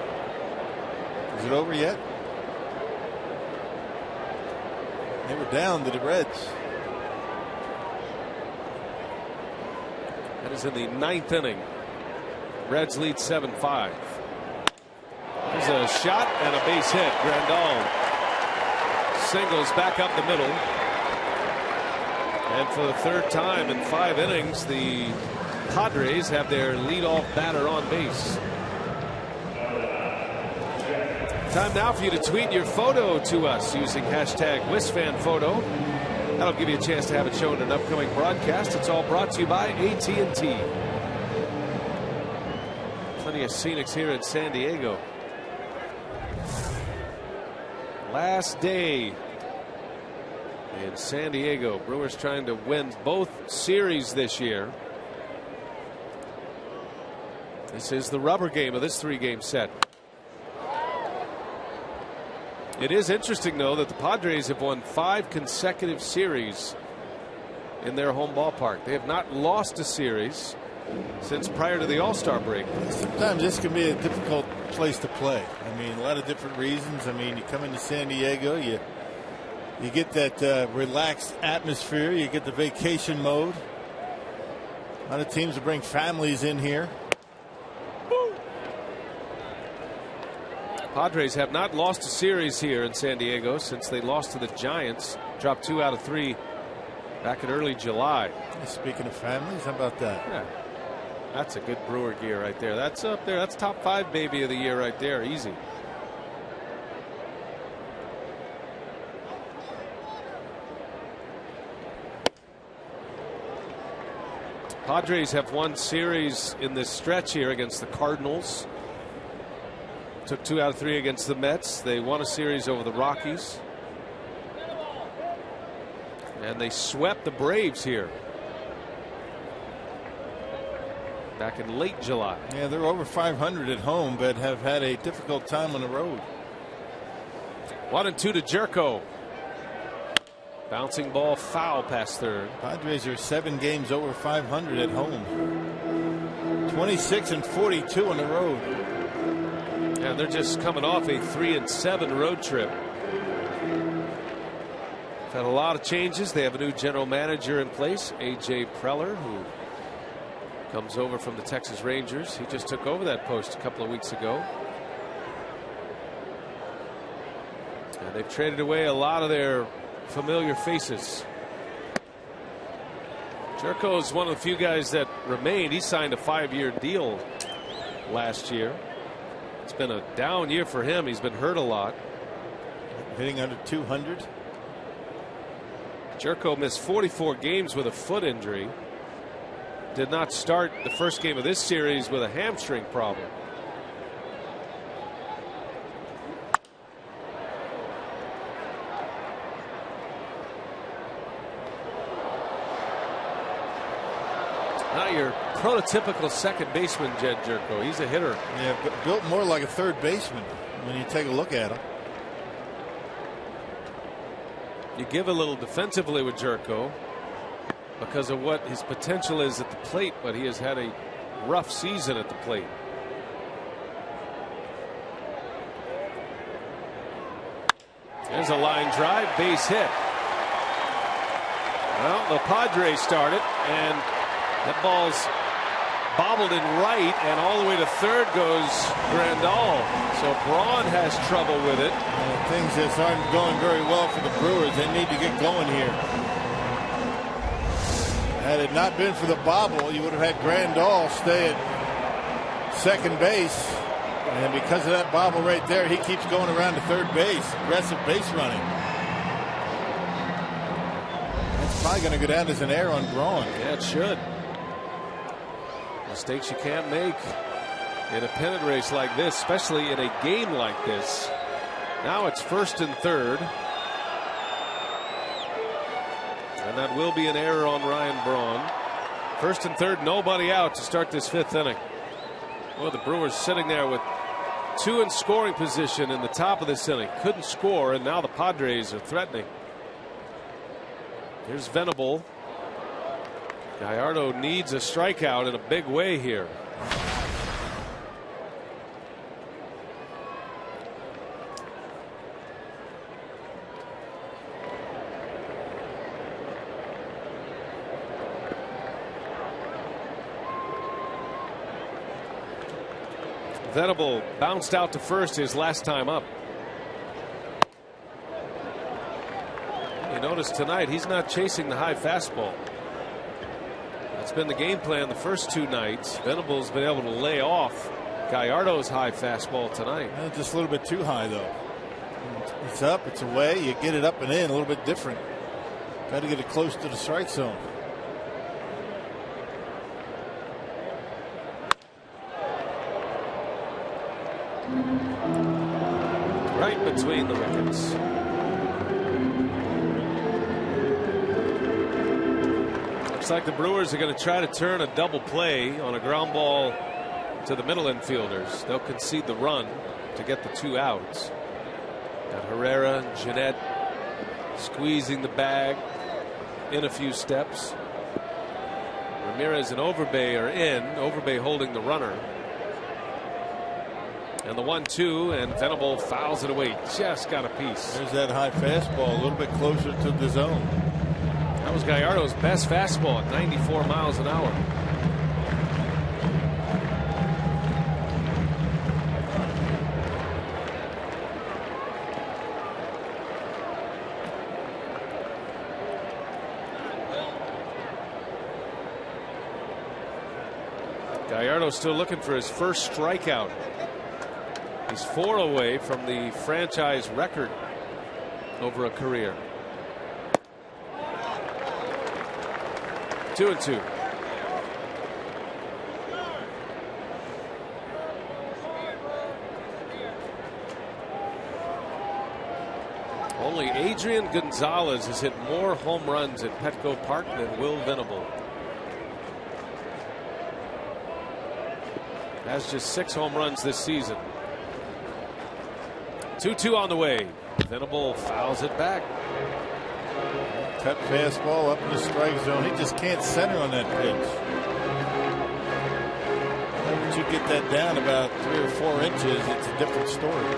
Is it over yet? They were down to the Reds. That is in the 9th inning. Reds lead 7-5. There's a shot and a base hit. Grandal singles back up the middle. And for the 3rd time in 5 innings, the Padres have their leadoff batter on base. Time now for you to tweet your photo to us using hashtag WisFanPhoto. That'll give you a chance to have it shown in an upcoming broadcast. It's all brought to you by AT&T. Plenty of scenics here in San Diego. Last day in San Diego. Brewers trying to win both series this year. This is the rubber game of this 3-game set. It is interesting, though, that the Padres have won 5 consecutive series in their home ballpark. They have not lost a series since prior to the All-Star break. Sometimes this can be a difficult place to play. I mean, a lot of different reasons. I mean, you come into San Diego, you get that relaxed atmosphere, you get the vacation mode. A lot of teams will bring families in here. Padres have not lost a series here in San Diego since they lost to the Giants. Dropped 2 out of 3 back in early July. Speaking of families, how about that? Yeah. That's a good Brewer gear right there. That's up there. That's top 5 baby of the year right there. Easy. Padres have won series in this stretch here against the Cardinals. Took 2 out of 3 against the Mets. They won a series over the Rockies. And they swept the Braves here back in late July. Yeah, they're over 500 at home, but have had a difficult time on the road. 1-2 to Jerko. Bouncing ball foul past third. Padres are 7 games over 500 at home. 26-42 on the road. And they're just coming off a 3-7 road trip. Had a lot of changes. They have a new general manager in place, A.J. Preller, who comes over from the Texas Rangers. He just took over that post a couple of weeks ago. And they've traded away a lot of their familiar faces. Jerko is one of the few guys that remained. He signed a 5-year deal last year. It's been a down year for him. He's been hurt a lot. Hitting under 200. Jerko missed 44 games with a foot injury. did not start the first game of this series with a hamstring problem. Not your prototypical second baseman, Jed Jerko. He's a hitter. Yeah, but built more like a third baseman when you take a look at him. You give a little defensively with Jerko because of what his potential is at the plate, but he has had a rough season at the plate. There's a line drive, base hit. Well, the Padres started, and that ball's bobbled in right, and all the way to third goes Grandal. So Braun has trouble with it. Things just aren't going very well for the Brewers. They need to get going here. Had it not been for the bobble, you would have had Grandal stay at second base. And because of that bobble right there, he keeps going around to third base. Aggressive base running. It's probably going to go down as an error on Braun. Yeah, it should. Mistakes you can't make in a pennant race like this, especially in a game like this. Now it's first and third. And that will be an error on Ryan Braun. First and third, nobody out to start this fifth inning. Well, the Brewers sitting there with two in scoring position in the top of this inning. Couldn't score, and now the Padres are threatening. Here's Venable. Gallardo needs a strikeout in a big way here. Venable bounced out to first his last time up. You notice tonight he's not chasing the high fastball. That's been the game plan the first two nights. Venable's been able to lay off Gallardo's high fastball tonight. Just a little bit too high, though. It's up, it's away. You get it up and in, a little bit different. Got to get it close to the strike zone. Right between the wickets. Looks like the Brewers are going to try to turn a double play on a ground ball to the middle infielders. They'll concede the run to get the two outs. Got Herrera and Jeanette squeezing the bag in a few steps. Ramirez and Overbay are in. Overbay holding the runner. And the 1-2, and Venable fouls it away. Just got a piece. There's that high fastball a little bit closer to the zone. That was Gallardo's best fastball at 94 miles an hour. Gallardo still looking for his first strikeout. He's 4 away from the franchise record over a career. 2-2. Only Adrian Gonzalez has hit more home runs at Petco Park than Will Venable. Has just 6 home runs this season. 2-2 on the way. Venable fouls it back. Cut fastball up in the strike zone. He just can't center on that pitch. Once you get that down about 3 or 4 inches, it's a different story.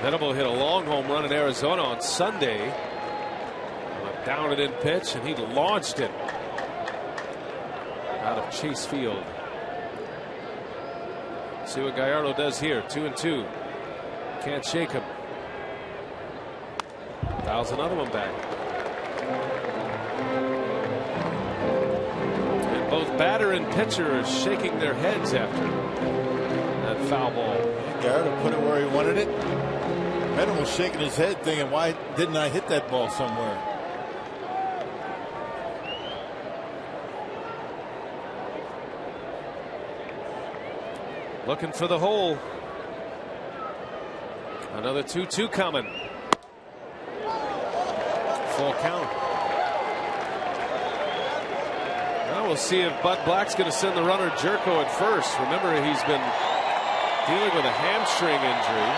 Venable hit a long home run in Arizona on Sunday. A down and in pitch, and he launched it out of Chase Field. See what Gallardo does here. 2-2. Can't shake him. Fouls another one back. And both batter and pitcher are shaking their heads after that foul ball. Gallardo put it where he wanted it. Venable was shaking his head thinking, why didn't I hit that ball somewhere? Looking for the hole. Another 2-2 coming. Full count. Now we'll see if Bud Black's going to send the runner Jerko at first. Remember, he's been dealing with a hamstring injury.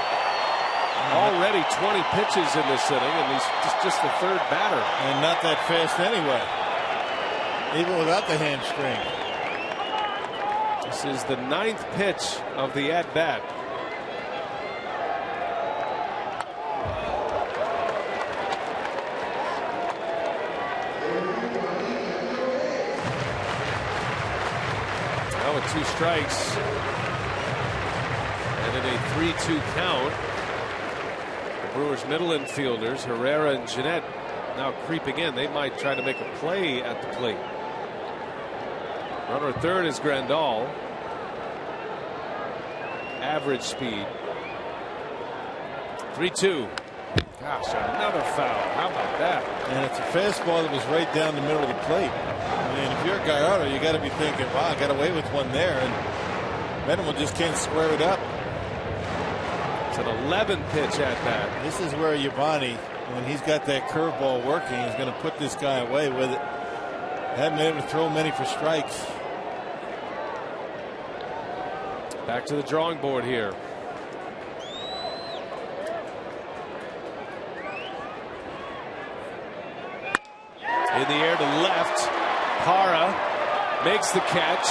Already 20 pitches in this inning, and he's just the third batter. And not that fast anyway, even without the hamstring. This is the 9th pitch of the at-bat. Now with 2 strikes and in a 3-2 count, the Brewers' middle infielders, Herrera and Jeanette, now creeping in. They might try to make a play at the plate. Runner at third is Grandal. Average speed. 3-2. Gosh, another foul. How about that? And it's a fastball that was right down the middle of the plate. I mean, if you're Gallardo, you got to be thinking, wow, I got away with one there. And Venable just can't square it up. It's an 11 pitch at bat. This is where Giovanni, when he's got that curveball working, is going to put this guy away with it. Haven't been able to throw many for strikes. Back to the drawing board here. In the air to left. Parra makes the catch.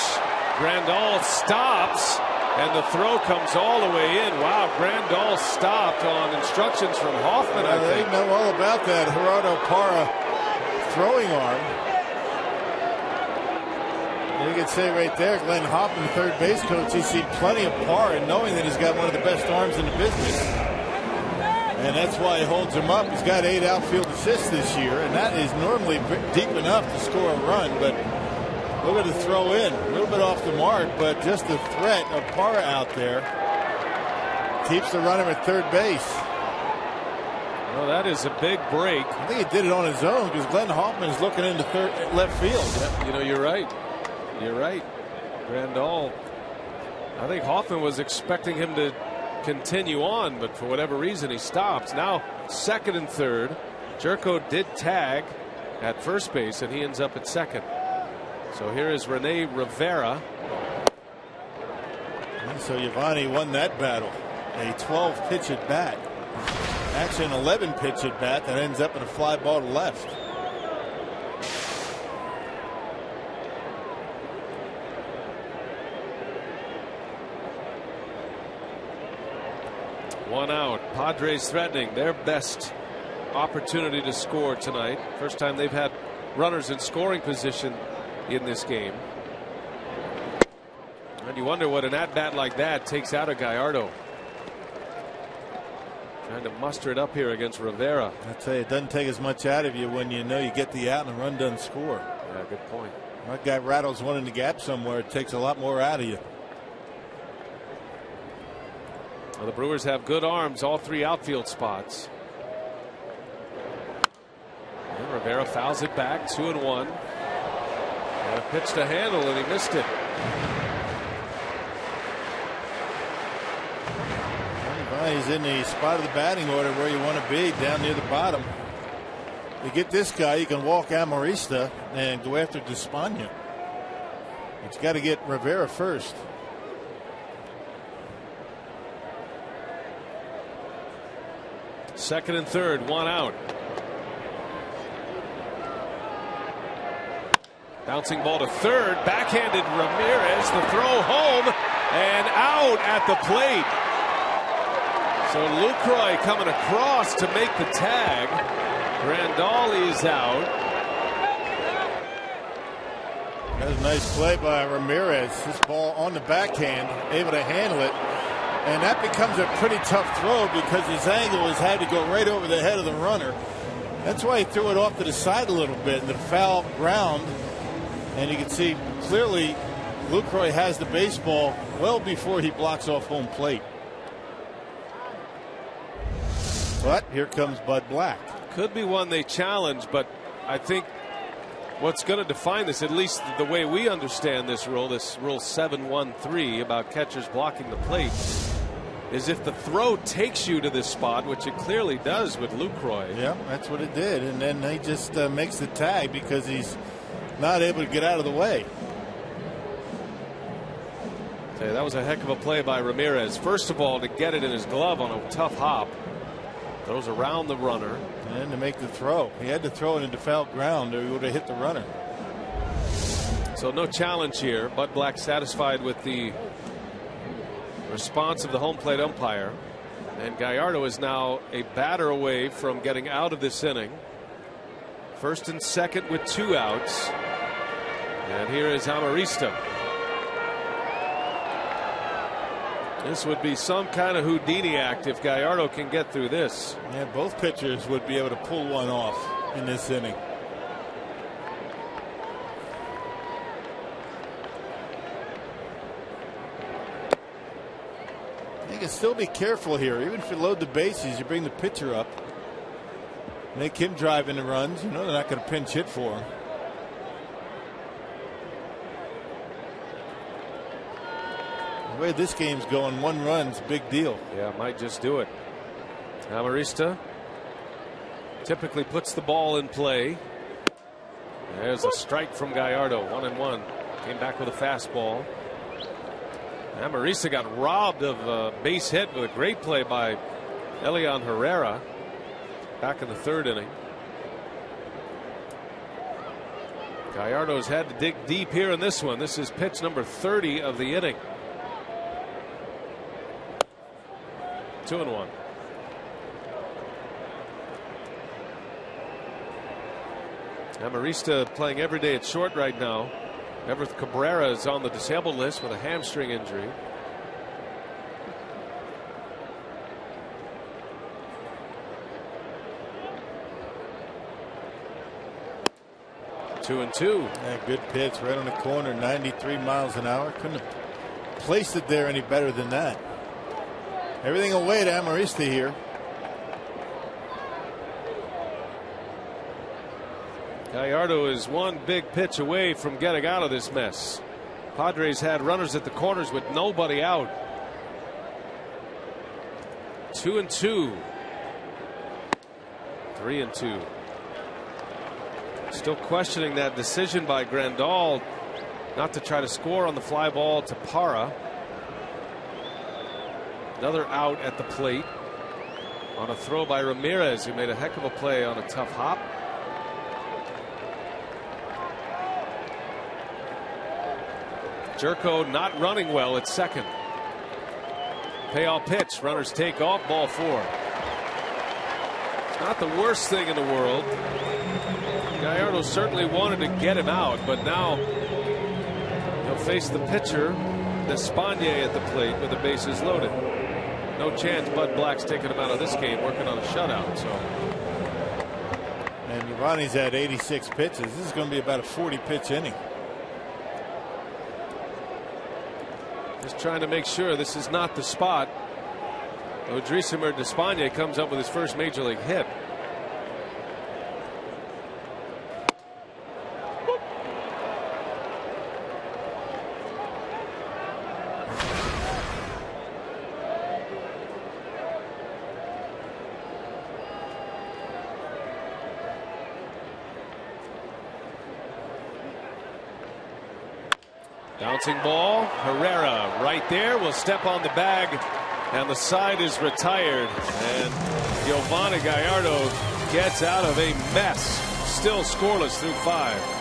Grandal stops, and the throw comes all the way in. Wow, Grandal stopped on instructions from Hoffman, I think. They know all about that Gerardo Parra throwing arm. You can say right there, Glenn Hoffman, the third base coach, he's seen plenty of Parra, knowing that he's got one of the best arms in the business. And that's why he holds him up. He's got 8 outfield assists this year, and that is normally deep enough to score a run. But look at the throw in, a little bit off the mark, but just the threat of Parra out there keeps the runner at third base. Well, that is a big break. I think he did it on his own because Glenn Hoffman is looking into left field. Yeah, you know, you're right. You're right. Grandal, I think Hoffman was expecting him to continue on, but for whatever reason he stops. Now second and third. Jerko did tag at first base, and he ends up at second. So here is Rene Rivera. So Giovanni won that battle. A 12 pitch at bat. Actually an 11 pitch at bat that ends up in a fly ball to left. One out. Padres threatening their best opportunity to score tonight. First time they've had runners in scoring position in this game. And you wonder what an at-bat like that takes out of Gallardo. Trying to muster it up here against Rivera. I'd say it doesn't take as much out of you when you know you get the out and the run doesn't score. Yeah, good point. That guy rattles one in the gap somewhere. It takes a lot more out of you. Well, the Brewers have good arms, all 3 outfield spots. And Rivera fouls it back, 2-1. And a pitch to handle, and he missed it. He's in the spot of the batting order where you want to be, down near the bottom. You get this guy, you can walk Amarista and go after Despaigne. But you got to get Rivera first. Second and third, 1 out. Bouncing ball to third, backhanded Ramirez, the throw home and out at the plate. So Lucroy coming across to make the tag. Grandal is out. That was a nice play by Ramirez. This ball on the backhand, able to handle it. And that becomes a pretty tough throw because his angle has had to go right over the head of the runner. That's why he threw it off to the side a little bit in the foul ground. And you can see clearly Lucroy has the baseball well before he blocks off home plate. But here comes Bud Black. Could be one they challenge, but I think what's going to define this, at least the way we understand this rule 7-1-3 about catchers blocking the plate, is if the throw takes you to this spot, which it clearly does with Lucroy. Yeah, that's what it did. And then he just makes the tag because he's not able to get out of the way. Say, that was a heck of a play by Ramirez. First of all, to get it in his glove on a tough hop. Throws around the runner. And to make the throw. He had to throw it into foul ground or he would have hit the runner. So no challenge here. Bud Black satisfied with the response of the home plate umpire. And Gallardo is now a batter away from getting out of this inning. First and second with 2 outs. And here is Amarista. This would be some kind of Houdini act if Gallardo can get through this. Yeah, both pitchers would be able to pull one off in this inning. You can still be careful here. Even if you load the bases, you bring the pitcher up. Make him drive in the runs. You know they're not going to pinch hit for him. The way this game's going, 1 run's a big deal. Yeah, might just do it. Amarista typically puts the ball in play. There's a strike from Gallardo. 1-1. Came back with a fastball. Amarista got robbed of a base hit with a great play by Elian Herrera back in the 3rd inning. Gallardo's had to dig deep here in this one. This is pitch number 30 of the inning. 2-1. Amarista playing every day at short right now. Everett Cabrera is on the disabled list with a hamstring injury. Two and two. Yeah, good pitch right on the corner, 93 miles an hour. Couldn't have placed it there any better than that. Everything away to Amarista here. Gallardo is one big pitch away from getting out of this mess. Padres had runners at the corners with nobody out. 2-2. 3-2. Still questioning that decision by Grandal not to try to score on the fly ball to Parra. Another out at the plate on a throw by Ramirez, who made a heck of a play on a tough hop. Jerko not running well at second. Payoff pitch. Runners take off. Ball 4. It's not the worst thing in the world. Gallardo certainly wanted to get him out, but now he'll face the pitcher, Despaigne, at the plate with the bases loaded. No chance Bud Black's taking him out of this game, working on a shutout. So. And Giovanni's at 86 pitches. This is going to be about a 40-pitch inning. Just trying to make sure this is not the spot. Odrisamer Despaigne comes up with his first major league hit. Bouncing ball. Herrera right there will step on the bag, and the side is retired, and Giovanni Gallardo gets out of a mess. Still scoreless through 5.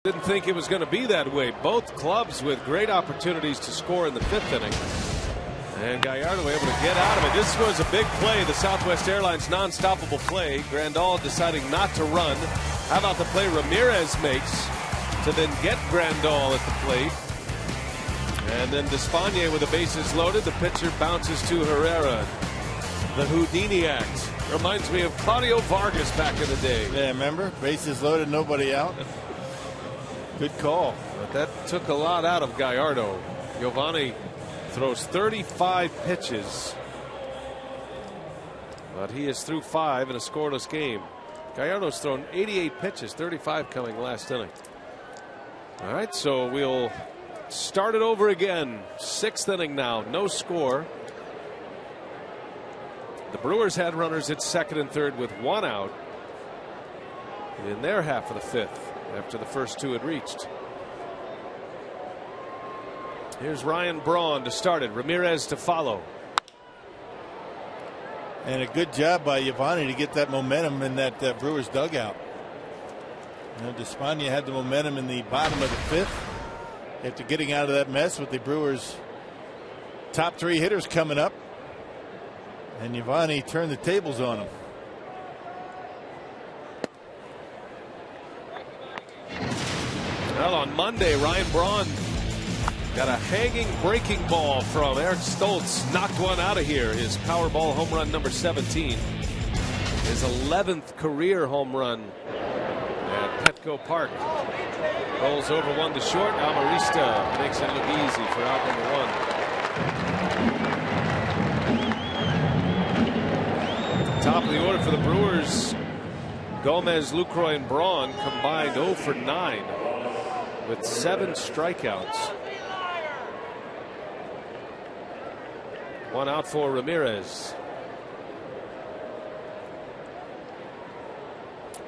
Didn't think it was going to be that way. Both clubs with great opportunities to score in the 5th inning. And Gallardo able to get out of it. This was a big play, the Southwest Airlines non-stoppable play. Grandal deciding not to run. How about the play Ramirez makes to then get Grandal at the plate? And then Despaigne with the bases loaded. The pitcher bounces to Herrera. The Houdini act. Reminds me of Claudio Vargas back in the day. Yeah, remember? Bases loaded, nobody out. Good call. But that took a lot out of Gallardo. Giovanni throws 35 pitches. But he is through 5 in a scoreless game. Gallardo's thrown 88 pitches, 35 coming last inning. All right, so we'll start it over again. 6th inning now, no score. The Brewers had runners at 2nd and 3rd with 1 out in their half of the 5th after the first 2 had reached. Here's Ryan Braun to start it. Ramirez to follow. And a good job by Giovanni to get that momentum in that Brewers dugout. You know, Despaigne had the momentum in the bottom of the 5th after getting out of that mess with the Brewers' top 3 hitters coming up. And Giovanni turned the tables on him. Well, on Monday, Ryan Braun got a hanging breaking ball from Eric Stoltz. Knocked one out of here. His Powerball home run number 17. His 11th career home run at Petco Park. Rolls over 1 to short. Amarista makes it look easy for out number 1. Top of the order for the Brewers. Gomez, Lucroy, and Braun combined 0 for 9 with 7 strikeouts. 1 out for Ramirez.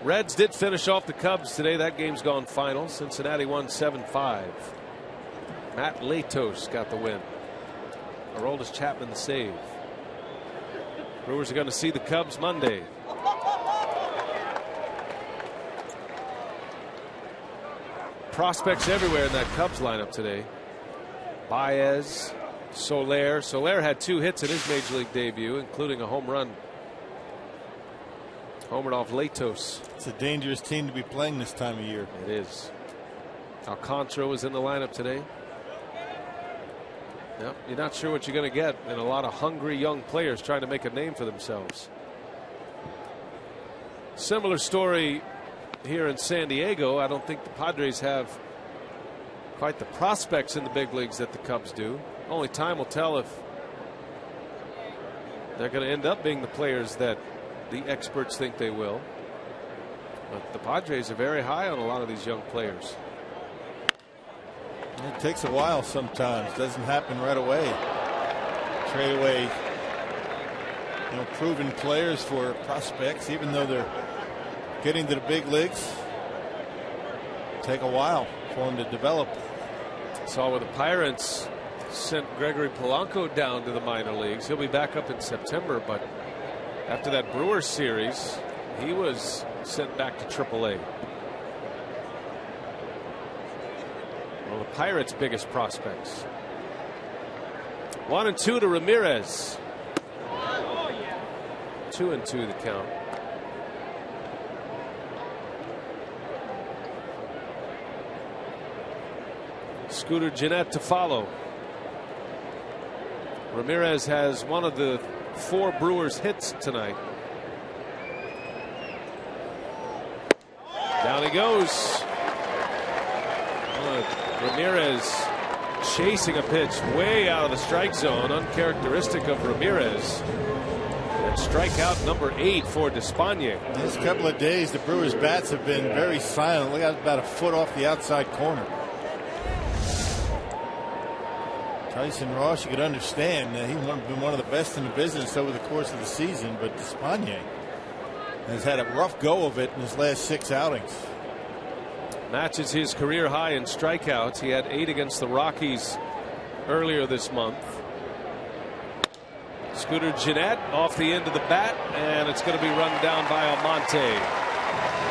Reds did finish off the Cubs today. That game's gone final. Cincinnati won 7-5. Matt Latos got the win. Aroldis Chapman the save. Brewers are going to see the Cubs Monday. Prospects everywhere in that Cubs lineup today. Baez, Soler. Soler had 2 hits in his major league debut, including a home run. Homered off Latos. It's a dangerous team to be playing this time of year. It is. Alcantara was in the lineup today. Yep, you're not sure what you're going to get, and a lot of hungry young players trying to make a name for themselves. Similar story here in San Diego. I don't think the Padres have quite the prospects in the big leagues that the Cubs do. Only time will tell if they're going to end up being the players that the experts think they will. But the Padres are very high on a lot of these young players. It takes a while sometimes. Doesn't happen right away. Trade away, you know, proven players for prospects, even though they're getting to the big leagues. Take a while for them to develop. Saw where the Pirates sent Gregory Polanco down to the minor leagues. He'll be back up in September, but after that Brewers series, he was sent back to AAA. One of the Pirates' biggest prospects. 1-2 to Ramirez. 2-2 the count. Scooter Gennett to follow. Ramirez has one of the 4 Brewers hits tonight. Down he goes. Ramirez chasing a pitch way out of the strike zone, uncharacteristic of Ramirez. And strikeout number 8 for Despaigne. This couple of days, the Brewers' bats have been very silent. Look out, about a foot off the outside corner. Tyson Ross, you could understand that he's been one of the best in the business over the course of the season, but Despaigne has had a rough go of it in his last 6 outings. Matches his career high in strikeouts. He had 8 against the Rockies earlier this month. Scooter Gennett off the end of the bat, and it's going to be run down by Almonte.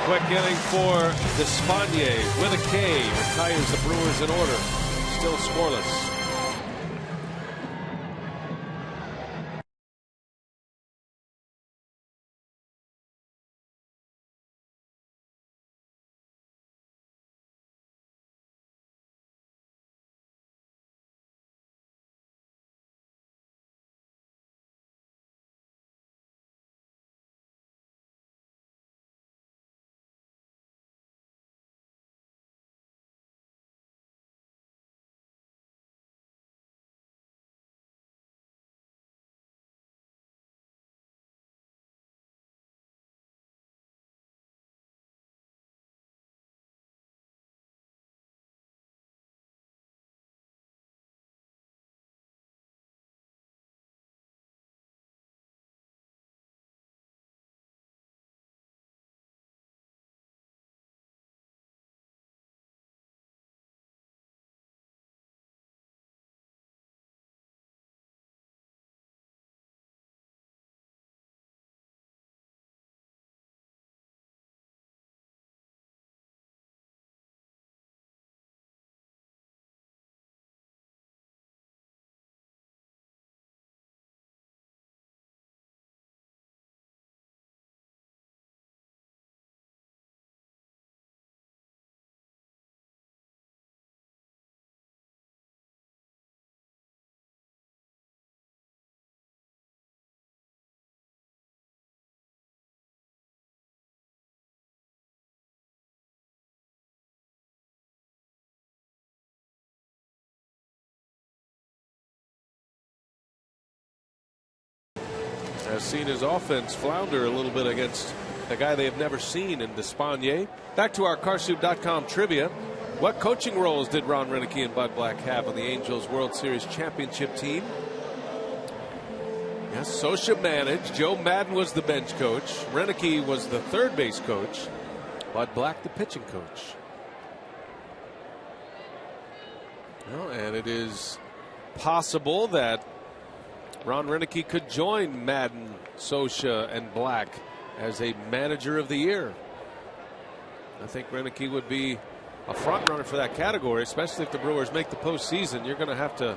Quick inning for Despagne with a K. Retires the Brewers in order. Still scoreless. Has seen his offense flounder a little bit against a guy they have never seen in Despagne. Back to our Carsoup.com trivia. What coaching roles did Ron Roenicke and Bud Black have on the Angels World Series championship team? Yes, Socia managed. Joe Madden was the bench coach. Roenicke was the third base coach. Bud Black the pitching coach. Well, and it is possible that Ron Roenicke could join Madden, Socia, and Black as a manager of the year. I think Roenicke would be a front runner for that category, especially if the Brewers make the postseason. You're going to have to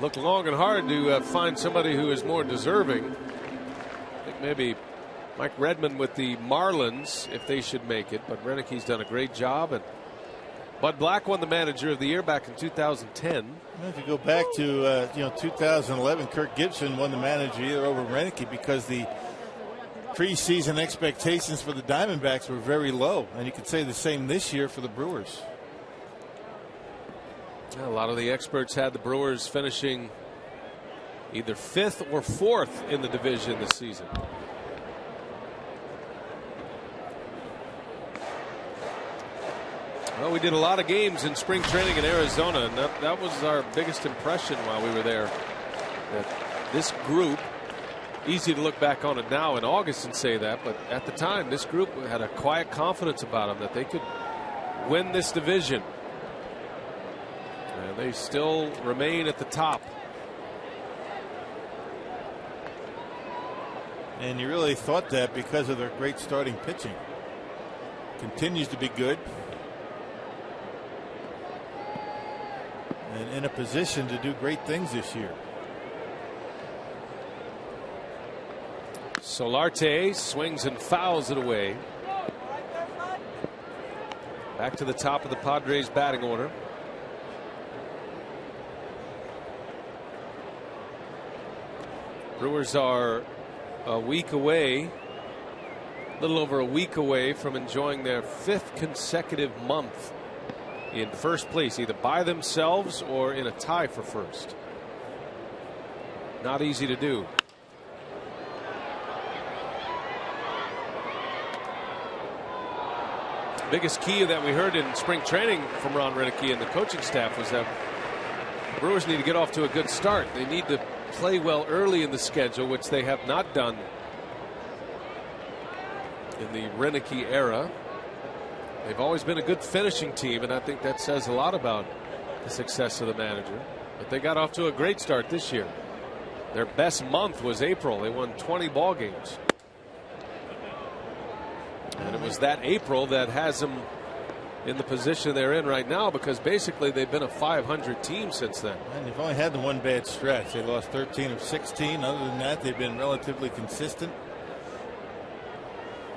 look long and hard to find somebody who is more deserving. I think maybe Mike Redmond with the Marlins if they should make it, but Roenicke's done a great job. And Bud Black won the manager of the year back in 2010. Well, if you go back to 2011, Kirk Gibson won the manager of the year over Roenicke because the preseason expectations for the Diamondbacks were very low, and you could say the same this year for the Brewers. A lot of the experts had the Brewers finishing either 5th or 4th in the division this season. Well, we did a lot of games in spring training in Arizona, and that was our biggest impression while we were there. That this group, easy to look back on it now in August and say that, but at the time, this group had a quiet confidence about them that they could win this division. And they still remain at the top. And you really thought that because of their great starting pitching. Continues to be good. And in a position to do great things this year. Solarte swings and fouls it away. Back to the top of the Padres batting order. Brewers are a week away, a little over a week away from enjoying their 5th consecutive month in first place, either by themselves or in a tie for first. Not easy to do. Biggest key that we heard in spring training from Ron Roenicke and the coaching staff was that the Brewers need to get off to a good start. They need to play well early in the schedule, which they have not done in the Roenicke era. They've always been a good finishing team, and I think that says a lot about the success of the manager. But they got off to a great start this year. Their best month was April. They won 20 ball games. And it was that April that has them in the position they're in right now, because basically they've been a 500 team since then. And they've only had the one bad stretch. They lost 13 of 16. Other than that, they've been relatively consistent.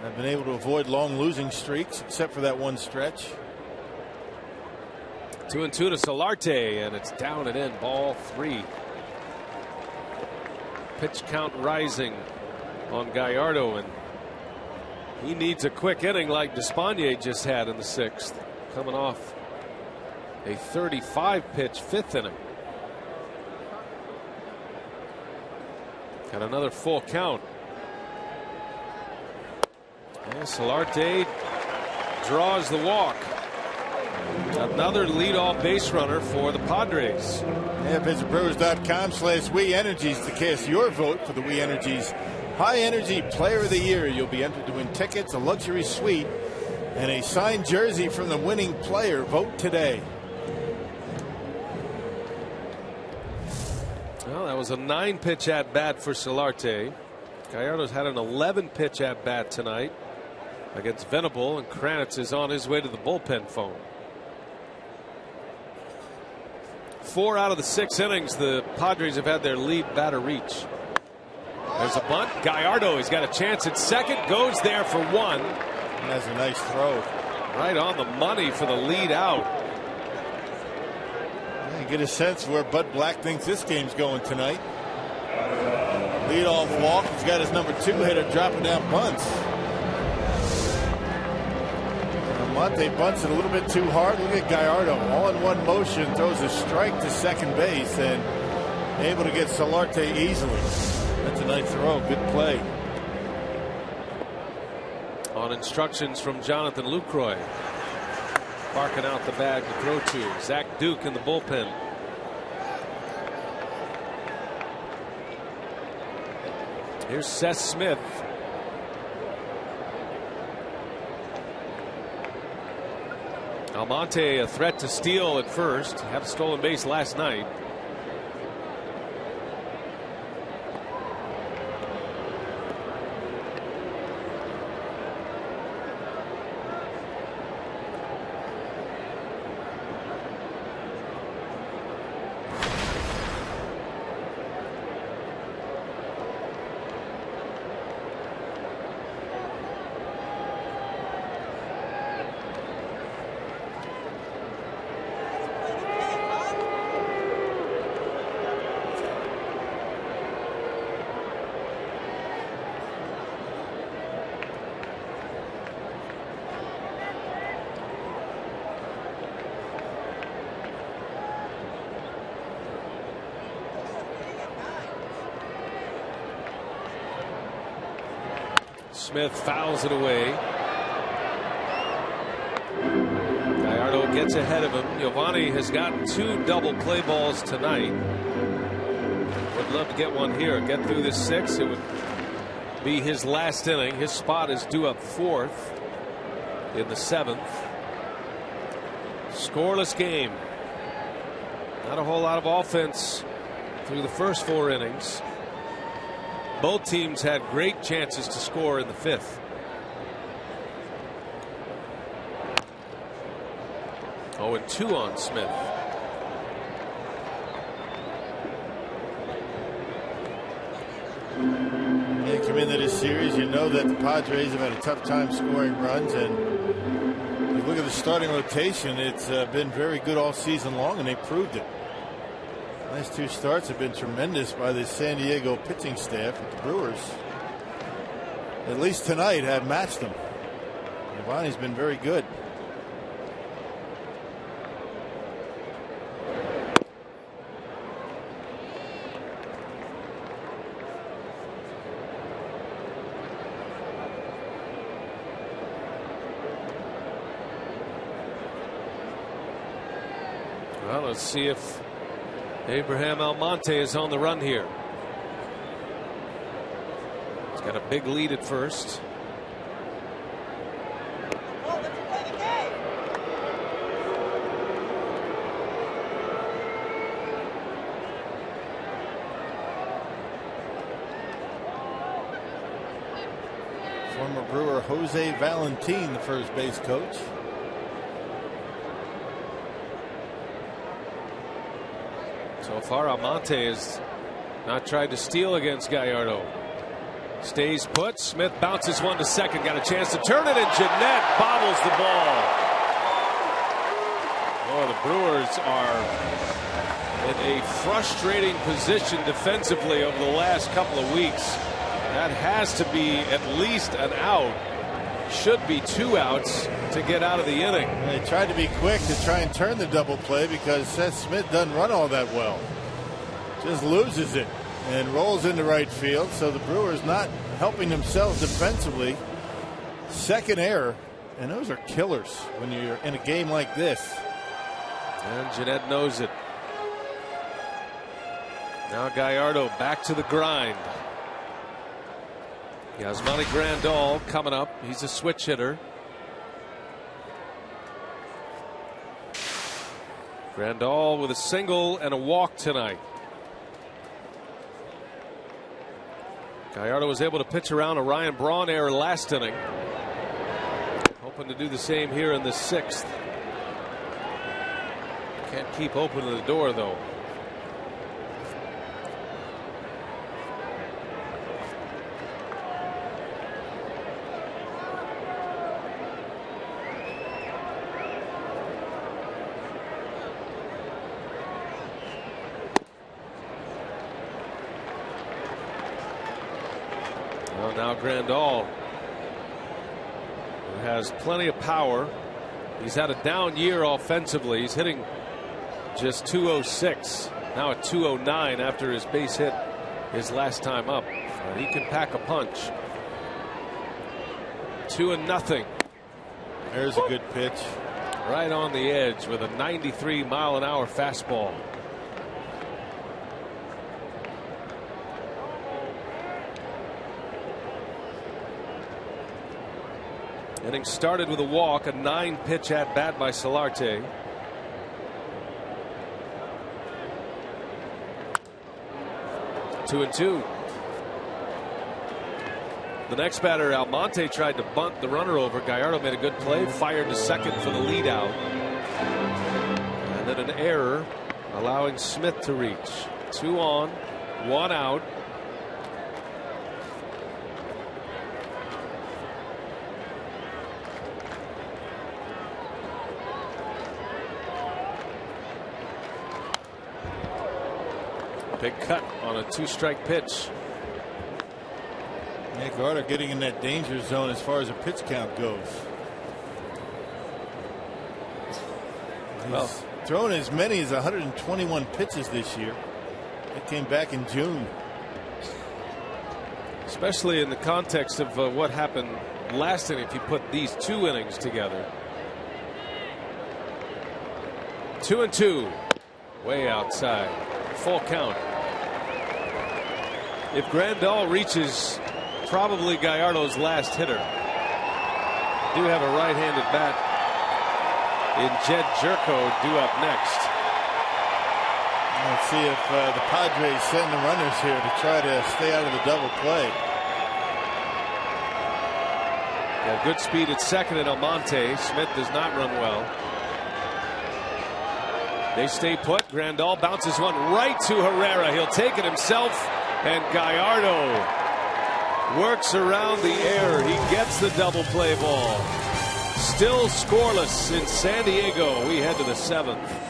I've been able to avoid long losing streaks, except for that one stretch. 2-2 to Solarte, and it's down and in, ball 3. Pitch count rising on Gallardo, and he needs a quick inning like Despaigne just had in the 6th, coming off a 35 pitch 5th inning. Got another full count. And Solarte draws the walk. Another leadoff base runner for the Padres. Yeah, visit Brewers.com/WeEnergies to cast your vote for the We Energies High Energy Player of the Year. You'll be entered to win tickets, a luxury suite, and a signed jersey from the winning player. Vote today. Well, that was a 9-pitch at bat for Solarte. Gallardo's had an 11-pitch at bat tonight against Venable, and Kranitz is on his way to the bullpen phone. 4 out of the 6 innings, the Padres have had their lead batter reach. There's a bunt. Gallardo has got a chance at second, goes there for 1. That's a nice throw. Right on the money for the lead out. You get a sense where Bud Black thinks this game's going tonight. Leadoff walk. He's got his number 2 hitter dropping down bunts. Monte bunts it a little bit too hard. Look at Gallardo, all in one motion, throws a strike to second base and able to get Solarte easily. That's a nice throw. Good play. On instructions from Jonathan Lucroy. Barking out the bag to throw to. Zach Duke in the bullpen. Here's Seth Smith. Almonte a threat to steal at first. Had a stolen base last night. Smith fouls it away. Gallardo gets ahead of him. Giovanni has gotten 2 double play balls tonight. Would love to get one here. Get through this 6. It would be his last inning. His spot is due up 4th in the 7th. Scoreless game. Not a whole lot of offense through the first 4 innings. Both teams had great chances to score in the 5th. Oh, and 2 on Smith. You come into this series, you know that the Padres have had a tough time scoring runs, and you look at the starting rotation, it's been very good all season long, and they proved it. Last 2 starts have been tremendous by the San Diego pitching staff. With the Brewers, at least tonight, have matched them. Giovanni's been very good. Well, let's see if Abraham Almonte is on the run here. He's got a big lead at first. Former Brewer Jose Valentin, the first base coach. So far, Almonte has not tried to steal against Gallardo. Stays put. Smith bounces one to second. Got a chance to turn it, and Jeanette bobbles the ball. Oh, the Brewers are in a frustrating position defensively over the last couple of weeks. That has to be at least an out. Should be 2 outs to get out of the inning. And they tried to be quick to try and turn the double play because Seth Smith doesn't run all that well. Just loses it and rolls into right field. So the Brewers not helping themselves defensively. Second error, and those are killers when you're in a game like this. And Jeanette knows it. Now Gallardo back to the grind. Yasmani Grandal coming up. He's a switch hitter. Grandal with a single and a walk tonight. Gallardo was able to pitch around a Ryan Braun error last inning. Hoping to do the same here in the 6th. Can't keep opening the door though. Well, now Grandal, who has plenty of power. He's had a down year offensively. He's hitting just 206. Now at 209 after his base hit his last time up. He can pack a punch. 2-0. There's a good pitch. Right on the edge with a 93-mile-an-hour fastball. Inning started with a walk, a 9-pitch at bat by Solarte. Two and two. The next batter, Almonte, tried to bunt the runner over. Gallardo made a good play, fired to second for the lead out. And then an error allowing Smith to reach. 2 on, 1 out. Big cut on a 2-strike pitch. Nick Carter getting in that danger zone as far as a pitch count goes. He's thrown as many as 121 pitches this year. It came back in June. Especially in the context of what happened last inning if you put these 2 innings together. 2 and 2. Way outside. Full count. If Grandal reaches probably Gallardo's last hitter. Do have a right-handed bat in Jed Jerko due up next. Let's see if the Padres send the runners here to try to stay out of the double play. Got good speed at second at Almonte. Smith does not run well. They stay put. Grandal bounces one right to Herrera. He'll take it himself, and Gallardo works around the air. He gets the double play ball. Still scoreless in San Diego. We head to the 7th.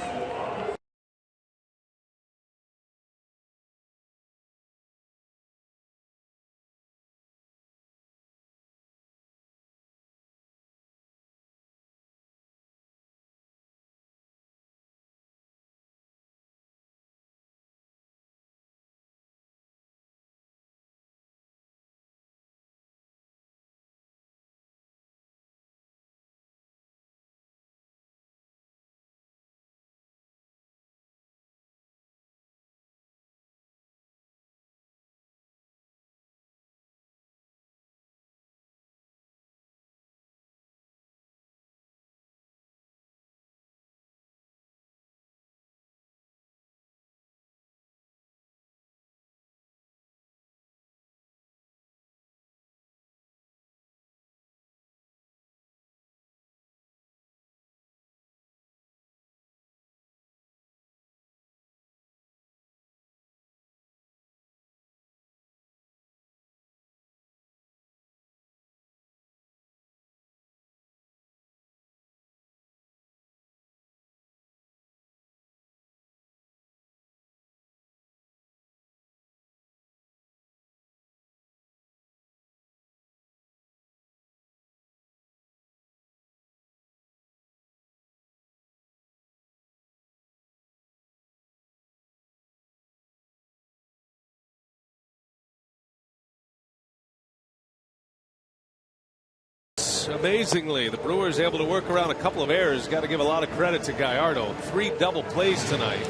amazingly. The Brewers able to work around a couple of errors. Got to give a lot of credit to Gallardo. 3 double plays tonight.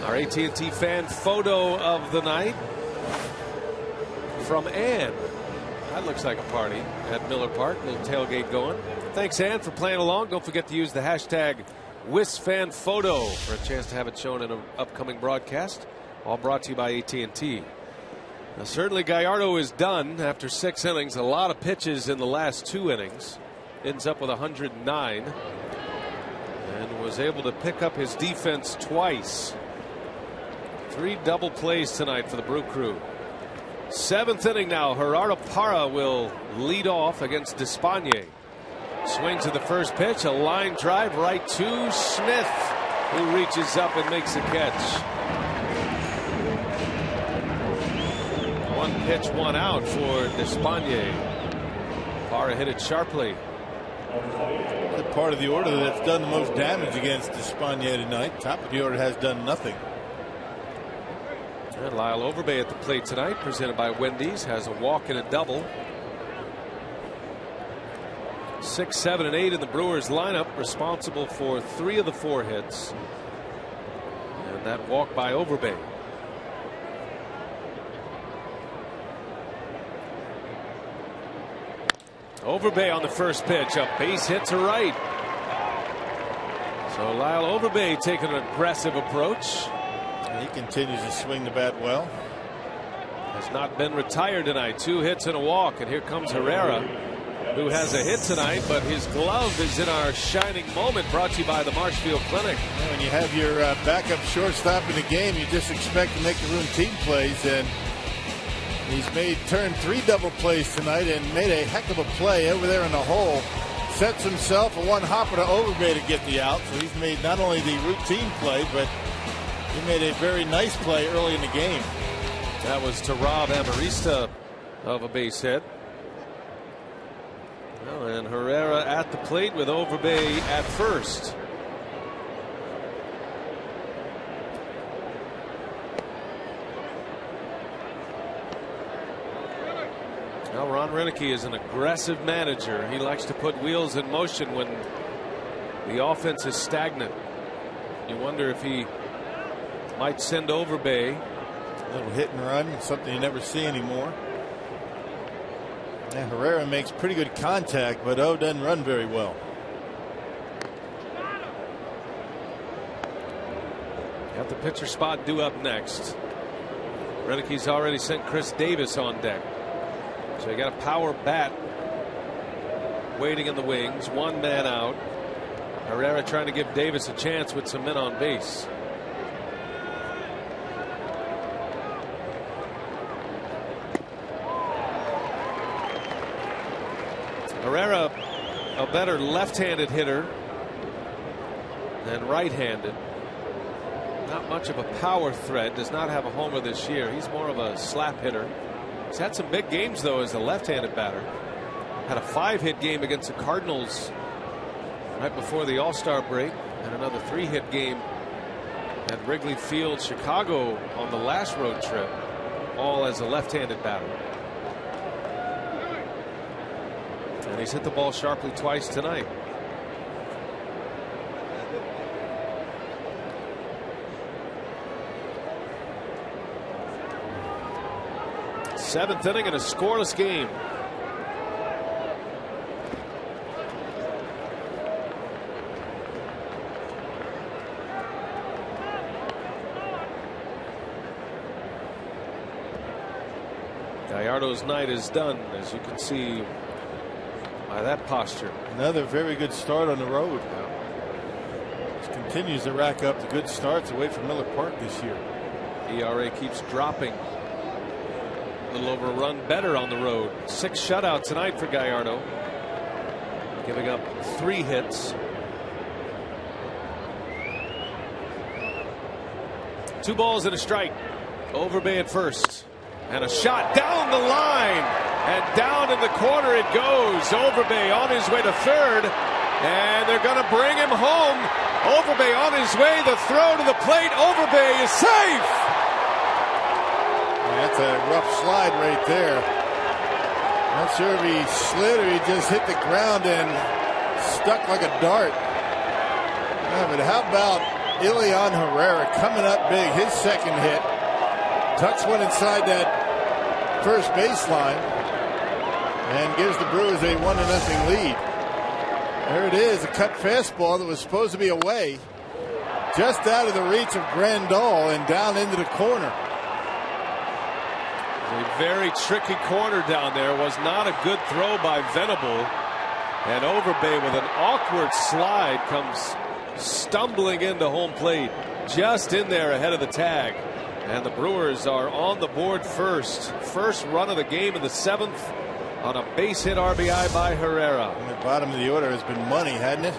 Our AT&T fan photo of the night from Ann. That looks like a party at Miller Park. Little tailgate going. Thanks, Ann, for playing along. Don't forget to use the hashtag WisFanPhoto for a chance to have it shown in an upcoming broadcast. All brought to you by AT&T. Now, certainly Gallardo is done after 6 innings. A lot of pitches in the last 2 innings. Ends up with 109. And was able to pick up his defense twice. 3 double plays tonight for the Brew Crew. 7th inning now. Gerardo Parra will lead off against Despaigne. Swing to the first pitch. A line drive right to Smith, who reaches up and makes a catch. 1 pitch, 1 out for Despaigne. Parra hit it sharply. The part of the order that's done the most damage against Despaigne tonight. Top of the order has done nothing. And Lyle Overbay at the plate tonight, presented by Wendy's, has a walk and a double. 6, 7, and 8 in the Brewers lineup, responsible for 3 of the 4 hits. And that walk by Overbay. Overbay on the first pitch, a base hit to right. So Lyle Overbay taking an aggressive approach. He continues to swing the bat well. Has not been retired tonight. 2 hits and a walk. And here comes Herrera, who has a hit tonight, but his glove is in our shining moment, brought to you by the Marshfield Clinic. When you have your backup shortstop in the game, you just expect to make the routine plays, and he's turned 3 double plays tonight and made a heck of a play over there in the hole. Sets himself a 1 hopper to Overbay to get the out. So he's made not only the routine play, but he made a very nice play early in the game. That was to rob Amarista of a base hit. Well, and Herrera at the plate with Overbay at first. Now Ron Renicky is an aggressive manager. He likes to put wheels in motion when the offense is stagnant. You wonder if he might send Overbay. A little hit and run, something you never see anymore. And Herrera makes pretty good contact, but doesn't run very well. Got the pitcher spot due up next. Renicky's already sent Chris Davis on deck. So you got a power bat waiting in the wings. 1 man out. Herrera trying to give Davis a chance with some men on base. Herrera, a better left-handed hitter than right-handed. Not much of a power threat. Does not have a homer this year. He's more of a slap hitter. He's had some big games, though, as a left-handed batter. Had a 5-hit game against the Cardinals right before the All-Star break, and another 3-hit game at Wrigley Field, Chicago, on the last road trip, all as a left-handed batter. And he's hit the ball sharply twice tonight. Seventh inning and a scoreless game. Gallardo's night is done, as you can see by that posture. Another very good start on the road. Just continues to rack up the good starts away from Miller Park this year. ERA keeps dropping. A little over a run better on the road. 6 shutouts tonight for Gallardo, giving up 3 hits. 2 balls and a strike. Overbay at first, and a shot down the line, and down in the corner it goes. Overbay on his way to third, and they're going to bring him home. Overbay on his way, the throw to the plate. Overbay is safe. That's a rough slide right there. Not sure if he slid or he just hit the ground and stuck like a dart. Yeah, but how about Elian Herrera coming up big, his second hit. Tucks one inside that first baseline and gives the Brewers a 1-0 lead. There it is, a cut fastball that was supposed to be away. Just out of the reach of Grandal and down into the corner. A very tricky corner down there. Was not a good throw by Venable. And Overbay with an awkward slide comes stumbling into home plate. Just in there ahead of the tag. And the Brewers are on the board first. First run of the game in the 7th on a base hit RBI by Herrera. And the bottom of the order has been money, hadn't it?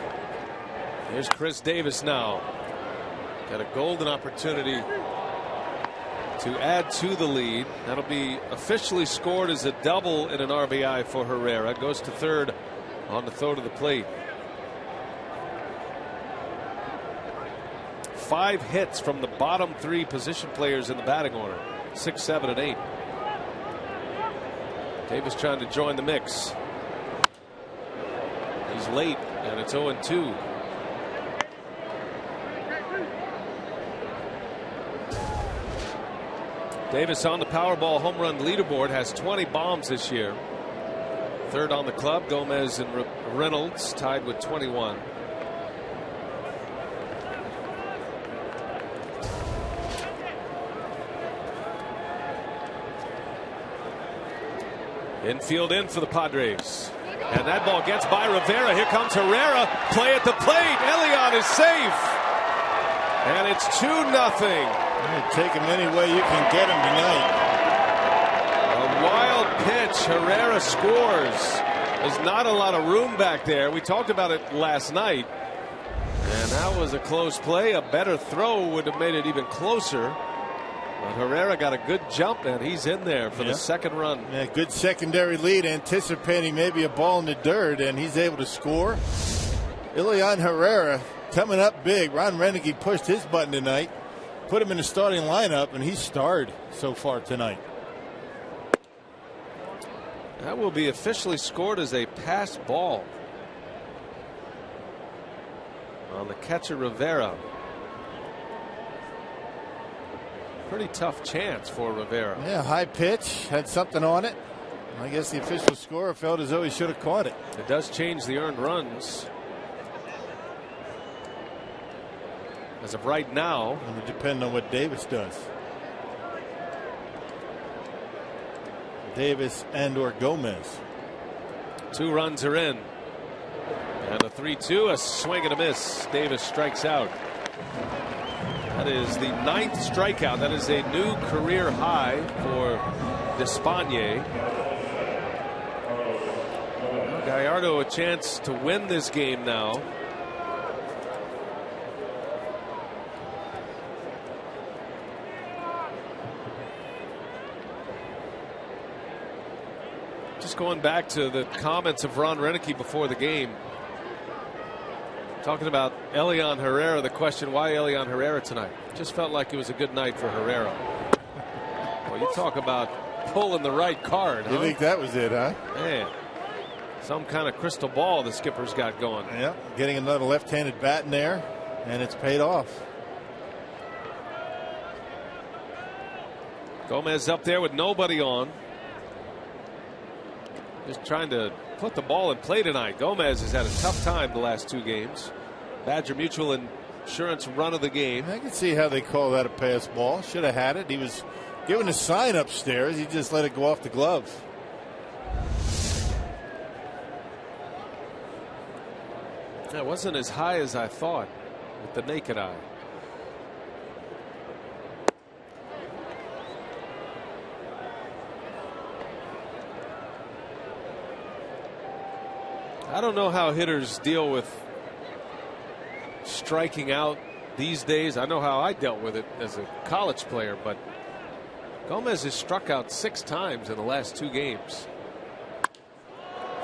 Here's Chris Davis now. Got a golden opportunity to add to the lead. That'll be officially scored as a double in an RBI for Herrera. Goes to third on the throw to the plate. 5 hits from the bottom 3 position players in the batting order. 6, 7, and 8. Davis trying to join the mix. He's late, and it's 0-2. Davis on the Powerball home run leaderboard, has 20 bombs this year. Third on the club. Gomez and Reynolds tied with 21. Infield in for the Padres. And that ball gets by Rivera. Here comes Herrera. Play at the plate. Elian is safe. And it's 2-0. Take him any way you can get him tonight. A wild pitch. Herrera scores. There's not a lot of room back there. We talked about it last night. And that was a close play. A better throw would have made it even closer. But Herrera got a good jump, and he's in there for the second run. Yeah, good secondary lead, anticipating maybe a ball in the dirt, and he's able to score. Elian Herrera coming up big. Ron Renneke pushed his button tonight, put him in the starting lineup, and he's starred so far tonight. That will be officially scored as a pass ball on the catcher Rivera. Pretty tough chance for Rivera. Yeah, high pitch, had something on it. I guess the official scorer felt as though he should have caught it. It does change the earned runs. As of right now. It would depend on what Davis does. Davis and or Gomez. 2 runs are in. And a 3-2, a swing and a miss. Davis strikes out. That is the 9th strikeout. That is a new career high for Despagne. Gallardo a chance to win this game now. Just going back to the comments of Ron Renneke before the game. Talking about Elian Herrera, the question, why Elian Herrera tonight? Just felt like it was a good night for Herrera. Well, you talk about pulling the right card. You think that was it, huh? Man, some kind of crystal ball the skipper's got going. Yeah, getting another left-handed bat in there, and it's paid off. Gomez up there with nobody on. Just trying to put the ball in play tonight. Gomez has had a tough time the last 2 games. Badger Mutual Insurance run of the game. I can see how they call that a pass ball. Should have had it. He was given a sign upstairs. He just let it go off the glove. That wasn't as high as I thought with the naked eye. I don't know how hitters deal with striking out these days. I know how I dealt with it as a college player, but Gomez has struck out 6 times in the last 2 games.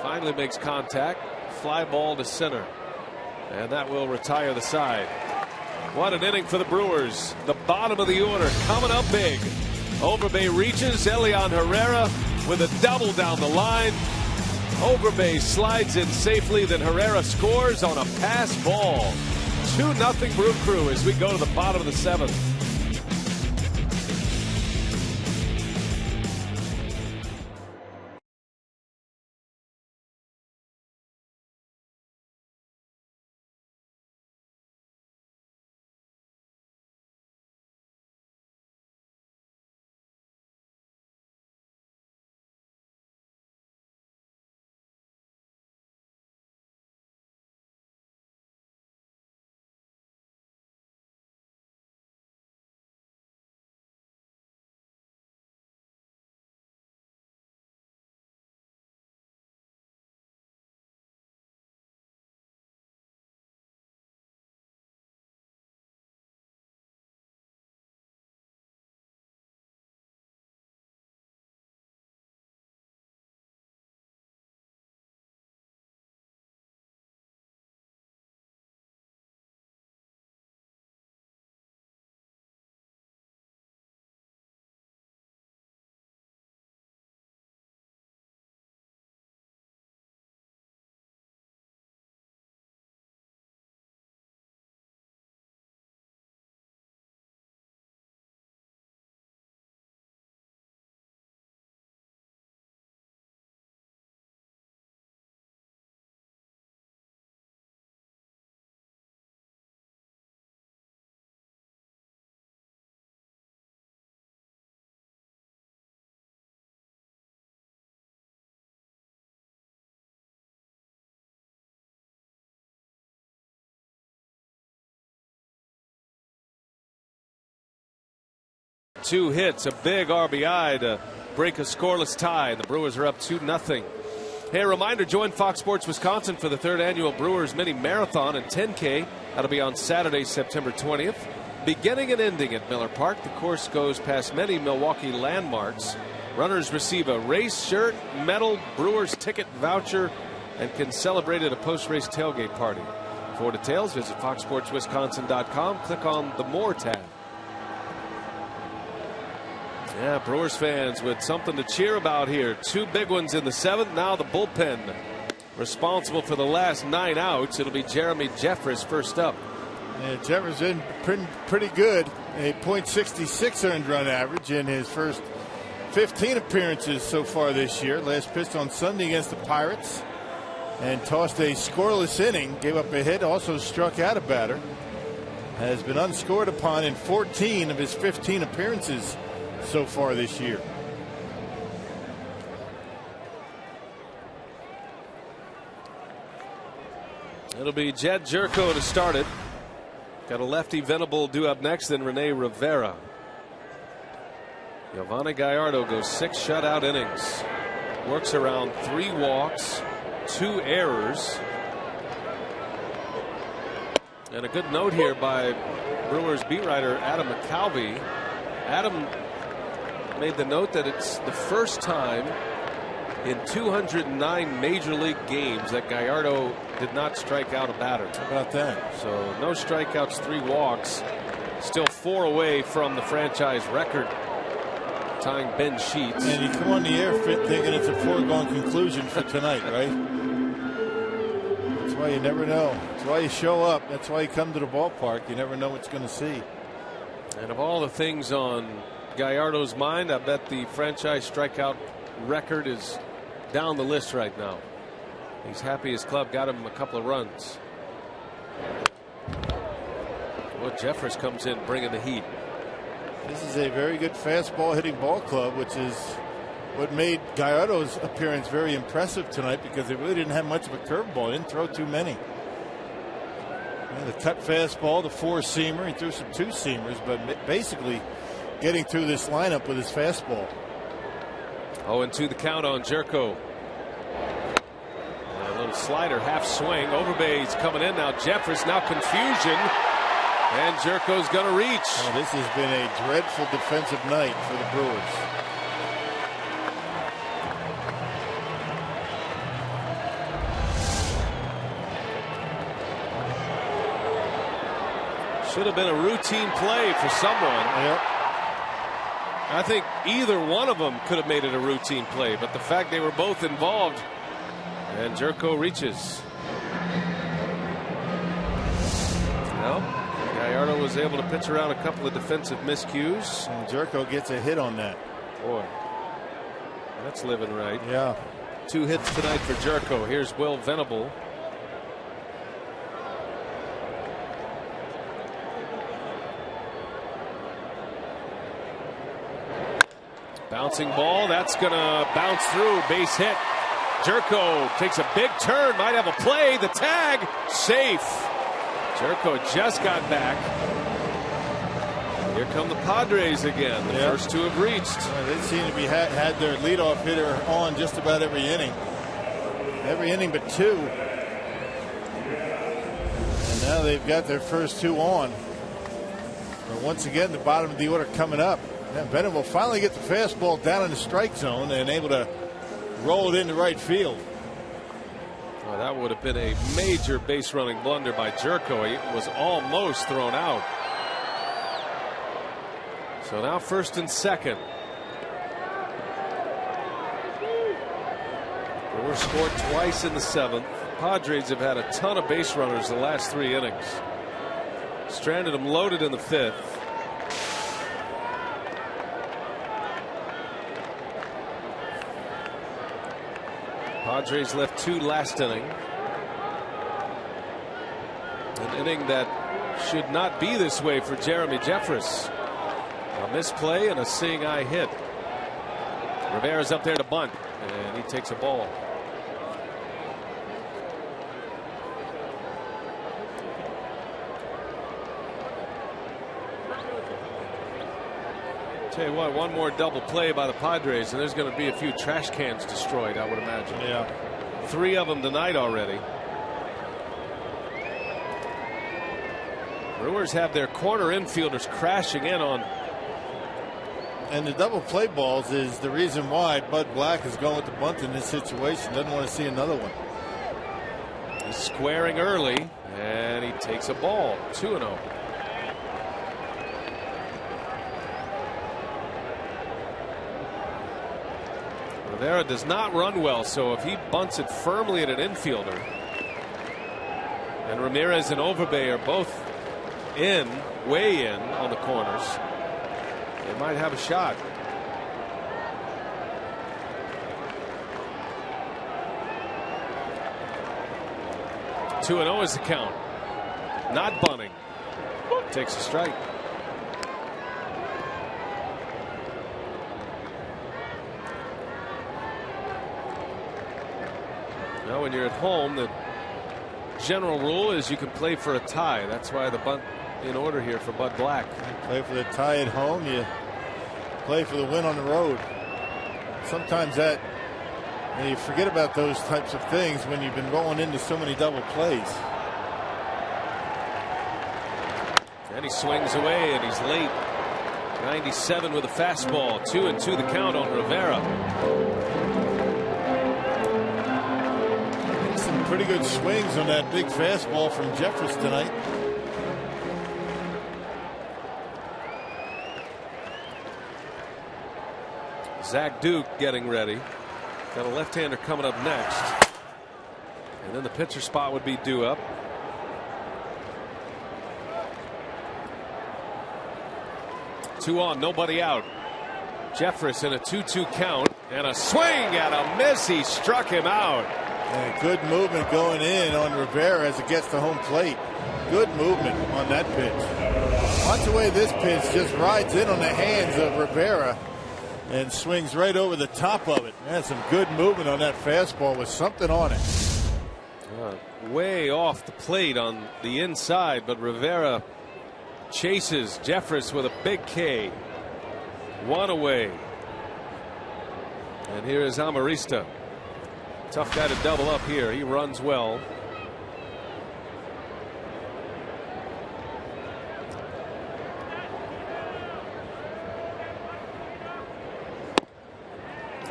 Finally makes contact. Fly ball to center. And that will retire the side. What an inning for the Brewers. The bottom of the order coming up big. Overbay reaches. Elian Herrera with a double down the line. Overbay slides in safely, then Herrera scores on a pass ball. 2-0 Brew Crew as we go to the bottom of the 7th. Two hits, a big RBI to break a scoreless tie. The Brewers are up 2-0. Hey, a reminder, join Fox Sports Wisconsin for the 3rd annual Brewers Mini Marathon and 10K. That'll be on Saturday, September 20th. Beginning and ending at Miller Park, the course goes past many Milwaukee landmarks. Runners receive a race shirt, medal, Brewers ticket voucher, and can celebrate at a post-race tailgate party. For details, visit foxsportswisconsin.com. Click on the More tab. Yeah, Brewers fans with something to cheer about here. 2 big ones in the 7th. Now the bullpen responsible for the last 9 outs. It'll be Jeremy Jeffress first up. Yeah, Jefferson pretty good. A .66 earned run average in his first 15 appearances so far this year. Last pitched on Sunday against the Pirates and tossed a scoreless inning. Gave up a hit. Also struck out a batter. Has been unscored upon in 14 of his 15 appearances so far this year. It'll be Jed Jerko to start it. Got a lefty Venable due up next, then Rene Rivera. Giovanni Gallardo goes 6 shutout innings. Works around 3 walks, 2 errors. And a good note here by Brewers beat writer Adam McCalvey. Adam made the note that it's the first time in 209 major league games that Gallardo did not strike out a batter. How about that? So no strikeouts, 3 walks. Still 4 away from the franchise record, tying Ben Sheets. And you come on the air thinking it's a foregone conclusion for tonight, right? That's why you never know. That's why you show up. That's why you come to the ballpark. You never know what you're going to see. And of all the things on Gallardo's mind, I bet the franchise strikeout record is down the list right now. He's happy his club got him a couple of runs. Well, Jeffress comes in bringing the heat. This is a very good fastball hitting ball club, which is what made Gallardo's appearance very impressive tonight, because they really didn't have much of a curveball. Didn't throw too many. The cut fastball, the 4-seamer. He threw some 2-seamers, but basically getting through this lineup with his fastball. 0-2 the count on Jerko. A little slider, half swing. Overbay's coming in now. Jeffress now confusion. And Jerko's going to reach. Oh, this has been a dreadful defensive night for the Brewers. Should have been a routine play for someone. Yep. I think either one of them could have made it a routine play, but the fact they were both involved, and Jerko reaches. Well, Gallardo was able to pitch around a couple of defensive miscues. And Jerko gets a hit on that. Boy, that's living right. Yeah. 2 hits tonight for Jerko. Here's Will Venable. Bouncing ball, that's gonna bounce through, base hit. Jerko takes a big turn, might have a play, the tag, safe. Jerko just got back. Here come the Padres again. The first two have reached. They seem to be had their leadoff hitter on just about every inning. Every inning but 2. And now they've got their first 2 on. But once again, the bottom of the order coming up. And Bennett will finally get the fastball down in the strike zone and able to roll it into right field. Well, that would have been a major base running blunder by Jerko. He was almost thrown out. So now first and second. Brewers scored twice in the 7th. Padres have had a ton of base runners the last 3 innings. Stranded them loaded in the 5th. Padres left 2 last inning. An inning that should not be this way for Jeremy Jeffress. A misplay and a seeing eye hit. Rivera's up there to bunt, and he takes a ball. Tell you what, one more double play by the Padres, and there's going to be a few trash cans destroyed, I would imagine. Yeah. 3 of them tonight already. Brewers have their corner infielders crashing in on. And the double play balls is the reason why Bud Black is going with the bunt in this situation. Doesn't want to see another one. He's squaring early, and he takes a ball. 2-0. Rivera does not run well, so if he bunts it firmly at an infielder, and Ramirez and Overbay are both way in on the corners, they might have a shot. Two 2-0 is the count. Not bunting. Takes a strike. Now, when you're at home, the general rule is you can play for a tie. That's why the bunt in order here for Bud Black. You play for the tie at home. You play for the win on the road. Sometimes that you forget about those types of things when you've been rolling into so many double plays. And he swings away, and he's late. 97 with a fastball. 2-2 the count on Rivera. Some pretty good swings on that big fastball from Jeffress tonight. Zach Duke getting ready. Got a left-hander coming up next. And then the pitcher spot would be due up. Two on, nobody out. Jeffress in a 2-2 count, and a swing and a miss. He struck him out. And good movement going in on Rivera as it gets to home plate. Good movement on that pitch. Watch the way this pitch just rides in on the hands of Rivera and swings right over the top of it. That's some good movement on that fastball with something on it. Way off the plate on the inside, but Rivera chases Jeffress with a big K. One away. And here is Amarista. Tough guy to double up here. He runs well.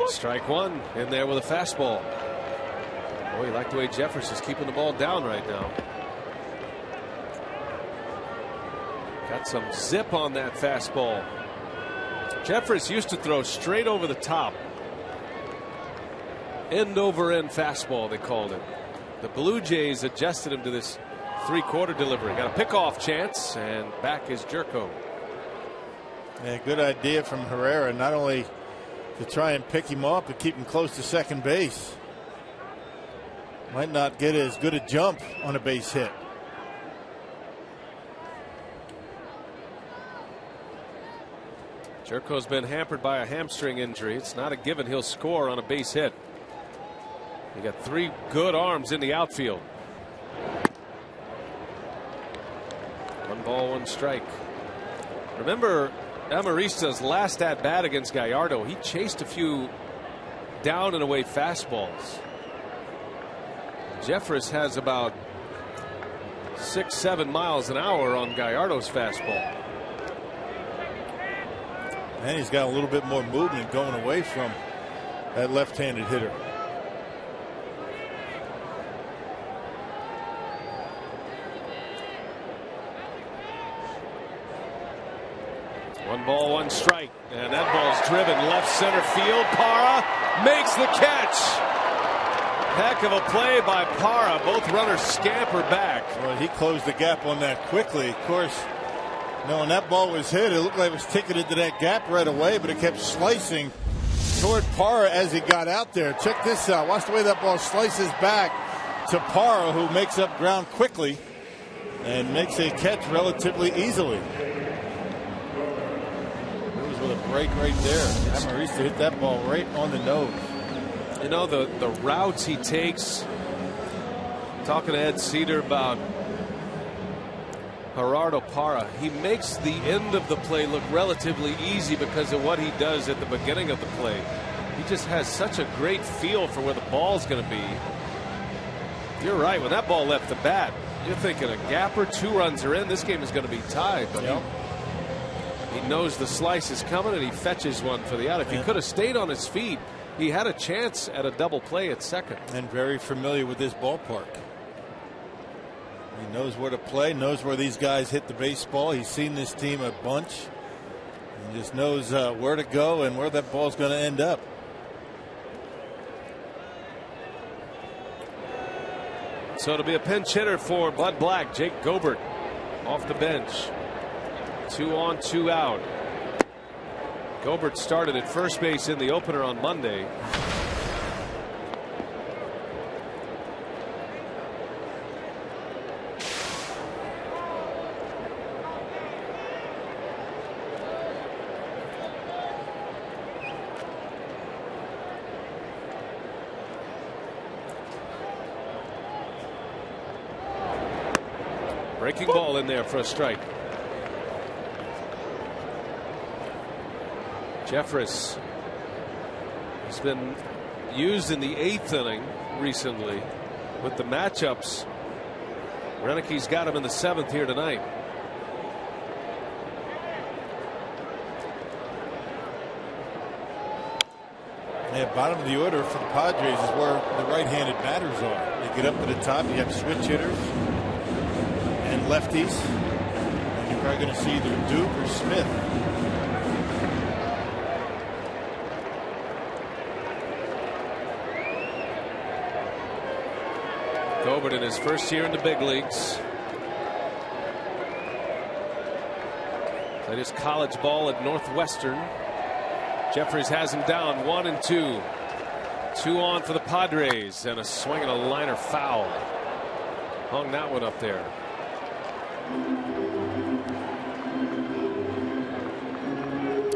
Strike one in there with a fastball. Oh, you like the way Jeffress is keeping the ball down right now. Got some zip on that fastball. Jeffress used to throw straight over the top. End over end fastball, they called it. The Blue Jays adjusted him to this three-quarter delivery. Got a pickoff chance, and back is Jerko. Yeah, good idea from Herrera, not only to try and pick him up, but keep him close to second base. Might not get as good a jump on a base hit. Jerko's been hampered by a hamstring injury. It's not a given he'll score on a base hit. He got 3 good arms in the outfield. 1 ball, 1 strike. Remember Amarista's last at bat against Gallardo. He chased a few down and away fastballs. Jeffress has about 6-7 miles an hour on Gallardo's fastball. And he's got a little bit more movement going away from that left-handed hitter. One ball, 1 strike, and that ball's driven left center field. Parra makes the catch. Heck of a play by Parra. Both runners scamper back. Well, he closed the gap on that quickly. Of course, when that ball was hit, it looked like it was ticketed to that gap right away, but it kept slicing toward Parra as he got out there. Check this out. Watch the way that ball slices back to Parra, who makes up ground quickly and makes a catch relatively easily. It was with a break right there. Amarista hit that ball right on the nose. You know, the routes he takes. Talking to Ed Cedar about Gerardo Parra, he makes the end of the play look relatively easy because of what he does at the beginning of the play. He just has such a great feel for where the ball's going to be. You're right. When that ball left the bat, you're thinking a gap or 2 runs are in. This game is going to be tied. But he knows the slice is coming, and he fetches one for the out. If he could have stayed on his feet, he had a chance at a double play at second. And very familiar with this ballpark. He knows where to play, knows where these guys hit the baseball. He's seen this team a bunch. He just knows where to go and where that ball's going to end up. So it'll be a pinch hitter for Bud Black. Jake Gobert off the bench. 2 on, 2 out. Gobert started at first base in the opener on Monday. Breaking ball in there for a strike. Jeffress has been used in the 8th inning recently with the matchups. Renick's got him in the 7th here tonight. Yeah, bottom of the order for the Padres is where the right-handed batters are. They get up to the top. You have switch hitters and lefties. And you're probably going to see either Duke or Smith. Gobert in his first year in the big leagues. Played his college ball at Northwestern. Jeffries has him down 1 and 2. 2 on for the Padres, and a swing and a liner foul. Hung that one up there.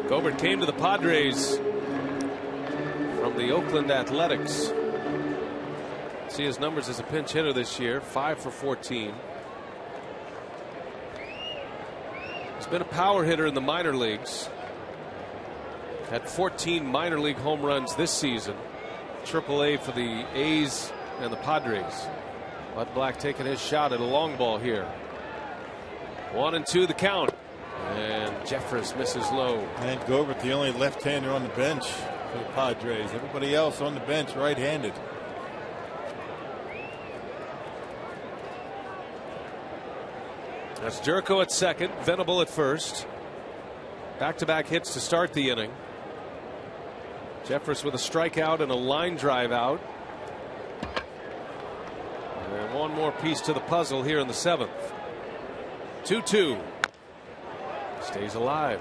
Gobert came to the Padres from the Oakland Athletics. See his numbers as a pinch hitter this year, 5 for 14. He's been a power hitter in the minor leagues. Had 14 minor league home runs this season. AAA for the A's and the Padres. Bud Black taking his shot at a long ball here. 1 and 2 the count. And Jeffress misses low. And Gobert, the only left-hander on the bench for the Padres. Everybody else on the bench right-handed. That's Jerko at second, Venable at first. Back-to-back hits to start the inning. Jeffress with a strikeout and a line drive out. And one more piece to the puzzle here in the 7th. 2-2. Stays alive.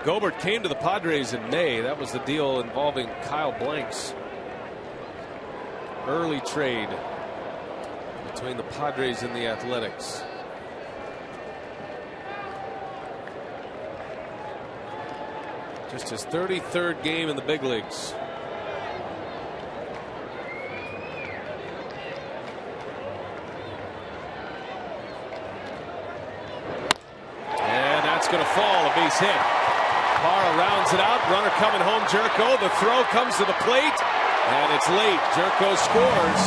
Gobert came to the Padres in May. That was the deal involving Kyle Blanks. Early trade between the Padres and the Athletics. Just his 33rd game in the big leagues. And that's going to fall, a base hit. Parra rounds it out. Runner coming home. Jerko. The throw comes to the plate. And it's late. Jerko scores.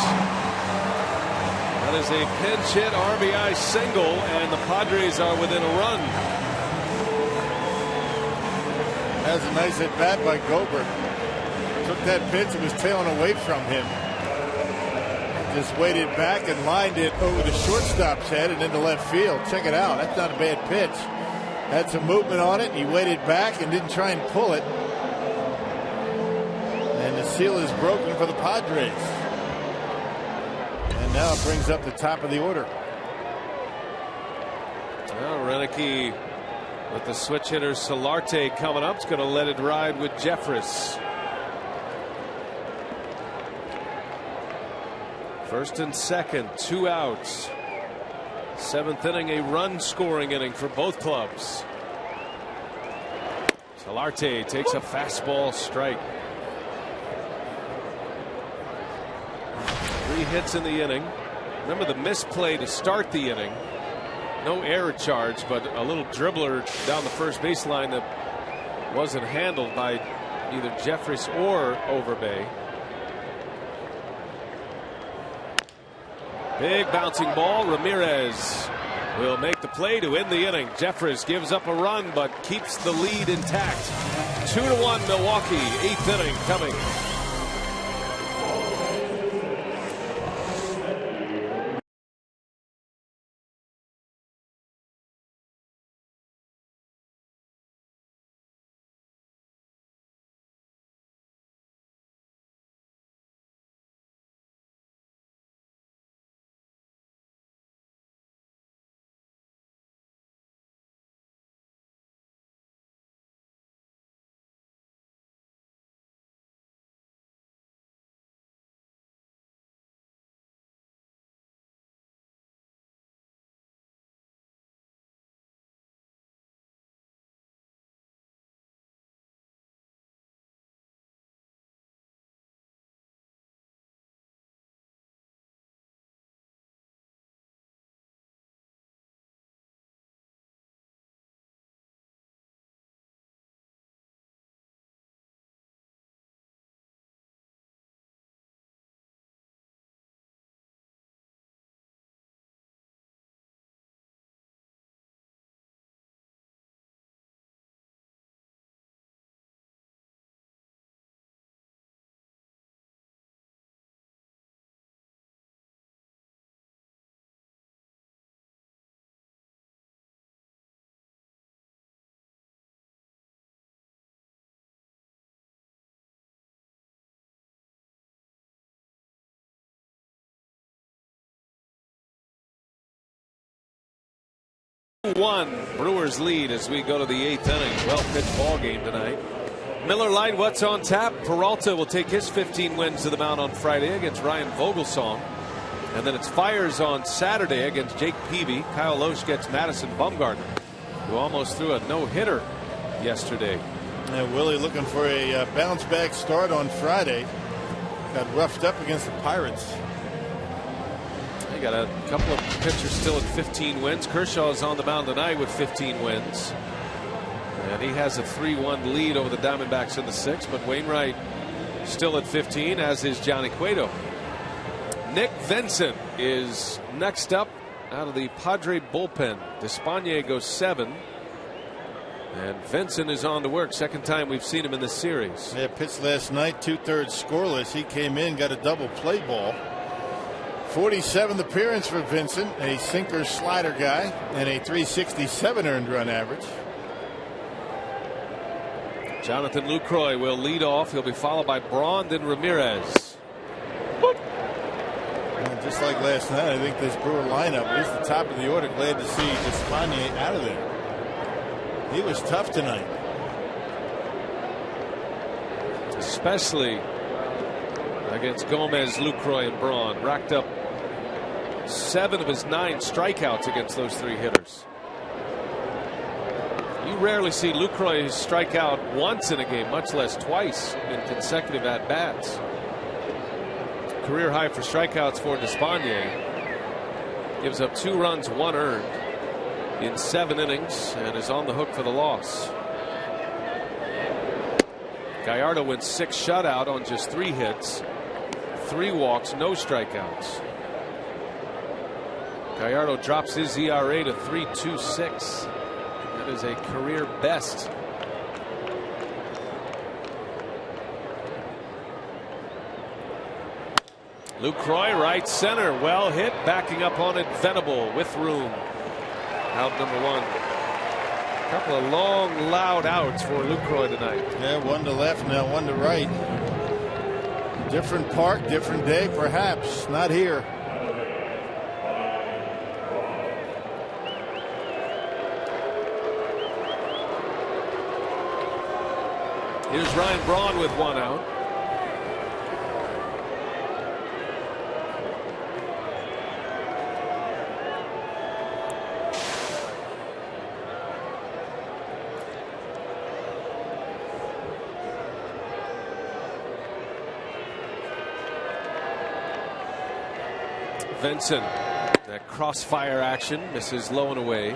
That is a pinch hit RBI single. And the Padres are within a run. That was a nice at bat by Gobert. Took that pitch and was tailing away from him. Just waited back and lined it over the shortstop's head and into left field. Check it out. That's not a bad pitch. Had some movement on it. He waited back and didn't try and pull it. And the seal is broken for the Padres. And now it brings up the top of the order. Well, Renicky with the switch hitter Solarte coming up. It's going to let it ride with Jeffress. First and second, 2 outs. 7th inning, a run scoring inning for both clubs. Solarte takes a fastball strike. 3 hits in the inning. Remember the misplay to start the inning. No error charge, but a little dribbler down the first baseline that wasn't handled by either Jeffress or Overbay. Big bouncing ball. Ramirez will make the play to end the inning. Jeffress gives up a run but keeps the lead intact. 2-1 Milwaukee. 8th inning coming. Brewers lead as we go to the 8th inning. Well-pitched ball game tonight. Miller Lite, what's on tap? Peralta will take his 15 wins to the mound on Friday against Ryan Vogelsong. And then it's Fires on Saturday against Jake Peavy. Kyle Loesch gets Madison Bumgarner, who almost threw a no-hitter yesterday. Willie looking for a bounce-back start on Friday. Got roughed up against the Pirates. They got a couple of pitchers still at 15 wins. Kershaw's on the mound tonight with 15 wins. And he has a 3-1 lead over the Diamondbacks in the 6th. But Wainwright still at 15, as is Johnny Cueto. Nick Vincent is next up out of the Padre bullpen. Despaigne goes 7. And Vincent is on to work. Second time we've seen him in this series. Yeah, pitched last night, 2/3 scoreless. He came in, got a double play ball. 47th appearance for Vincent, a sinker slider guy, and a 367 earned run average. Jonathan Lucroy will lead off. He'll be followed by Braun, then Ramirez. And just like last night, I think this Brewer lineup, at least the top of the order, glad to see Despaigne out of there. He was tough tonight. Especially against Gomez, Lucroy, and Braun. Racked up 7 of his 9 strikeouts against those 3 hitters. You rarely see Lucroy strike out once in a game, much less twice in consecutive at-bats. Career high for strikeouts for Despaigne. Gives up 2 runs, 1 earned in 7 innings, and is on the hook for the loss. Gallardo went 6 shutout on just 3 hits, 3 walks, no strikeouts. Gallardo drops his ERA to 3.26. That is a career best. Lucroy, right center, well hit, backing up on it, Venable with room. Out number 1. A couple of long, loud outs for Lucroy tonight. Yeah, 1 to left now, 1 to right. Different park, different day, perhaps. Not here. Here's Ryan Braun with 1 out. Vincent, that crossfire action, misses low and away.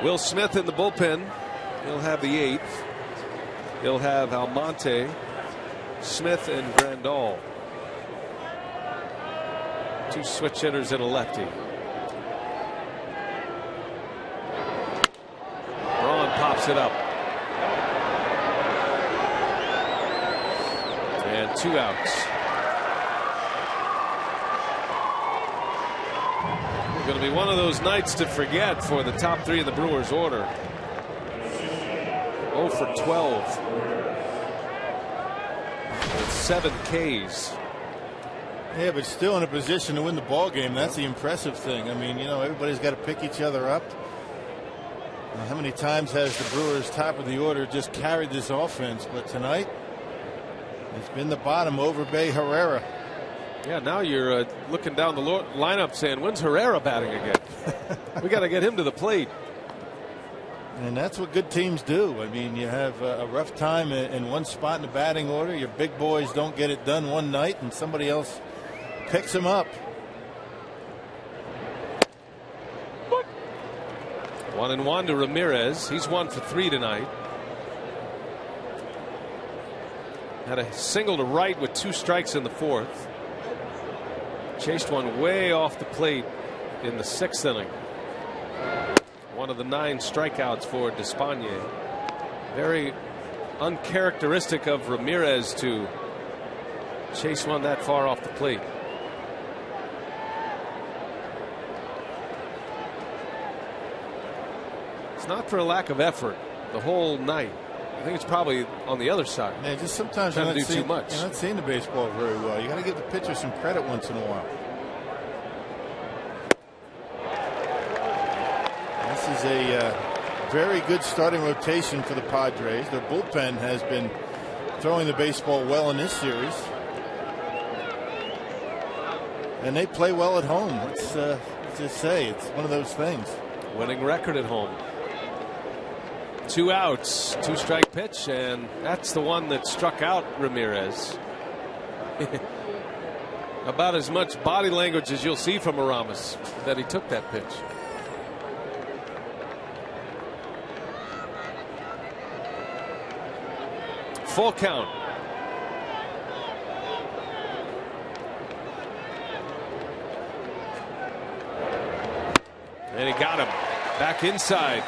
Will Smith in the bullpen. He'll have the 8th. He'll have Almonte, Smith, and Grandal. 2 switch hitters and a lefty. Braun pops it up. And 2 outs. Going to be one of those nights to forget for the top 3 in the Brewers order. 0 for 12 with 7 Ks. Yeah, but still in a position to win the ball game. That's the impressive thing. I mean, you know, everybody's got to pick each other up. How many times has the Brewers top of the order just carried this offense? But tonight, it's been the bottom over Bay Herrera. Yeah, now you're looking down the lineup saying, when's Herrera batting again? We got to get him to the plate. And that's what good teams do. I mean, you have a rough time in one spot in the batting order. Your big boys don't get it done one night, and somebody else picks them up. 1-1 to Ramirez. He's 1 for 3 tonight. Had a single to right with 2 strikes in the 4th. Chased one way off the plate in the 6th inning. One of the 9 strikeouts for Despaigne. Very uncharacteristic of Ramirez to chase one that far off the plate. It's not for a lack of effort the whole night. I think it's probably on the other side. Yeah, just sometimes you're not seeing, too much. You're not seeing the baseball very well. You got to give the pitcher some credit once in a while. This is a very good starting rotation for the Padres. Their bullpen has been throwing the baseball well in this series, and they play well at home. Let's just say it's one of those things. Winning record at home. 2 outs, 2-strike pitch, and that's the one that struck out Ramirez. About as much body language as you'll see from Aramis that he took that pitch. Full count. And he got him back inside.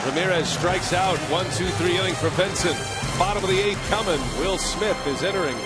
Ramirez strikes out. 1-2-3 inning for Vincent. Bottom of the 8th coming. Will Smith is entering.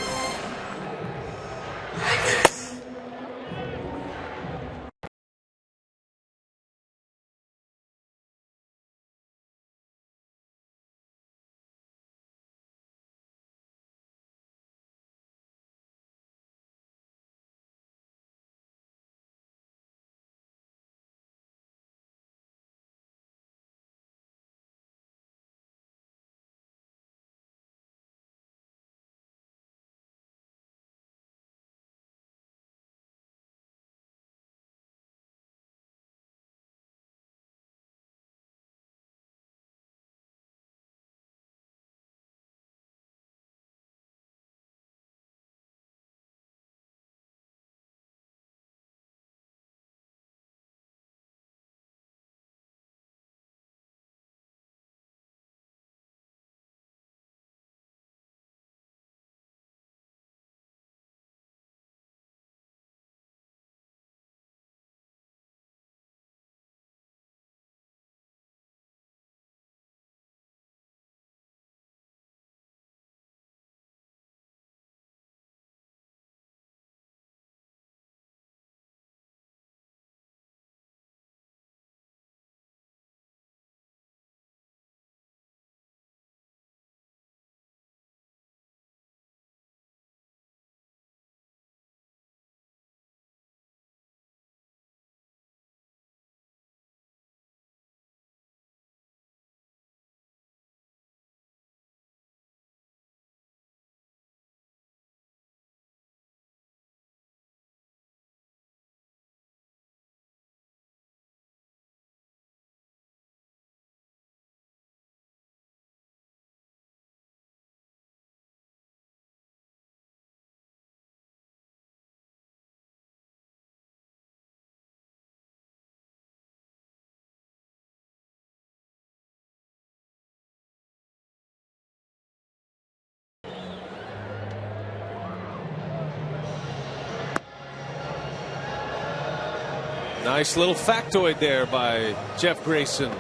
Nice little factoid there by Jeff Grayson.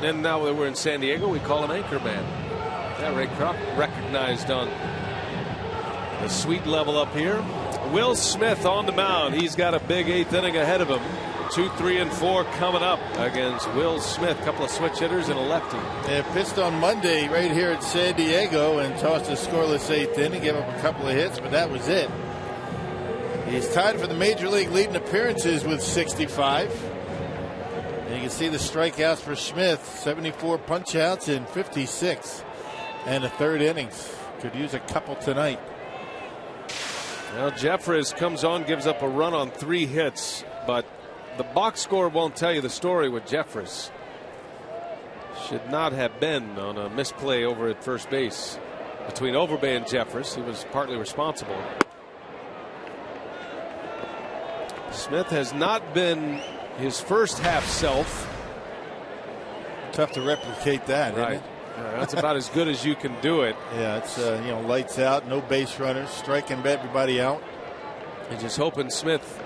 And now that we're in San Diego, we call him Anchorman. Yeah, Ray Kroc recognized on the suite level up here. Will Smith on the mound. He's got a big 8th inning ahead of him. 2, 3, and 4 coming up against Will Smith. A couple of switch hitters and a lefty. They pitched on Monday right here at San Diego and tossed a scoreless 8th inning. Gave up a couple of hits, but that was it. He's tied for the major league leading appearances with 65. And you can see the strikeouts for Smith. 74 punch outs in 56 and a 3rd innings. Could use a couple tonight. Now Jeffress comes on, gives up a run on 3 hits, but the box score won't tell you the story with Jeffress. Should not have been on a misplay over at first base between Overbay and Jeffress. He was partly responsible. Smith has not been his first half self. Tough to replicate that, right? Isn't it? That's about as good as you can do it. Yeah, it's lights out, no base runners, striking everybody out. And just hoping Smith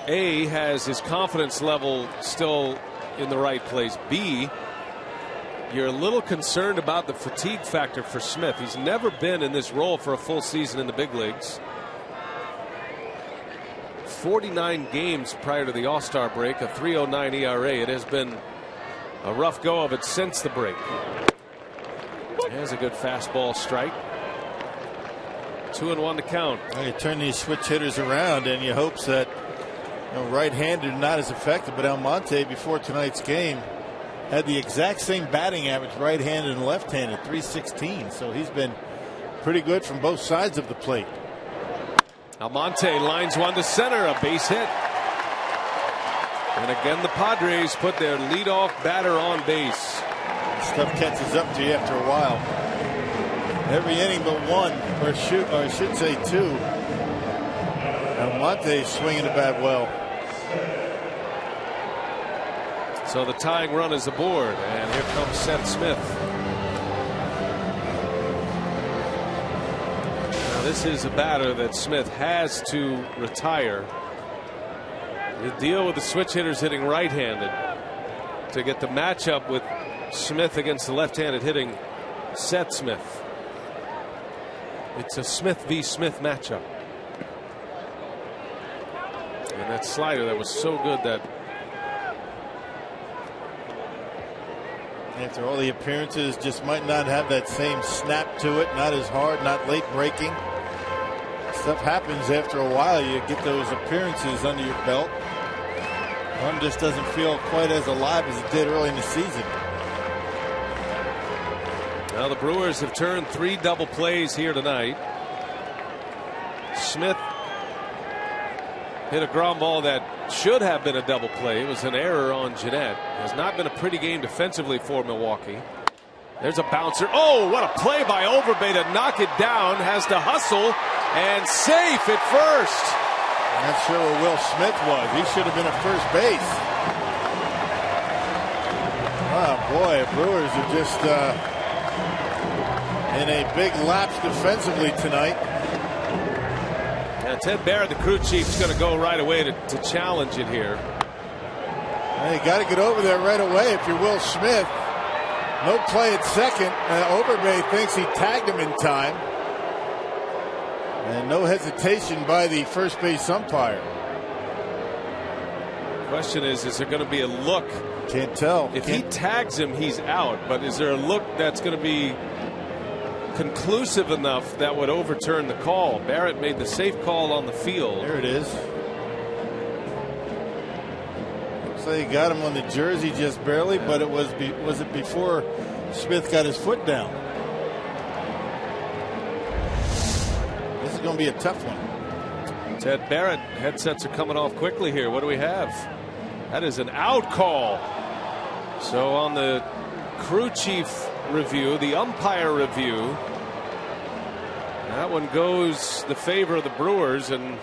A, has his confidence level still in the right place. B, you're a little concerned about the fatigue factor for Smith. He's never been in this role for a full season in the big leagues. 49 games prior to the All-Star break, a 3.09 ERA. It has been a rough go of it since the break. There's a good fastball strike. 2-1 to count. Well, you turn these switch hitters around and you hope that right-handed not as effective, but Almonte before tonight's game had the exact same batting average, right-handed and left-handed, 316. So he's been pretty good from both sides of the plate. Almonte lines one to center, a base hit. And again, the Padres put their leadoff batter on base. Stuff catches up to you after a while. Every inning but one, or I should say 2. Almonte swinging the bat well. So the tying run is aboard, and here comes Seth Smith. Now this is a batter that Smith has to retire. The deal with the switch hitters hitting right-handed to get the matchup with Smith against the left-handed hitting Seth Smith. It's a Smith v. Smith matchup. And that slider that was so good that after all the appearances just might not have that same snap to it, not as hard, not late breaking. Stuff happens after a while. You get those appearances under your belt. One just doesn't feel quite as alive as it did early in the season. Now the Brewers have turned 3 double plays here tonight. Smith hit a ground ball that should have been a double play. It was an error on Jeanette. Has not been a pretty game defensively for Milwaukee. There's a bouncer. Oh, what a play by Overbay to knock it down. Has to hustle and safe at first. I'm not sure where Will Smith was. He should have been at first base. Oh boy, Brewers are just in a big lapse defensively tonight. Yeah, Ted Barrett, the crew chief, is going to go right away to challenge it here. Well, you got to get over there right away if you're Will Smith. No play at second. Overbay thinks he tagged him in time. And no hesitation by the first base umpire. Question is there going to be a look? Can't tell. If he tags him, he's out. But is there a look that's going to be conclusive enough that would overturn the call? Barrett made the safe call on the field. There it is. Looks like he got him on the jersey just barely, but it was it before Smith got his foot down? This is going to be a tough one. Ted Barrett, headsets are coming off quickly here. What do we have? That is an out call. So on the crew chief review, the umpire review, that one goes the favor of the Brewers. And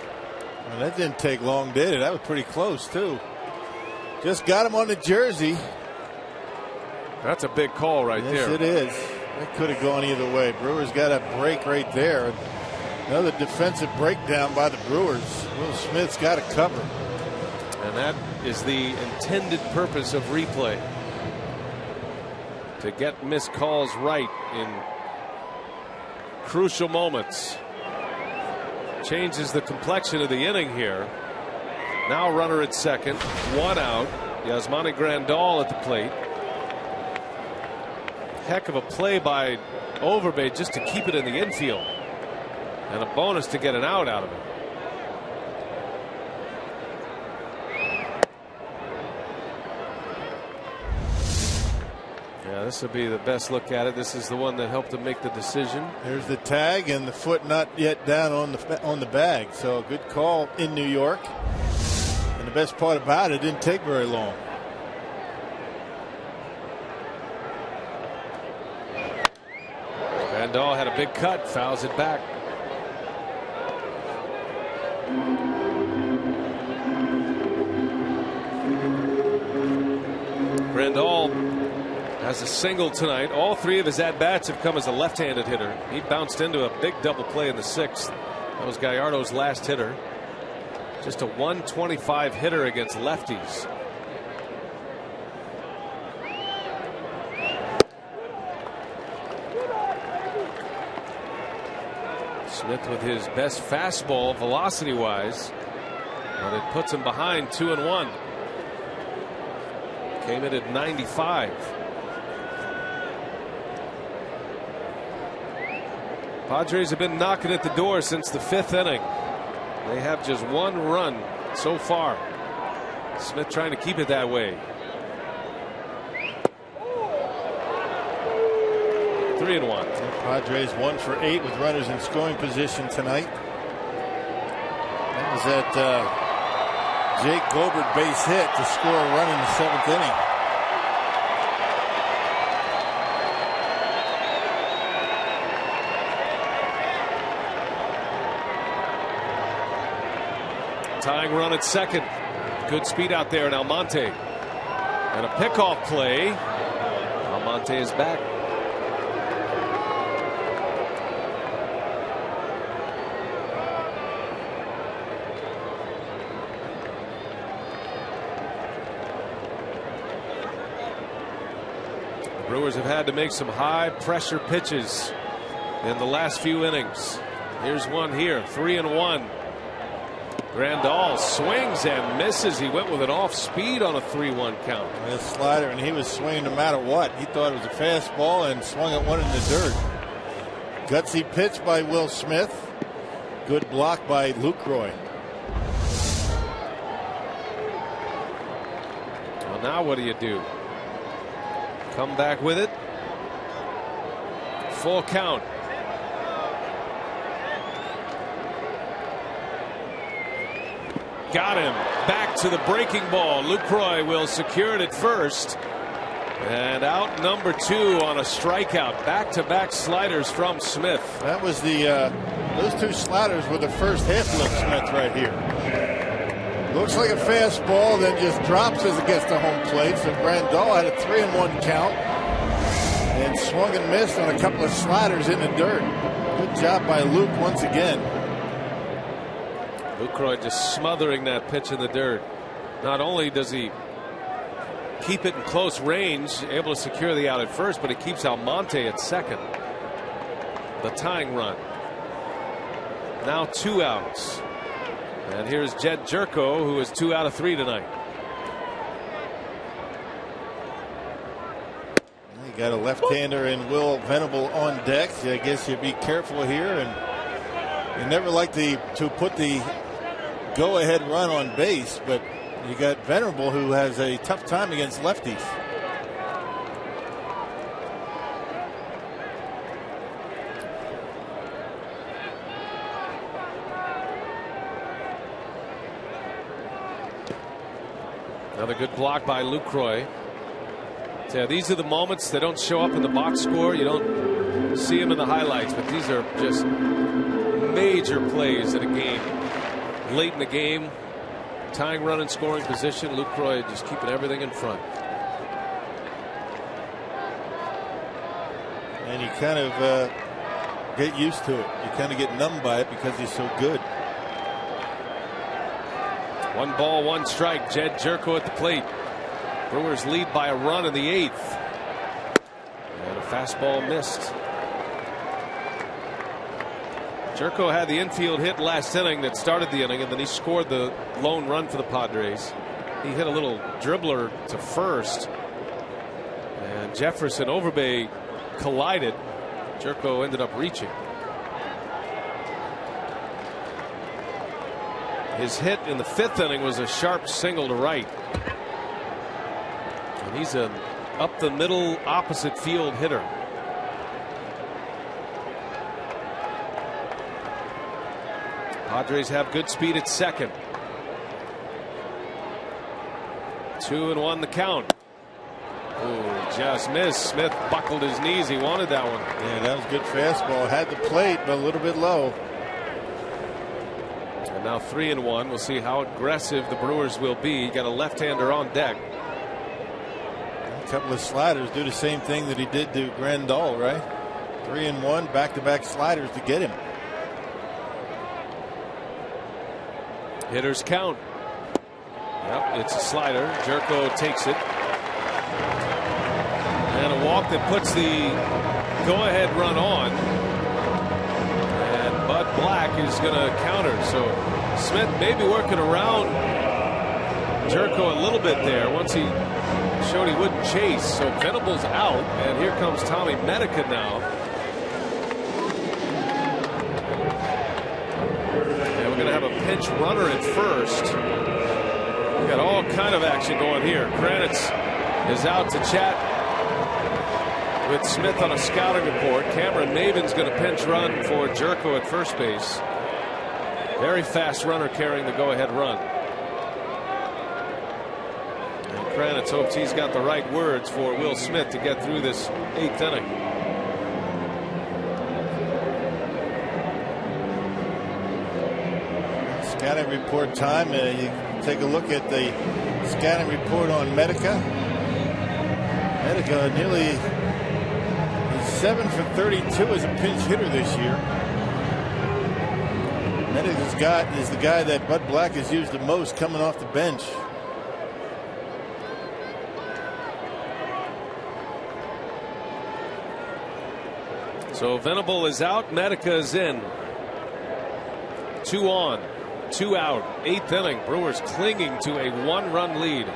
well, that didn't take long, did it? That was pretty close too. Just got him on the jersey. That's a big call right there. Yes, it is. It could have gone either way. Brewers got a break right there. Another defensive breakdown by the Brewers. Will Smith's got to cover. And that is the intended purpose of replay, to get missed calls right in crucial moments. Changes the complexion of the inning here. Now runner at second, 1 out. Yasmani Grandal at the plate. Heck of a play by Overbay just to keep it in the infield, and a bonus to get an out of it. Yeah, this will be the best look at it. This is the one that helped him make the decision. There's the tag, and the foot not yet down on the bag. So a good call in New York. And the best part about it, didn't take very long. Grandal had a big cut, fouls it back. Grandal has a single tonight. All 3 of his at-bats have come as a left-handed hitter. He bounced into a big double play in the 6th. That was Gallardo's last hitter. Just a 125 hitter against lefties. Smith with his best fastball velocity-wise, but it puts him behind 2-1. Came in at 95. Padres have been knocking at the door since the 5th inning. They have just 1 run so far. Smith trying to keep it that way. 3-1. Padres 1 for 8 with runners in scoring position tonight. That was that Jake Gobert base hit to score a run in the 7th inning. Tying run at second. Good speed out there in Almonte. And a pickoff play. Almonte is back. The Brewers have had to make some high pressure pitches in the last few innings. Here's one here, 3-1. Grandal swings and misses. He went with an off speed on a 3-1 count. A slider, and he was swinging no matter what. He thought it was a fastball and swung at one in the dirt. Gutsy pitch by Will Smith. Good block by Lucroy. Well, now what do? Come back with it. Full count. Got him. Back to the breaking ball. Lucroy will secure it at first. And out number 2 on a strikeout. Back-to-back sliders from Smith. That was the those 2 sliders were the first half of Smith right here. Looks like a fastball, then just drops as it gets to home plate. So Grandal had a 3-1 count and swung and missed on a couple of sliders in the dirt. Good job by Luke once again. Lucroy just smothering that pitch in the dirt. Not only does he keep it in close range, able to secure the out at first, but he keeps Almonte at second. The tying run. Now 2 outs. And here's Jed Jerko, who is 2 out of 3 tonight. You got a left-hander and Will Venable on deck. I guess you be careful here, and you never like to put the go-ahead run on base, but you got Venerable, who has a tough time against lefties. Another good block by Lucroy. Yeah, these are the moments that don't show up in the box score. You don't see them in the highlights, but these are just major plays in a game. Late in the game, tying run in scoring position. Lucroy just keeping everything in front. And you kind of get used to it. You kind of get numb by it because he's so good. 1 ball, 1 strike. Jed Jerko at the plate. Brewers lead by a run in the 8th. And a fastball missed. Jerko had the infield hit last inning that started the inning, and then he scored the lone run for the Padres. He hit a little dribbler to first, and Jefferson Overbay collided. Jerko ended up reaching. His hit in the 5th inning was a sharp single to right. And he's an up the middle opposite field hitter. Padres have good speed at second. 2-1 the count. Ooh, just missed. Smith buckled his knees. He wanted that one. Yeah, that was good fastball. Had the plate, but a little bit low. And now 3-1. We'll see how aggressive the Brewers will be. Got a left-hander on deck. A couple of sliders do the same thing that he did to Grandal, right? 3-1, back-to-back sliders to get him. Hitters count. Yep, it's a slider. Jerko takes it. And a walk that puts the go-ahead run on. And Bud Black is going to counter. So Smith may be working around Jerko a little bit there once he showed he wouldn't chase. So Venable's out, and here comes Tommy Medica now. And we're going to have a pinch runner at first. We got all kind of action going here. Kranitz is out to chat with Smith on a scouting report. Cameron Maven's going to pinch run for Jerko at first base. Very fast runner carrying the go-ahead run. And Kranitz hopes he's got the right words for Will Smith to get through this 8th inning. Scouting report time. You can take a look at the scouting report on Medica. Medica nearly 7 for 32 as a pinch hitter this year. Medica's is the guy that Bud Black has used the most coming off the bench. So Venable is out, Medica is in. 2 on, 2 out, 8th inning. Brewers clinging to a 1-run lead.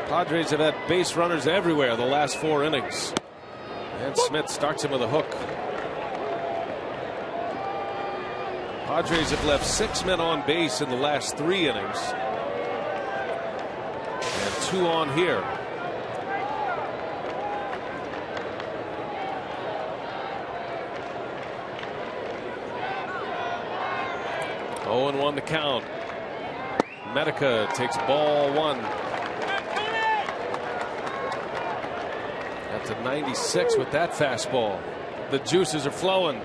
Padres have had base runners everywhere the last 4 innings. And Smith starts him with a hook. Padres have left 6 men on base in the last 3 innings. And 2 on here. Oh, and 1 the count. Medica takes ball 1. That's a 96 with that fastball. The juices are flowing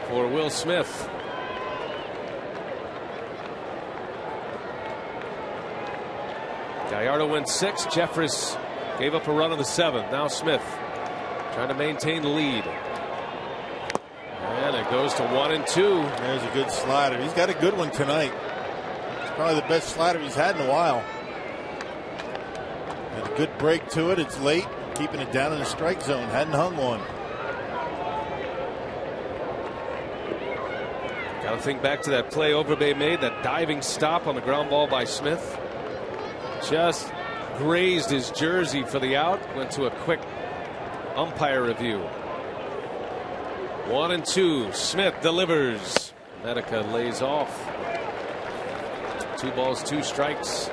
for Will Smith. Gallardo wins 6. Jeffress gave up a run in the 7th. Now Smith trying to maintain the lead. And it goes to 1-2. There's a good slider. He's got a good one tonight. It's probably the best slider he's had in a while. Got a good break to it. It's late. Keeping it down in the strike zone. Hadn't hung one. Got to think back to that play Overbay made. That diving stop on the ground ball by Smith. Just grazed his jersey for the out. Went to a quick umpire review. 1-2. Smith delivers. Medica lays off. 2 balls, 2 strikes.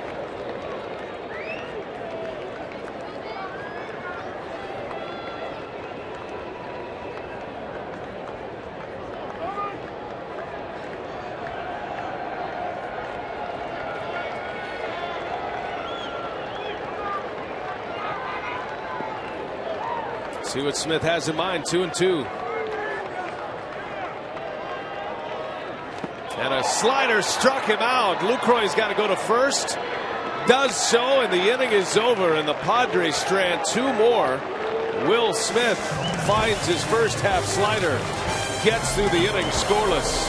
See what Smith has in mind. 2-2. And a slider struck him out. Lucroy's got to go to first. Does so, and the inning is over, and the Padres strand 2 more. Will Smith finds his first half slider. Gets through the inning scoreless.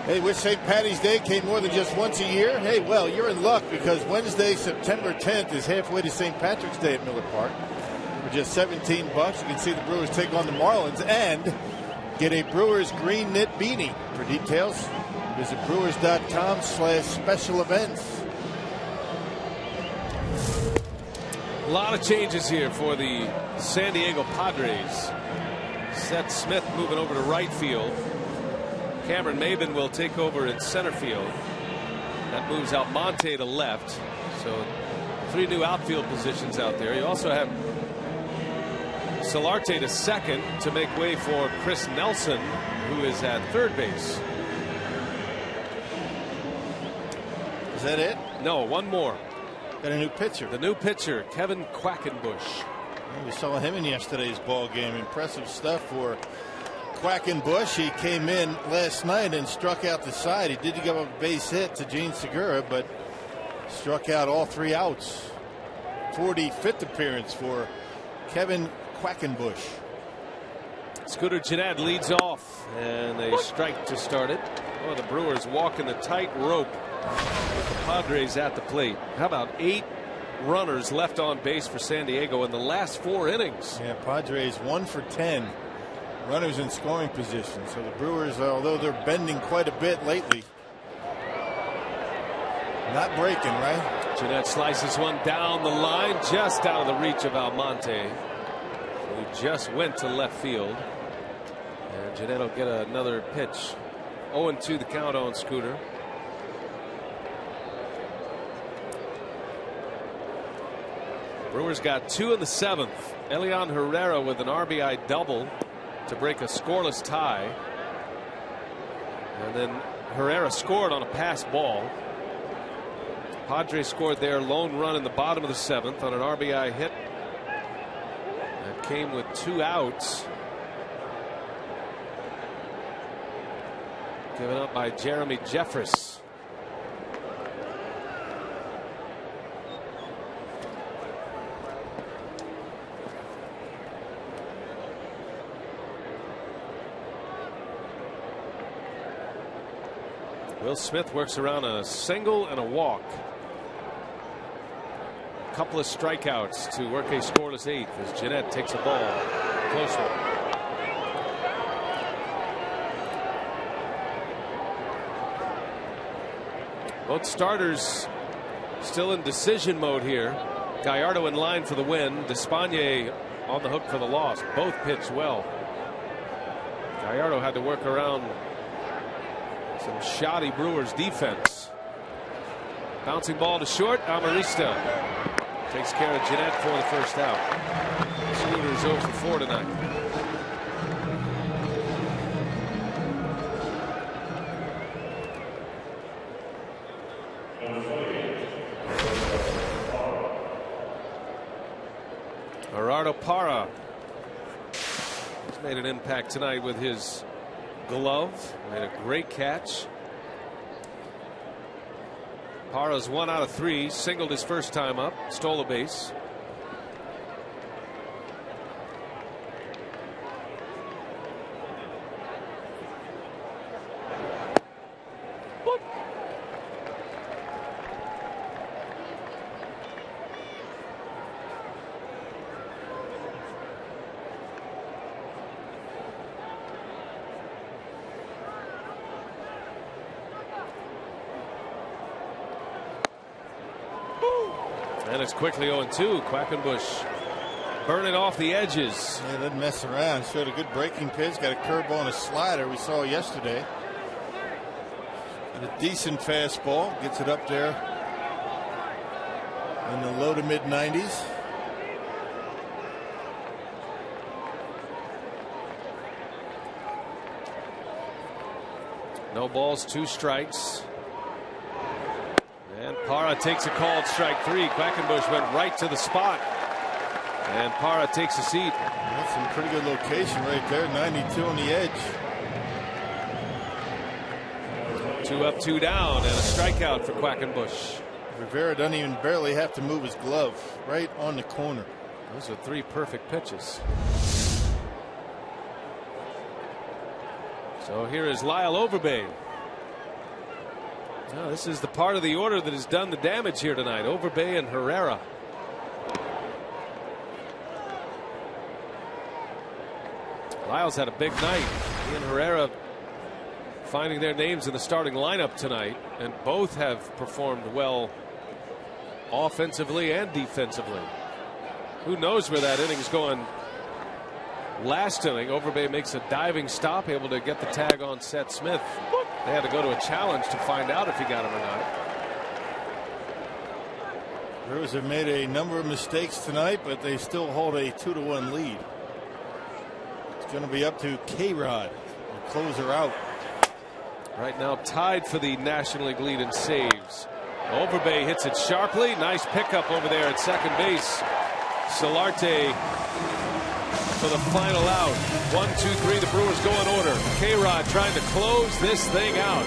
Hey, wish St. Patty's Day came more than just once a year. Hey, well, you're in luck because Wednesday, September 10th is halfway to St. Patrick's Day at Miller Park. For just $17, you can see the Brewers take on the Marlins and get a Brewers green knit beanie. For details, visit brewers.com/special events. A lot of changes here for the San Diego Padres. Seth Smith moving over to right field. Cameron Maybin will take over at center field. That moves Almonte to left. So 3 new outfield positions out there. You also have Solarte to second to make way for Chris Nelson, who is at third base. Is that it? No, one more. Got a new pitcher. The new pitcher, Kevin Quackenbush. We saw him in yesterday's ball game. Impressive stuff for Quackenbush. He came in last night and struck out the side. He did give up a base hit to Gene Segura, but struck out all 3 outs. 45th appearance for Kevin Quackenbush. Scooter Gennett leads off, and a strike to start it. Oh, the Brewers walking the tight rope with the Padres at the plate. How about 8 runners left on base for San Diego in the last 4 innings? Yeah, Padres 1 for 10 runners in scoring position. So the Brewers, although they're bending quite a bit lately, not breaking, right? Gennett slices one down the line, just out of the reach of Almonte, who just went to left field. And Gennett will get another pitch. 0-2 the count on Scooter. Brewers got 2 in the 7th. Elian Herrera with an RBI double to break a scoreless tie. And then Herrera scored on a pass ball. Padres scored their lone run in the bottom of the 7th on an RBI hit. That came with 2 outs. Given up by Jeremy Jeffress. Will Smith works around a single and a walk. A couple of strikeouts to work a scoreless 8th as Gennett takes a ball. Close one. Both starters still in decision mode here. Gallardo in line for the win. Despaigne on the hook for the loss. Both pitched well. Gallardo had to work around some shoddy Brewers defense. Bouncing ball to short. Amarista takes care of Gennett for the first out. Scooter's 0 for 4 tonight. Gerardo Parra has made an impact tonight with his glove. Made a great catch. Parra's 1 out of 3. Singled his first time up. Stole a base. And it's quickly 0-2. Quackenbush burning off the edges. Yeah, doesn't mess around. Showed a good breaking pitch. Got a curveball and a slider we saw yesterday. And a decent fastball. Gets it up there in the low to mid 90s. No balls, 2 strikes. And Parra takes a called strike 3. Quackenbush went right to the spot. And Parra takes a seat. That's some pretty good location right there. 92 on the edge. 2 up, 2 down, and a strikeout for Quackenbush. Rivera doesn't even barely have to move his glove. Right on the corner. Those are 3 perfect pitches. So here is Lyle Overbay. Well, this is the part of the order that has done the damage here tonight. Overbay and Herrera. Lyles had a big night. He and Herrera finding their names in the starting lineup tonight, and both have performed well offensively and defensively. Who knows where that inning's going? Last inning, Overbay makes a diving stop, able to get the tag on Seth Smith. They had to go to a challenge to find out if he got him or not. Brewers have made a number of mistakes tonight, but they still hold a 2-1 lead. It's going to be up to K-Rod to close her out. Right now tied for the National League lead in saves. Overbay hits it sharply. Nice pickup over there at second base. Solarte for the final out. 1, 2, 3. The Brewers go in order. K-Rod trying to close this thing out.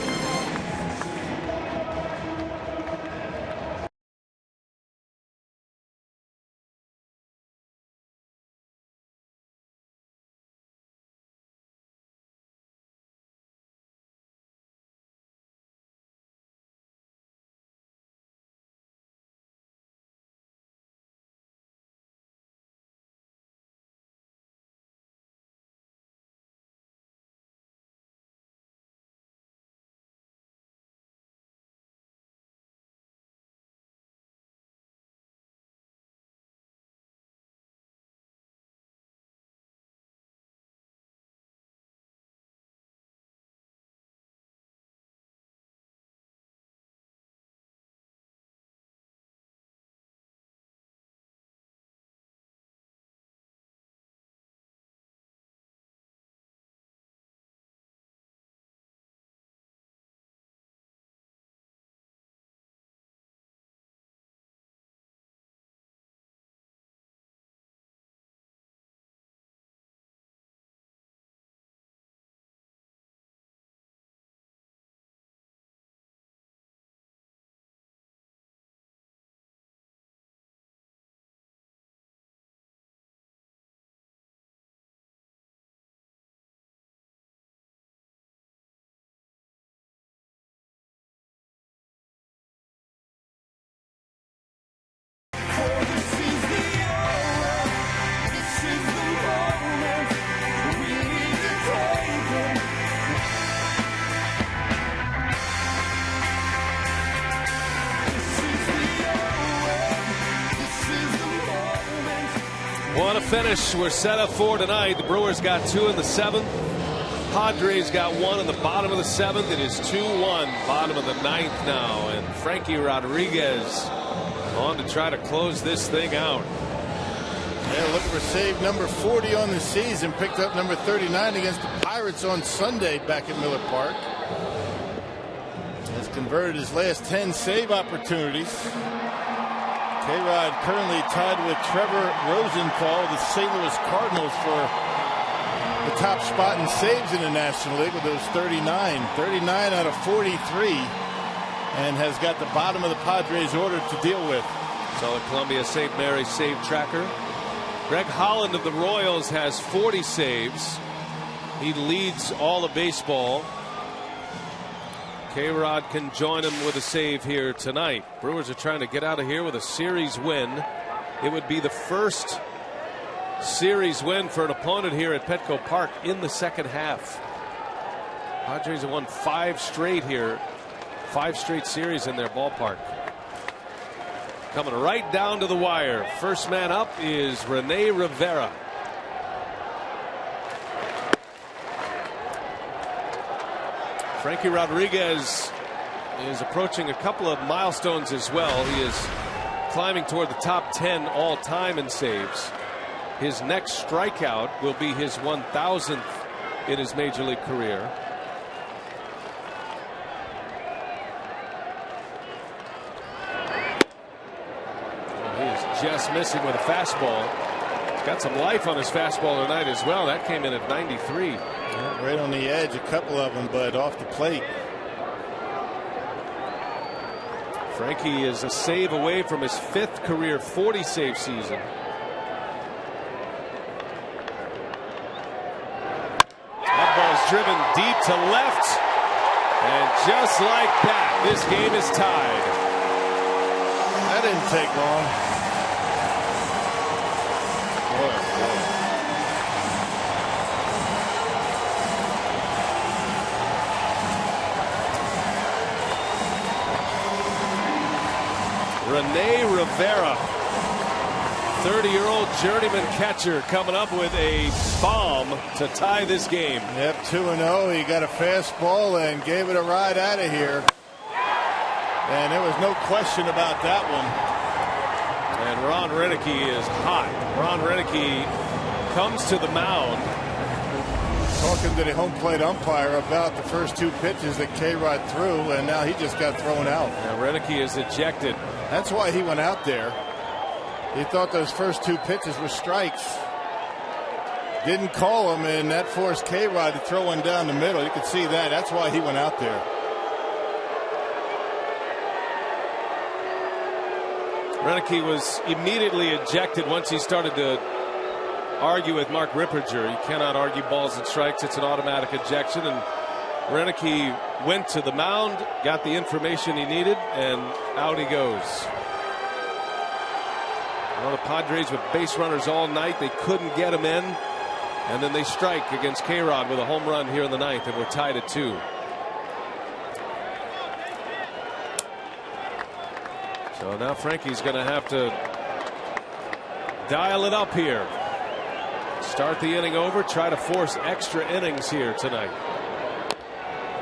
What a finish we're set up for tonight. The Brewers got 2 in the 7th. Padres got 1 in the bottom of the 7th. It is 2-1, bottom of the 9th now. And Frankie Rodriguez on to try to close this thing out. Yeah, looking for save number 40 on the season. Picked up number 39 against the Pirates on Sunday back at Miller Park. Has converted his last 10 save opportunities. K-Rod currently tied with Trevor Rosenthal of the St. Louis Cardinals for the top spot in saves in the National League with those 39 out of 43, and has got the bottom of the Padres order to deal with. So the Columbia St. Mary's save tracker. Greg Holland of the Royals has 40 saves. He leads all of baseball. K-Rod can join him with a save here tonight. Brewers are trying to get out of here with a series win. It would be the first series win for an opponent here at Petco Park in the second half. Padres have won 5 straight here, 5 straight series in their ballpark. Coming right down to the wire. First man up is Rene Rivera. Frankie Rodriguez is approaching a couple of milestones as well. He is climbing toward the top 10 all time in saves. His next strikeout will be his 1,000th in his major league career. He is just missing with a fastball. He's got some life on his fastball tonight as well. That came in at 93. Right on the edge, a couple of them, but off the plate. Frankie is a save away from his 5th career 40 save season. That ball's driven deep to left, And just like that, this game is tied. That didn't take long. Boy, boy. Rene Rivera, 30-year-old journeyman catcher, coming up with a bomb to tie this game. Yep, 2-0. He got a fastball and gave it a ride out of here. And there was no question about that one. And Ron Renicky is hot. Ron Renicky comes to the mound. Talking to the home plate umpire about the first 2 pitches that K-Rod threw, and now he just got thrown out. Now Renicky is ejected. That's why he went out there. He thought those first 2 pitches were strikes. Didn't call them, and that forced K-Rod to throw one down the middle. You could see that. That's why he went out there. Renicky was immediately ejected once he started to argue with Mark Ripperger. You cannot argue balls and strikes. It's an automatic ejection. And Renicky went to the mound, got the information he needed, and out he goes. Well, the Padres with base runners all night. They couldn't get him in. And then they strike against K-Rod with a home run here in the 9th, and we're tied at 2. So now Frankie's going to have to dial it up here. Start the inning over, try to force extra innings here tonight.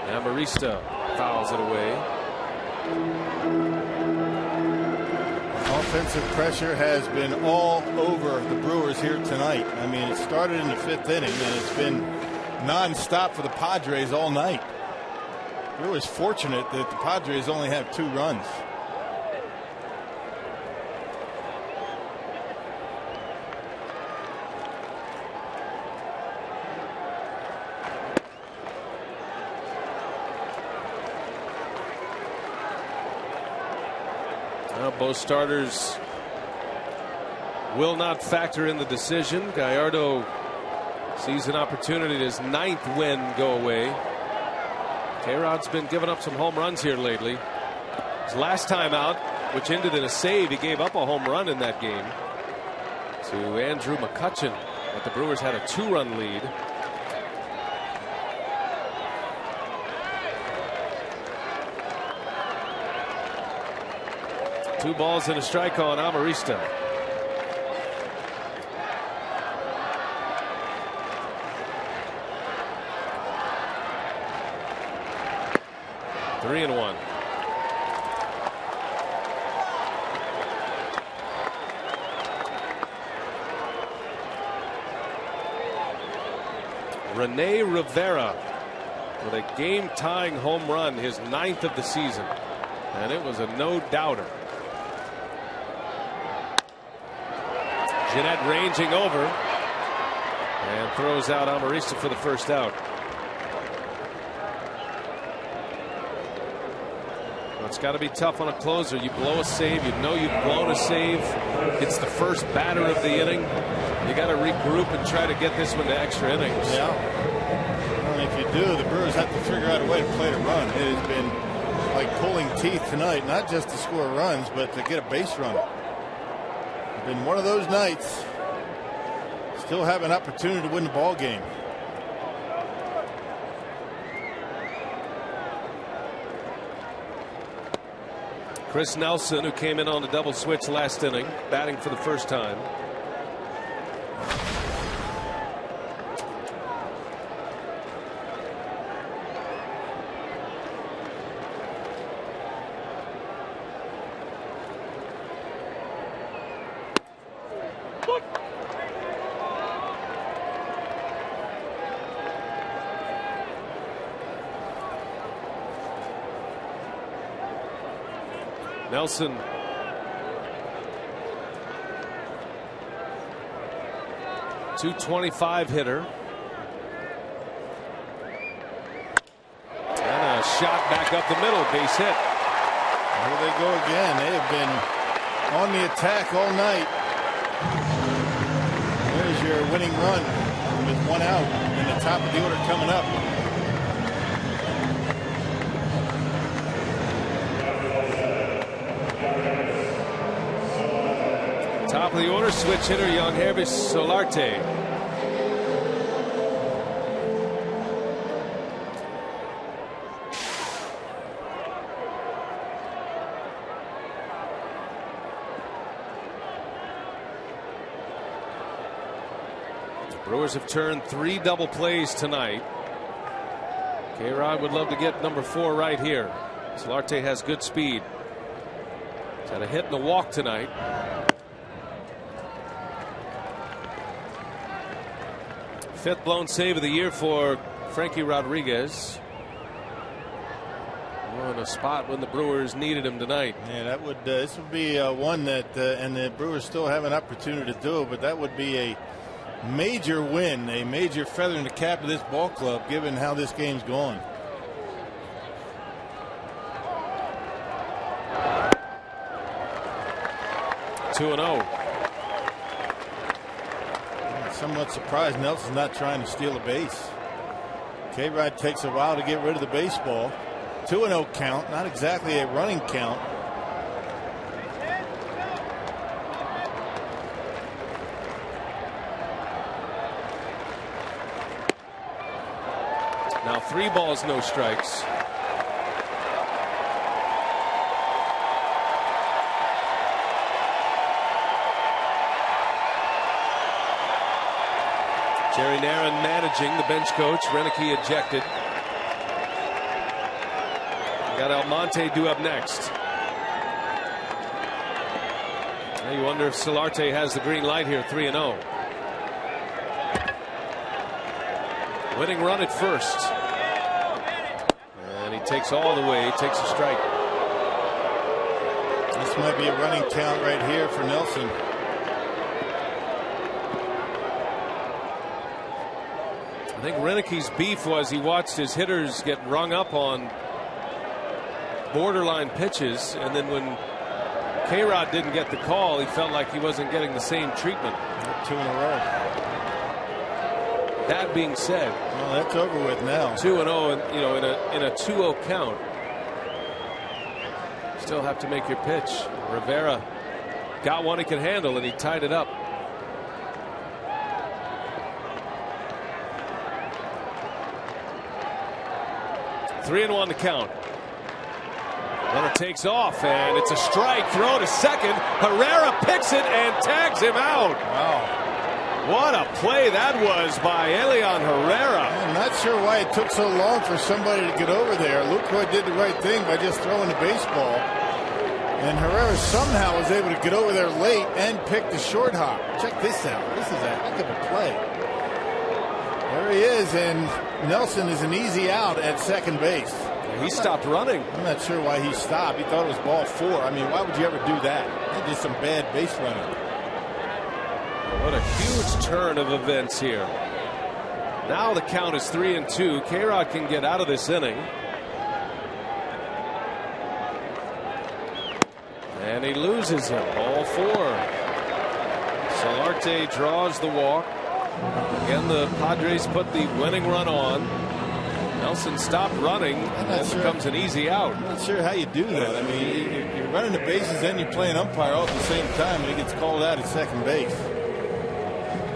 Amarista fouls it away. Offensive pressure has been all over the Brewers here tonight. I mean, it started in the 5th inning, and it's been nonstop for the Padres all night. Brewers fortunate that the Padres only have 2 runs. Both starters will not factor in the decision. Gallardo sees an opportunity to his 9th win go away. K-Rod's been giving up some home runs here lately. His last time out, which ended in a save, he gave up a home run in that game to Andrew McCutchen, but the Brewers had a 2-run lead. Two balls and a strike on Amarista. Three and one. Rene Rivera with a game-tying home run, his 9th of the season, and it was a no-doubter. Jeanette ranging over and throws out Amarista for the first out. Well, it's got to be tough on a closer. You blow a save, you know you've blown a save. It's the first batter of the inning. You got to regroup and try to get this one to extra innings. Yeah. Well, if you do, the Brewers have to figure out a way to play to run. It has been like pulling teeth tonight, not just to score runs, but to get a base run. Been one of those nights. Still have an opportunity to win the ball game. Chris Nelson, who came in on the double switch last inning, batting for the first time. Nelson .225 hitter. And a shot back up the middle, base hit. Here they go again. They have been on the attack all night. There's your winning run with 1 out and the top of the order coming up. of the order, switch hitter Yangervis Solarte. Brewers have turned 3 double plays tonight. K-Rod would love to get number 4 right here. Solarte has good speed. He's had a hit and a walk tonight. Fifth blown save of the year for Frankie Rodriguez. In a spot when the Brewers needed him tonight. Yeah, that would this would be one that and the Brewers still have an opportunity to do it, but that would be a major win, a major feather in the cap of this ball club, given how this game's going. Two and 0. Somewhat surprised Nelson's not trying to steal a base. K-Rod takes a while to get rid of the baseball. 2-0 count, not exactly a running count. Now 3 balls, no strikes. Jerry Narron managing, the bench coach. Renicky ejected. We got Almonte due up next. Now you wonder if Solarte has the green light here. 3-0. Winning run at first. And he takes all the way. He takes a strike. This might be a running count right here for Nelson. I think Renicky's beef was he watched his hitters get rung up on borderline pitches, and then when K-Rod didn't get the call, he felt like he wasn't getting the same treatment. 2 in a row. That being said, well, that's over with now. 2-0, and you know, in a 2-0 count, still have to make your pitch. Rivera got one he could handle, and he tied it up. Three and 1 to count. Runner takes off, and it's a strike. Throw to second. Herrera picks it and tags him out. Wow. What a play that was by Elian Herrera. I'm not sure why it took so long for somebody to get over there. Lucroy did the right thing by just throwing the baseball. And Herrera somehow was able to get over there late and pick the short hop. Check this out. This is a heck of a play. There he is, and Nelson is an easy out at second base. He stopped running. I'm not sure why he stopped. He thought it was ball 4. I mean, why would you ever do that? He did some bad base running. What a huge turn of events here. Now the count is 3-2. K-Rod can get out of this inning. And he loses him. All 4. Solarte draws the walk. Again, the Padres put the winning run on. Nelson stopped running, and that becomes an easy out. I'm not sure how you do that. I mean, you're running the bases and you're playing umpire all at the same time, and he gets called out at second base.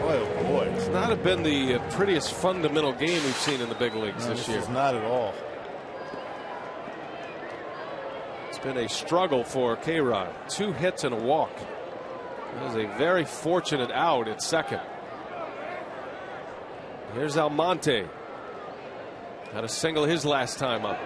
Boy, oh boy. It's not been the prettiest fundamental game we've seen in the big leagues this year. It's not at all. It's been a struggle for K-Rod. 2 hits and a walk. That was a very fortunate out at second. Here's Almonte. Had a single his last time up.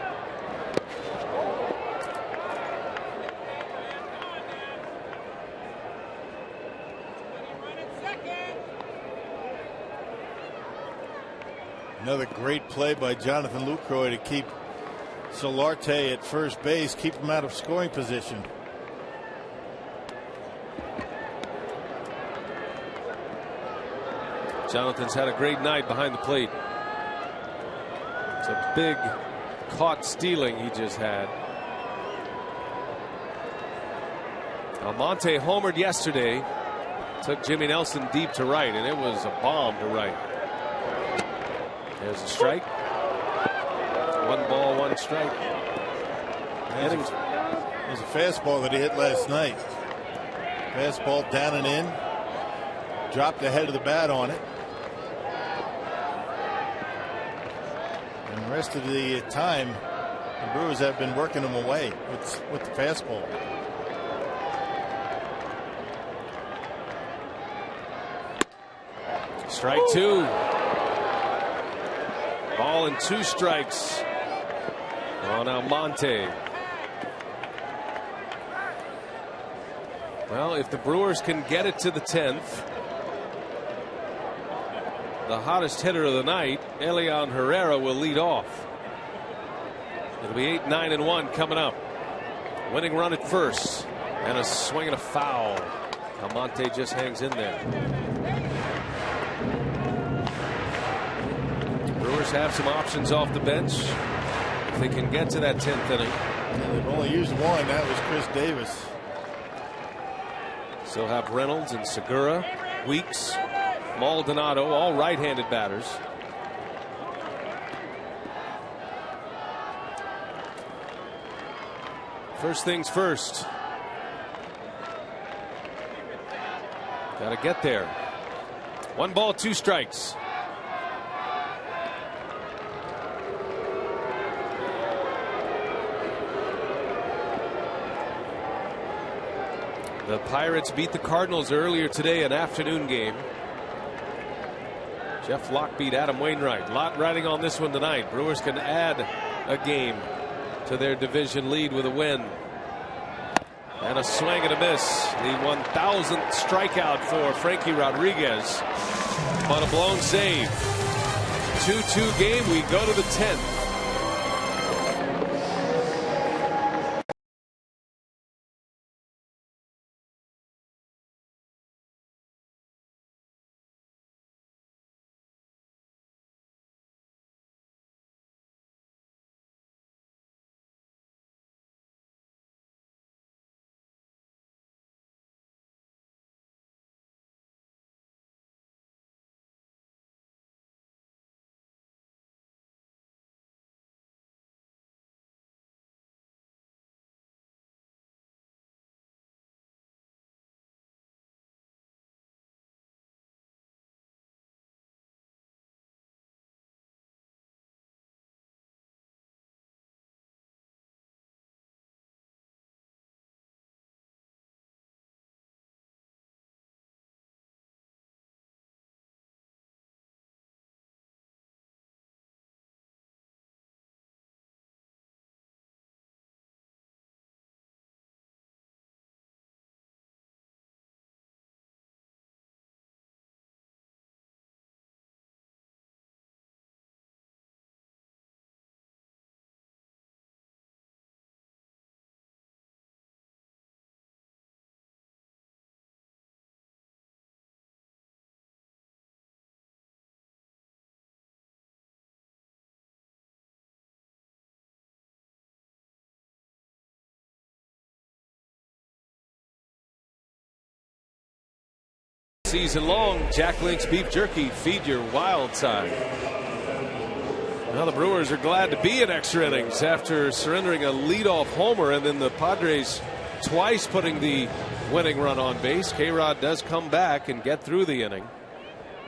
Another great play by Jonathan Lucroy to keep Solarte at first base, keep him out of scoring position. Jonathan's had a great night behind the plate. It's a big caught stealing he just had. Almonte homered yesterday. Took Jimmy Nelson deep to right, and it was a bomb to right. There's a strike. 1 ball, 1 strike. It was a fastball that he hit last night. Fastball down and in. Dropped the head of the bat on it. And the rest of the time, the Brewers have been working them away with the fastball. Strike two. Ball and 2 strikes on Almonte. Well, if the Brewers can get it to the 10th, the hottest hitter of the night, Elian Herrera, will lead off. It'll be 8-9-1 coming up. Winning run at first, and a swing and a foul. Almonte just hangs in there. Brewers have some options off the bench if they can get to that 10th inning. Yeah, they've only used one. That was Chris Davis. Still have Reynolds and Segura, Weeks, Maldonado, all right-handed batters. First things first. Got to get there. 1 ball, 2 strikes. The Pirates beat the Cardinals earlier today, an afternoon game. Jeff Locke beat Adam Wainwright. A lot riding on this one tonight. Brewers can add a game to their division lead with a win. And a swing and a miss. The 1,000th strikeout for Frankie Rodriguez. On a blown save. 2-2 game. We go to the 10th. Season long, Jack Link's beef jerky. Feed your wild side. Now the Brewers are glad to be in extra innings after surrendering a leadoff homer, and then the Padres twice putting the winning run on base. K-Rod does come back and get through the inning,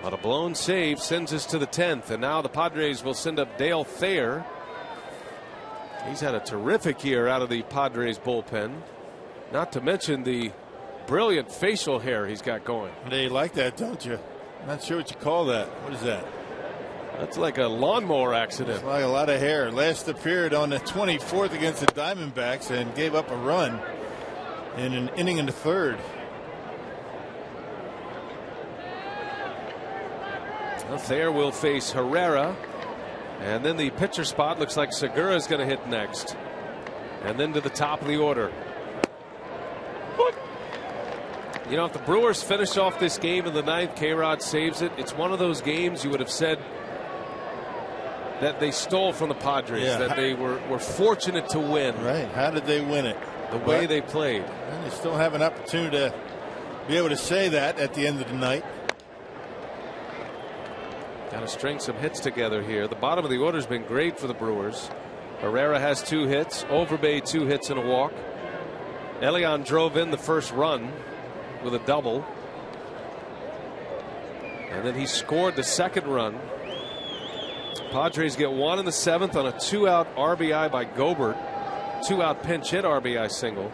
but a blown save sends us to the 10th, and now the Padres will send up Dale Thayer. He's had a terrific year out of the Padres bullpen, not to mention the brilliant facial hair he's got going. They like that, don't you? Not sure what you call that. What is that? That's like a lawnmower accident. It's like a lot of hair. Last appeared on the 24th against the Diamondbacks and gave up a run in an inning in the 3rd. Well, Thayer will face Herrera, and then the pitcher spot looks like Segura is going to hit next, and then to the top of the order. You know, if the Brewers finish off this game in the 9th, K-Rod saves it. It's one of those games you would have said that they stole from the Padres, that they were fortunate to win. Right. How did they win it? The way they played. And they still have an opportunity to be able to say that at the end of the night. Got to string some hits together here. The bottom of the order has been great for the Brewers. Herrera has 2 hits. Overbay 2 hits and a walk. Elian drove in the first run. with a double. And then he scored the second run. Padres get one in the 7th on a 2-out RBI by Gobert. 2-out pinch hit RBI single.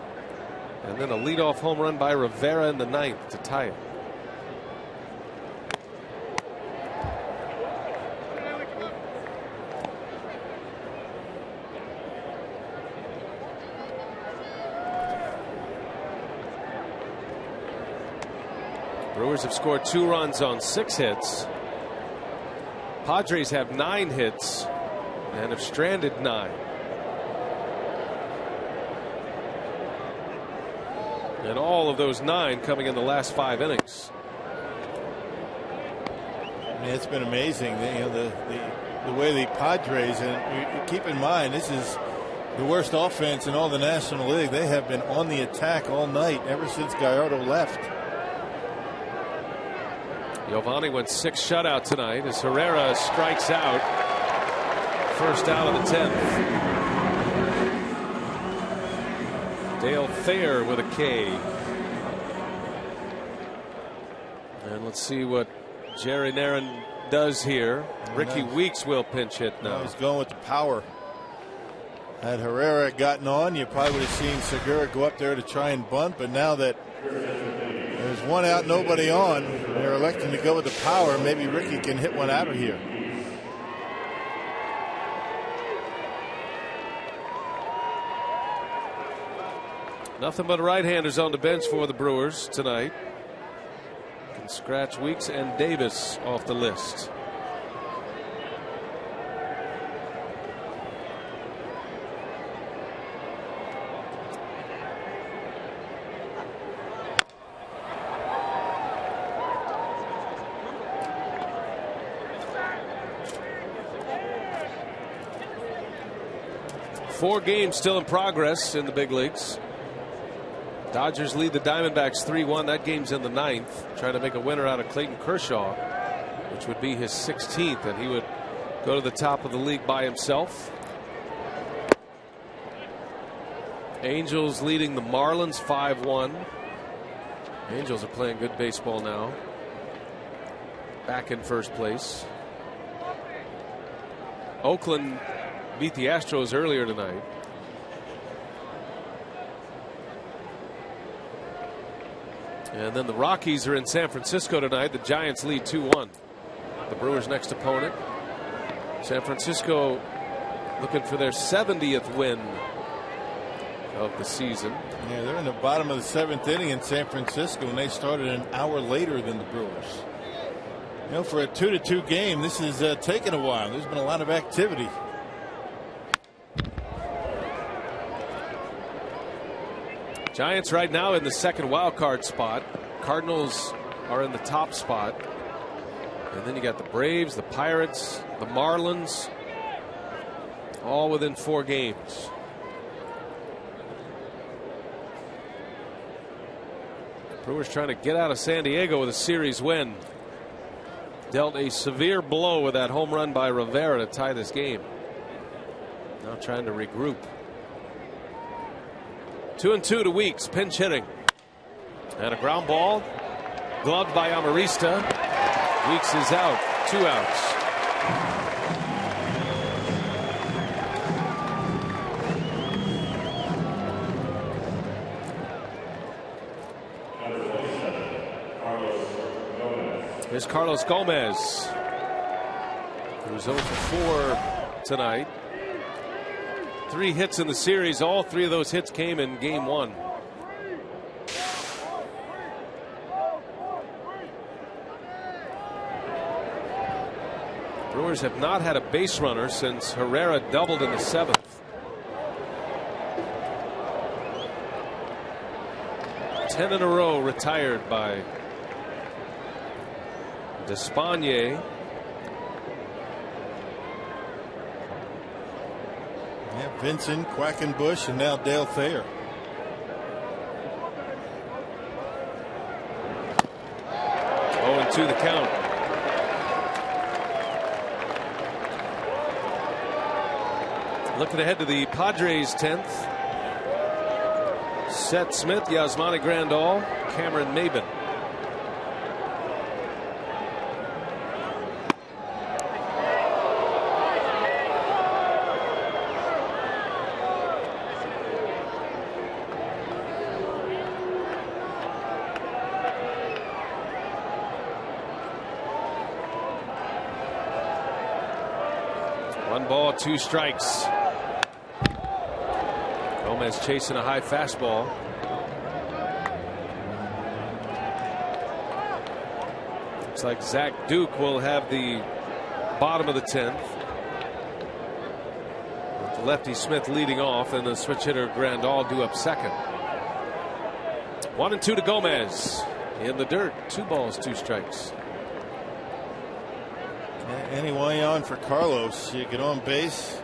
And then a leadoff home run by Rivera in the 9th to tie it. Brewers have scored 2 runs on 6 hits. Padres have 9 hits and have stranded 9. And all of those 9 coming in the last 5 innings. I mean, it's been amazing. The way the Padres, and keep in mind, this is the worst offense in all the National League. They have been on the attack all night ever since Gallardo left. Giovanni went 6 shutout tonight as Herrera strikes out. First out of the 10th. Dale Thayer with a K. And let's see what Jerry Narron does here. Ricky Weeks will pinch hit now. He's going with the power. Had Herrera gotten on, you probably would have seen Segura go up there to try and bunt, but now that there's 1 out, nobody on, they're electing to go with the power. Maybe Ricky can hit one out of here. Nothing but right-handers on the bench for the Brewers tonight. Can scratch Weeks and Davis off the list. Four games still in progress in the big leagues. Dodgers lead the Diamondbacks 3-1. That game's in the 9th. Trying to make a winner out of Clayton Kershaw, which would be his 16th, and he would go to the top of the league by himself. Angels leading the Marlins 5-1. Angels are playing good baseball now. Back in first place. Oakland beat the Astros earlier tonight. And then the Rockies are in San Francisco tonight. The Giants lead 2-1. The Brewers' next opponent. San Francisco looking for their 70th win of the season. Yeah, they're in the bottom of the 7th inning in San Francisco, and they started an hour later than the Brewers. You know, for a 2-2 game, this is taking a while. There's been a lot of activity. Giants right now in the second wild card spot. Cardinals are in the top spot. And then you got the Braves, the Pirates, the Marlins, all within 4 games. Brewers trying to get out of San Diego with a series win. Dealt a severe blow with that home run by Rivera to tie this game. Now trying to regroup. 2-2 to Weeks, pinch hitting. And a ground ball. Gloved by Amarista. Weeks is out. 2 outs. Here's Carlos Gomez, who's 0 for 4 tonight. 3 hits in the series. All 3 of those hits came in game 1. Brewers have not had a base runner since Herrera doubled in the 7th. Ten in a row retired by Despaigne. Yeah, Vincent, Quackenbush, and now Dale Thayer. Oh, and 2 the count. Looking ahead to the Padres 10th. Seth Smith, Yasmani Grandal, Cameron Maybin. One ball, 2 strikes. Gomez chasing a high fastball. Looks like Zach Duke will have the bottom of the 10th. With lefty Smith leading off, and the switch hitter Grandal due up second. 1-2 to Gomez. In the dirt, 2 balls, 2 strikes. Anyway, on for Carlos. You get on base,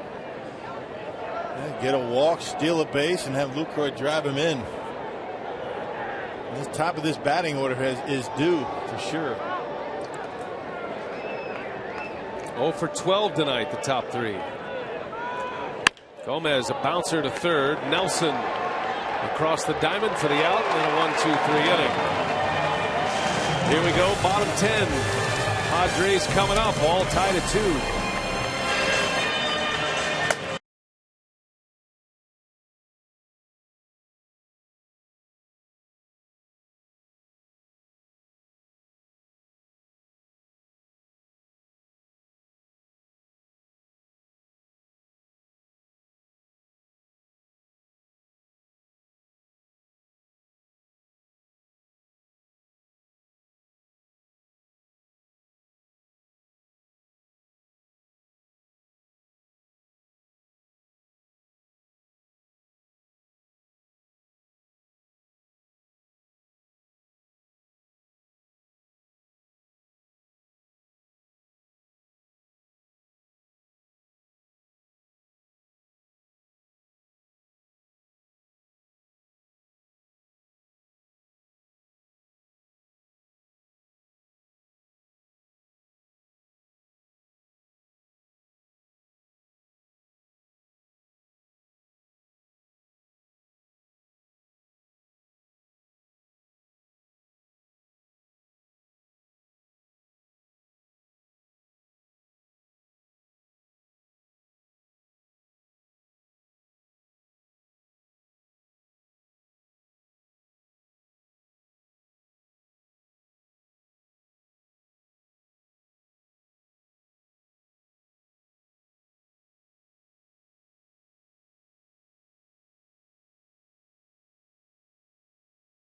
get a walk, steal a base, and have Lucroy drive him in. The top of this batting order is due for sure. 0 for 12 tonight, the top 3. Gomez, a bouncer to third. Nelson across the diamond for the out, and a 1-2-3 inning. Here we go, bottom 10. Padres coming up, all tied at 2.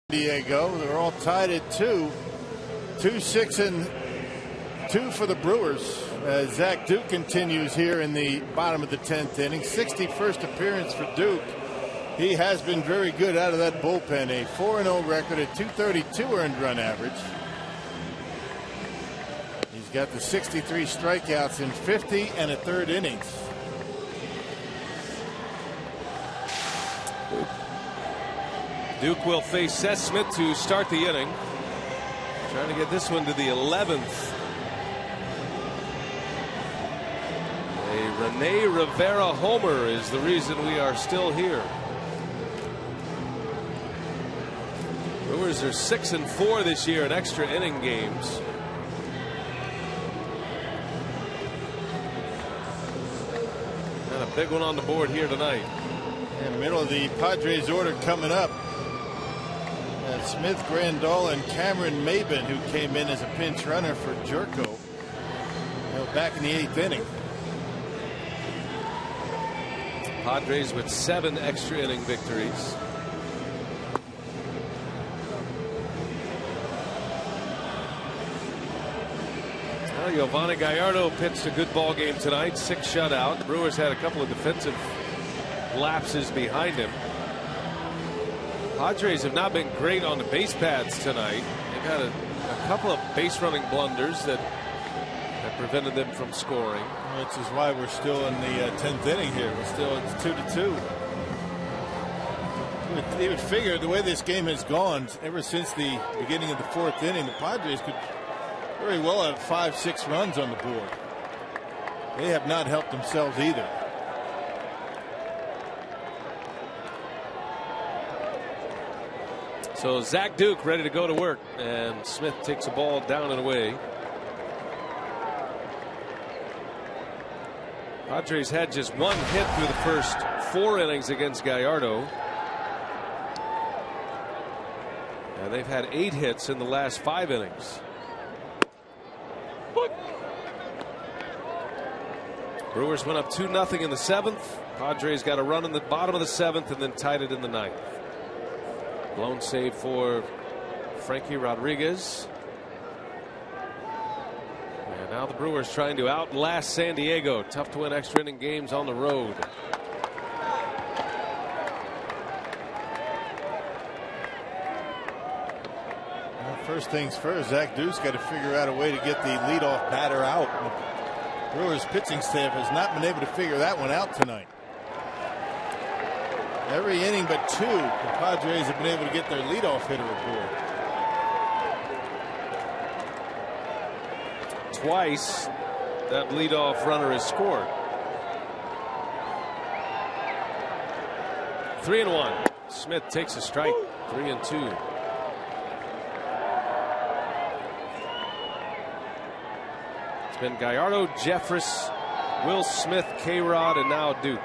Diego, they're all tied at 2. 2-6 and 2 for the Brewers. Zach Duke continues here in the bottom of the 10th inning. 61st appearance for Duke. He has been very good out of that bullpen. A 4-0 record at 232 earned run average. He's got the 63 strikeouts in 50 1/3 innings. Duke will face Seth Smith to start the inning. Trying to get this one to the 11th. A Rene Rivera homer is the reason we are still here. Brewers are 6-4 this year in extra inning games. And a big one on the board here tonight. In the middle of the Padres order coming up. Smith, Grandal, and Cameron Maybin, who came in as a pinch runner for Jerko back in the 8th inning. Padres with 7 extra inning victories. Well, Giovanni Gallardo pitched a good ball game tonight. 6 shutout. Brewers had a couple of defensive lapses behind him. Padres have not been great on the base paths tonight. They've had a couple of base running blunders that have prevented them from scoring. Which is why we're still in the 10th inning here. We're still at 2-2. You would figure the way this game has gone ever since the beginning of the 4th inning, the Padres could very well have 5-6 runs on the board. They have not helped themselves either. So Zach Duke ready to go to work, and Smith takes the ball down and away. Padres had just one hit through the first 4 innings against Gallardo. And they've had 8 hits in the last 5 innings. Brewers went up 2-0 in the 7th. Padres got a run in the bottom of the 7th and then tied it in the 9th. Blown save for Frankie Rodriguez. And now the Brewers trying to outlast San Diego. Tough to win extra inning games on the road. Well, first things first, Zach Duke's got to figure out a way to get the leadoff batter out. The Brewers pitching staff has not been able to figure that one out tonight. Every inning but 2, the Padres have been able to get their leadoff hitter aboard. Twice that leadoff runner has scored. 3-1. Smith takes a strike. 3-2. It's been Gallardo, Jeffress, Will Smith, K-Rod, and now Duke.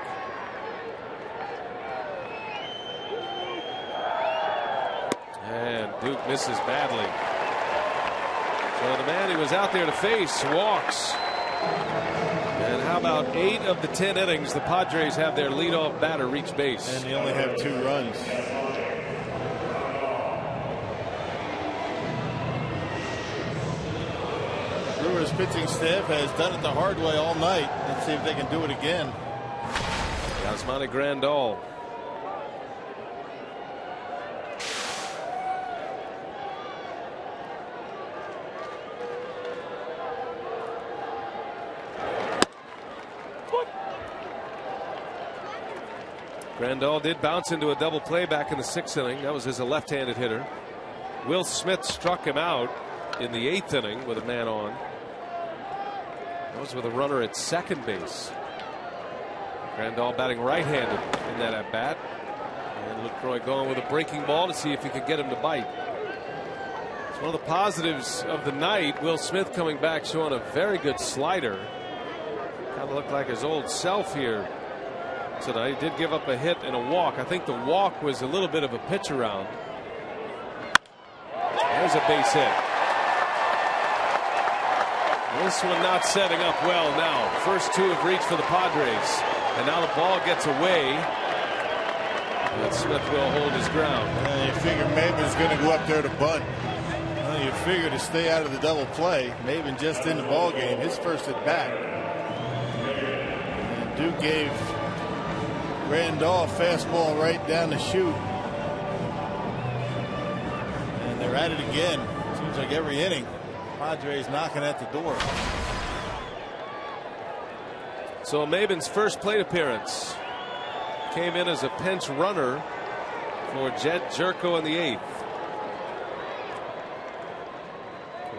And Duke misses badly. So the man he was out there to face walks. And how about 8 of the 10 innings the Padres have their leadoff batter reach base. And they only have 2 runs. Brewers pitching staff has done it the hard way all night. Let's see if they can do it again. Yasmani Grandal. Grandal did bounce into a double play back in the 6th inning. That was as a left-handed hitter. Will Smith struck him out in the 8th inning with a man on. That was with a runner at second base. Grandal batting right-handed in that at-bat. And LaCroix going with a breaking ball to see if he could get him to bite. It's one of the positives of the night. Will Smith coming back showing a very good slider. Kind of looked like his old self here tonight. He did give up a hit and a walk. I think the walk was a little bit of a pitch around. There's a base hit. This one not setting up well now. First 2 have reached for the Padres. And now the ball gets away. And Smith will hold his ground. You figure Maven's going to go up there to bunt. Well, you figure to stay out of the double play. Maven just in the ball game. His first at bat. And Duke gave Grandal fastball right down the chute. And they're at it again. Seems like every inning. Padres knocking at the door. So Maven's first plate appearance came in as a pinch runner for Jed Jerko in the 8th.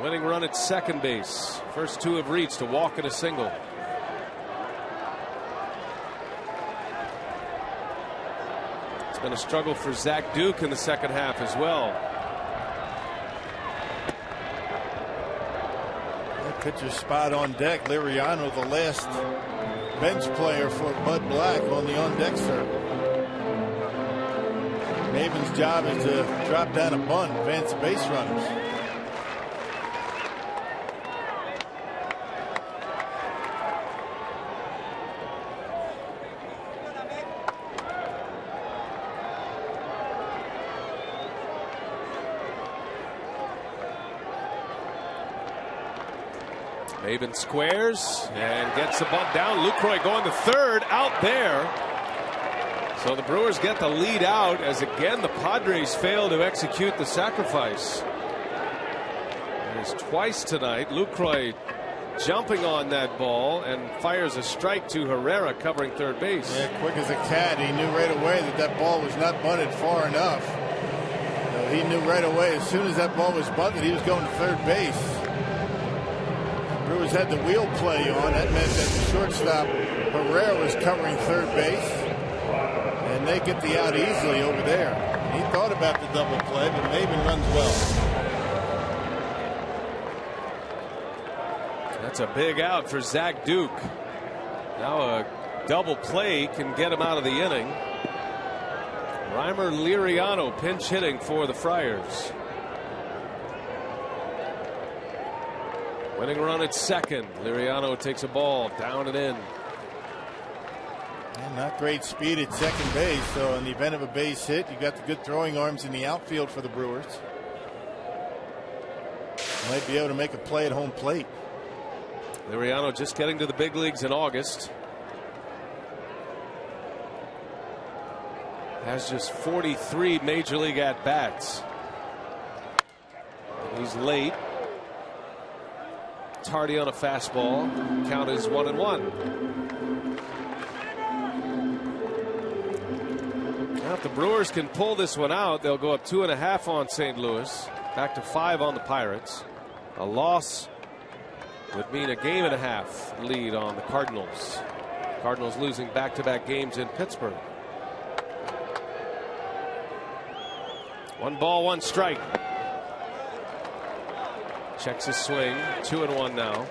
Winning run at second base. First 2 have reached, a walk and a single. It's been a struggle for Zach Duke in the second half as well. Pitcher spot on deck. Liriano, the last bench player for Bud Black on the on-deck circle. Maven's job is to drop down a bunt, advance base runners. Maven squares and gets the bunt down. Lucroy going to third out there. So the Brewers get the lead out as again the Padres fail to execute the sacrifice. There's twice tonight. Lucroy jumping on that ball and fires a strike to Herrera covering third base. Yeah, quick as a cat. He knew right away that that ball was not bunted far enough. So he knew right away as soon as that ball was bunted he was going to third base. Brewers had the wheel play on. That meant that the shortstop Herrera was covering third base, and they get the out easily over there. He thought about the double play, but Maben runs well. That's a big out for Zach Duke. Now a double play can get him out of the inning. Reimer Liriano pinch hitting for the Friars. Winning run at second. Liriano takes a ball down and in. And not great speed at second base, so in the event of a base hit, you got the good throwing arms in the outfield for the Brewers. Might be able to make a play at home plate. Liriano just getting to the big leagues in August. Has just 43 major league at bats. He's late. Tardy on a fastball. Count is 1-1. Now if the Brewers can pull this one out, they'll go up 2.5 on St. Louis. Back to 5 on the Pirates. A loss would mean a 1.5 lead on the Cardinals. Cardinals losing back-to-back games in Pittsburgh. 1 ball, 1 strike. Checks his swing. 2-1 now.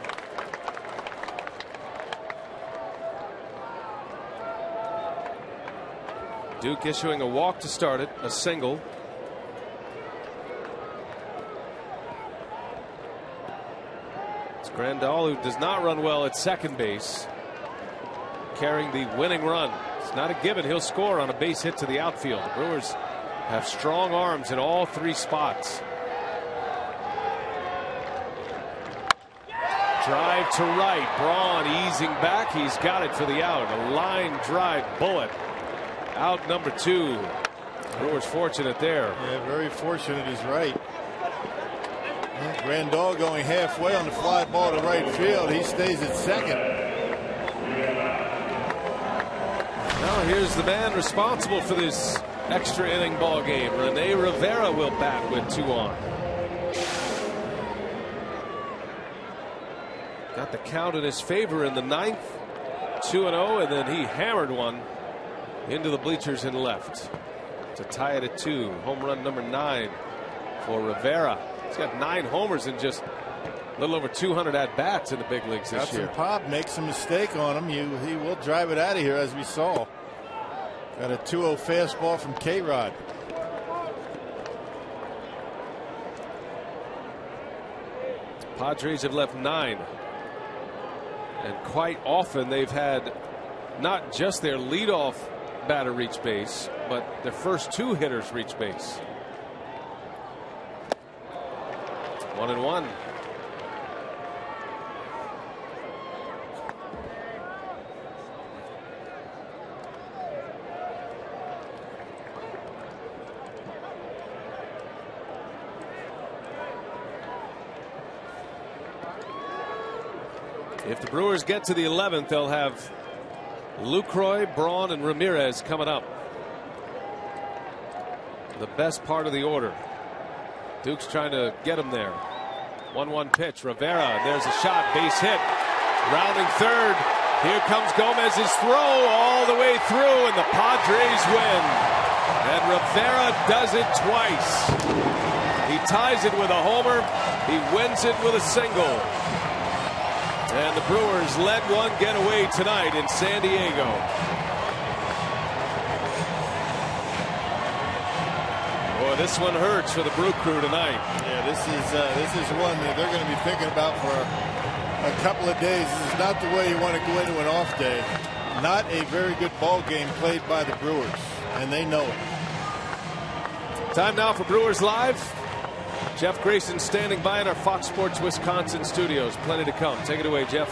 Duke issuing a walk to start it, a single. It's Grandal, who does not run well at second base, carrying the winning run. It's not a given he'll score on a base hit to the outfield. The Brewers have strong arms in all 3 spots. Drive to right. Braun easing back. He's got it for the out. A line drive bullet. Out number 2. Brewers fortunate there. Yeah, very fortunate. He's right. Grandal going halfway on the fly ball to right field. He stays at second. Now here's the man responsible for this extra inning ball game. Rene Rivera will bat with 2 on. Got the count in his favor in the 9th. 2-0, and then he hammered one into the bleachers and left to tie it at 2. Home run number 9 for Rivera. He's got 9 homers in just a little over 200 at bats in the big leagues this year. Pop makes a mistake on him. He will drive it out of here, as we saw. Got a 2-0 fastball from K-Rod. Padres have left 9. And quite often they've had not just their leadoff batter reach base, but their first 2 hitters reach base. 1-1. If the Brewers get to the 11th, they'll have Lucroy, Braun, and Ramirez coming up. The best part of the order. Duke's trying to get him there. 1-1 pitch. Rivera. There's a shot. Base hit. Rounding third. Here comes Gomez's throw all the way through, and the Padres win. And Rivera does it twice. He ties it with a homer. He wins it with a single. And the Brewers let one get away tonight in San Diego. Boy, this one hurts for the Brew Crew tonight. Yeah, this is one that they're going to be thinking about for a couple of days. This is not the way you want to go into an off day. Not a very good ball game played by the Brewers, and they know it. Time now for Brewers Live. Jeff Grayson standing by in our Fox Sports Wisconsin studios. Plenty to come. Take it away, Jeff.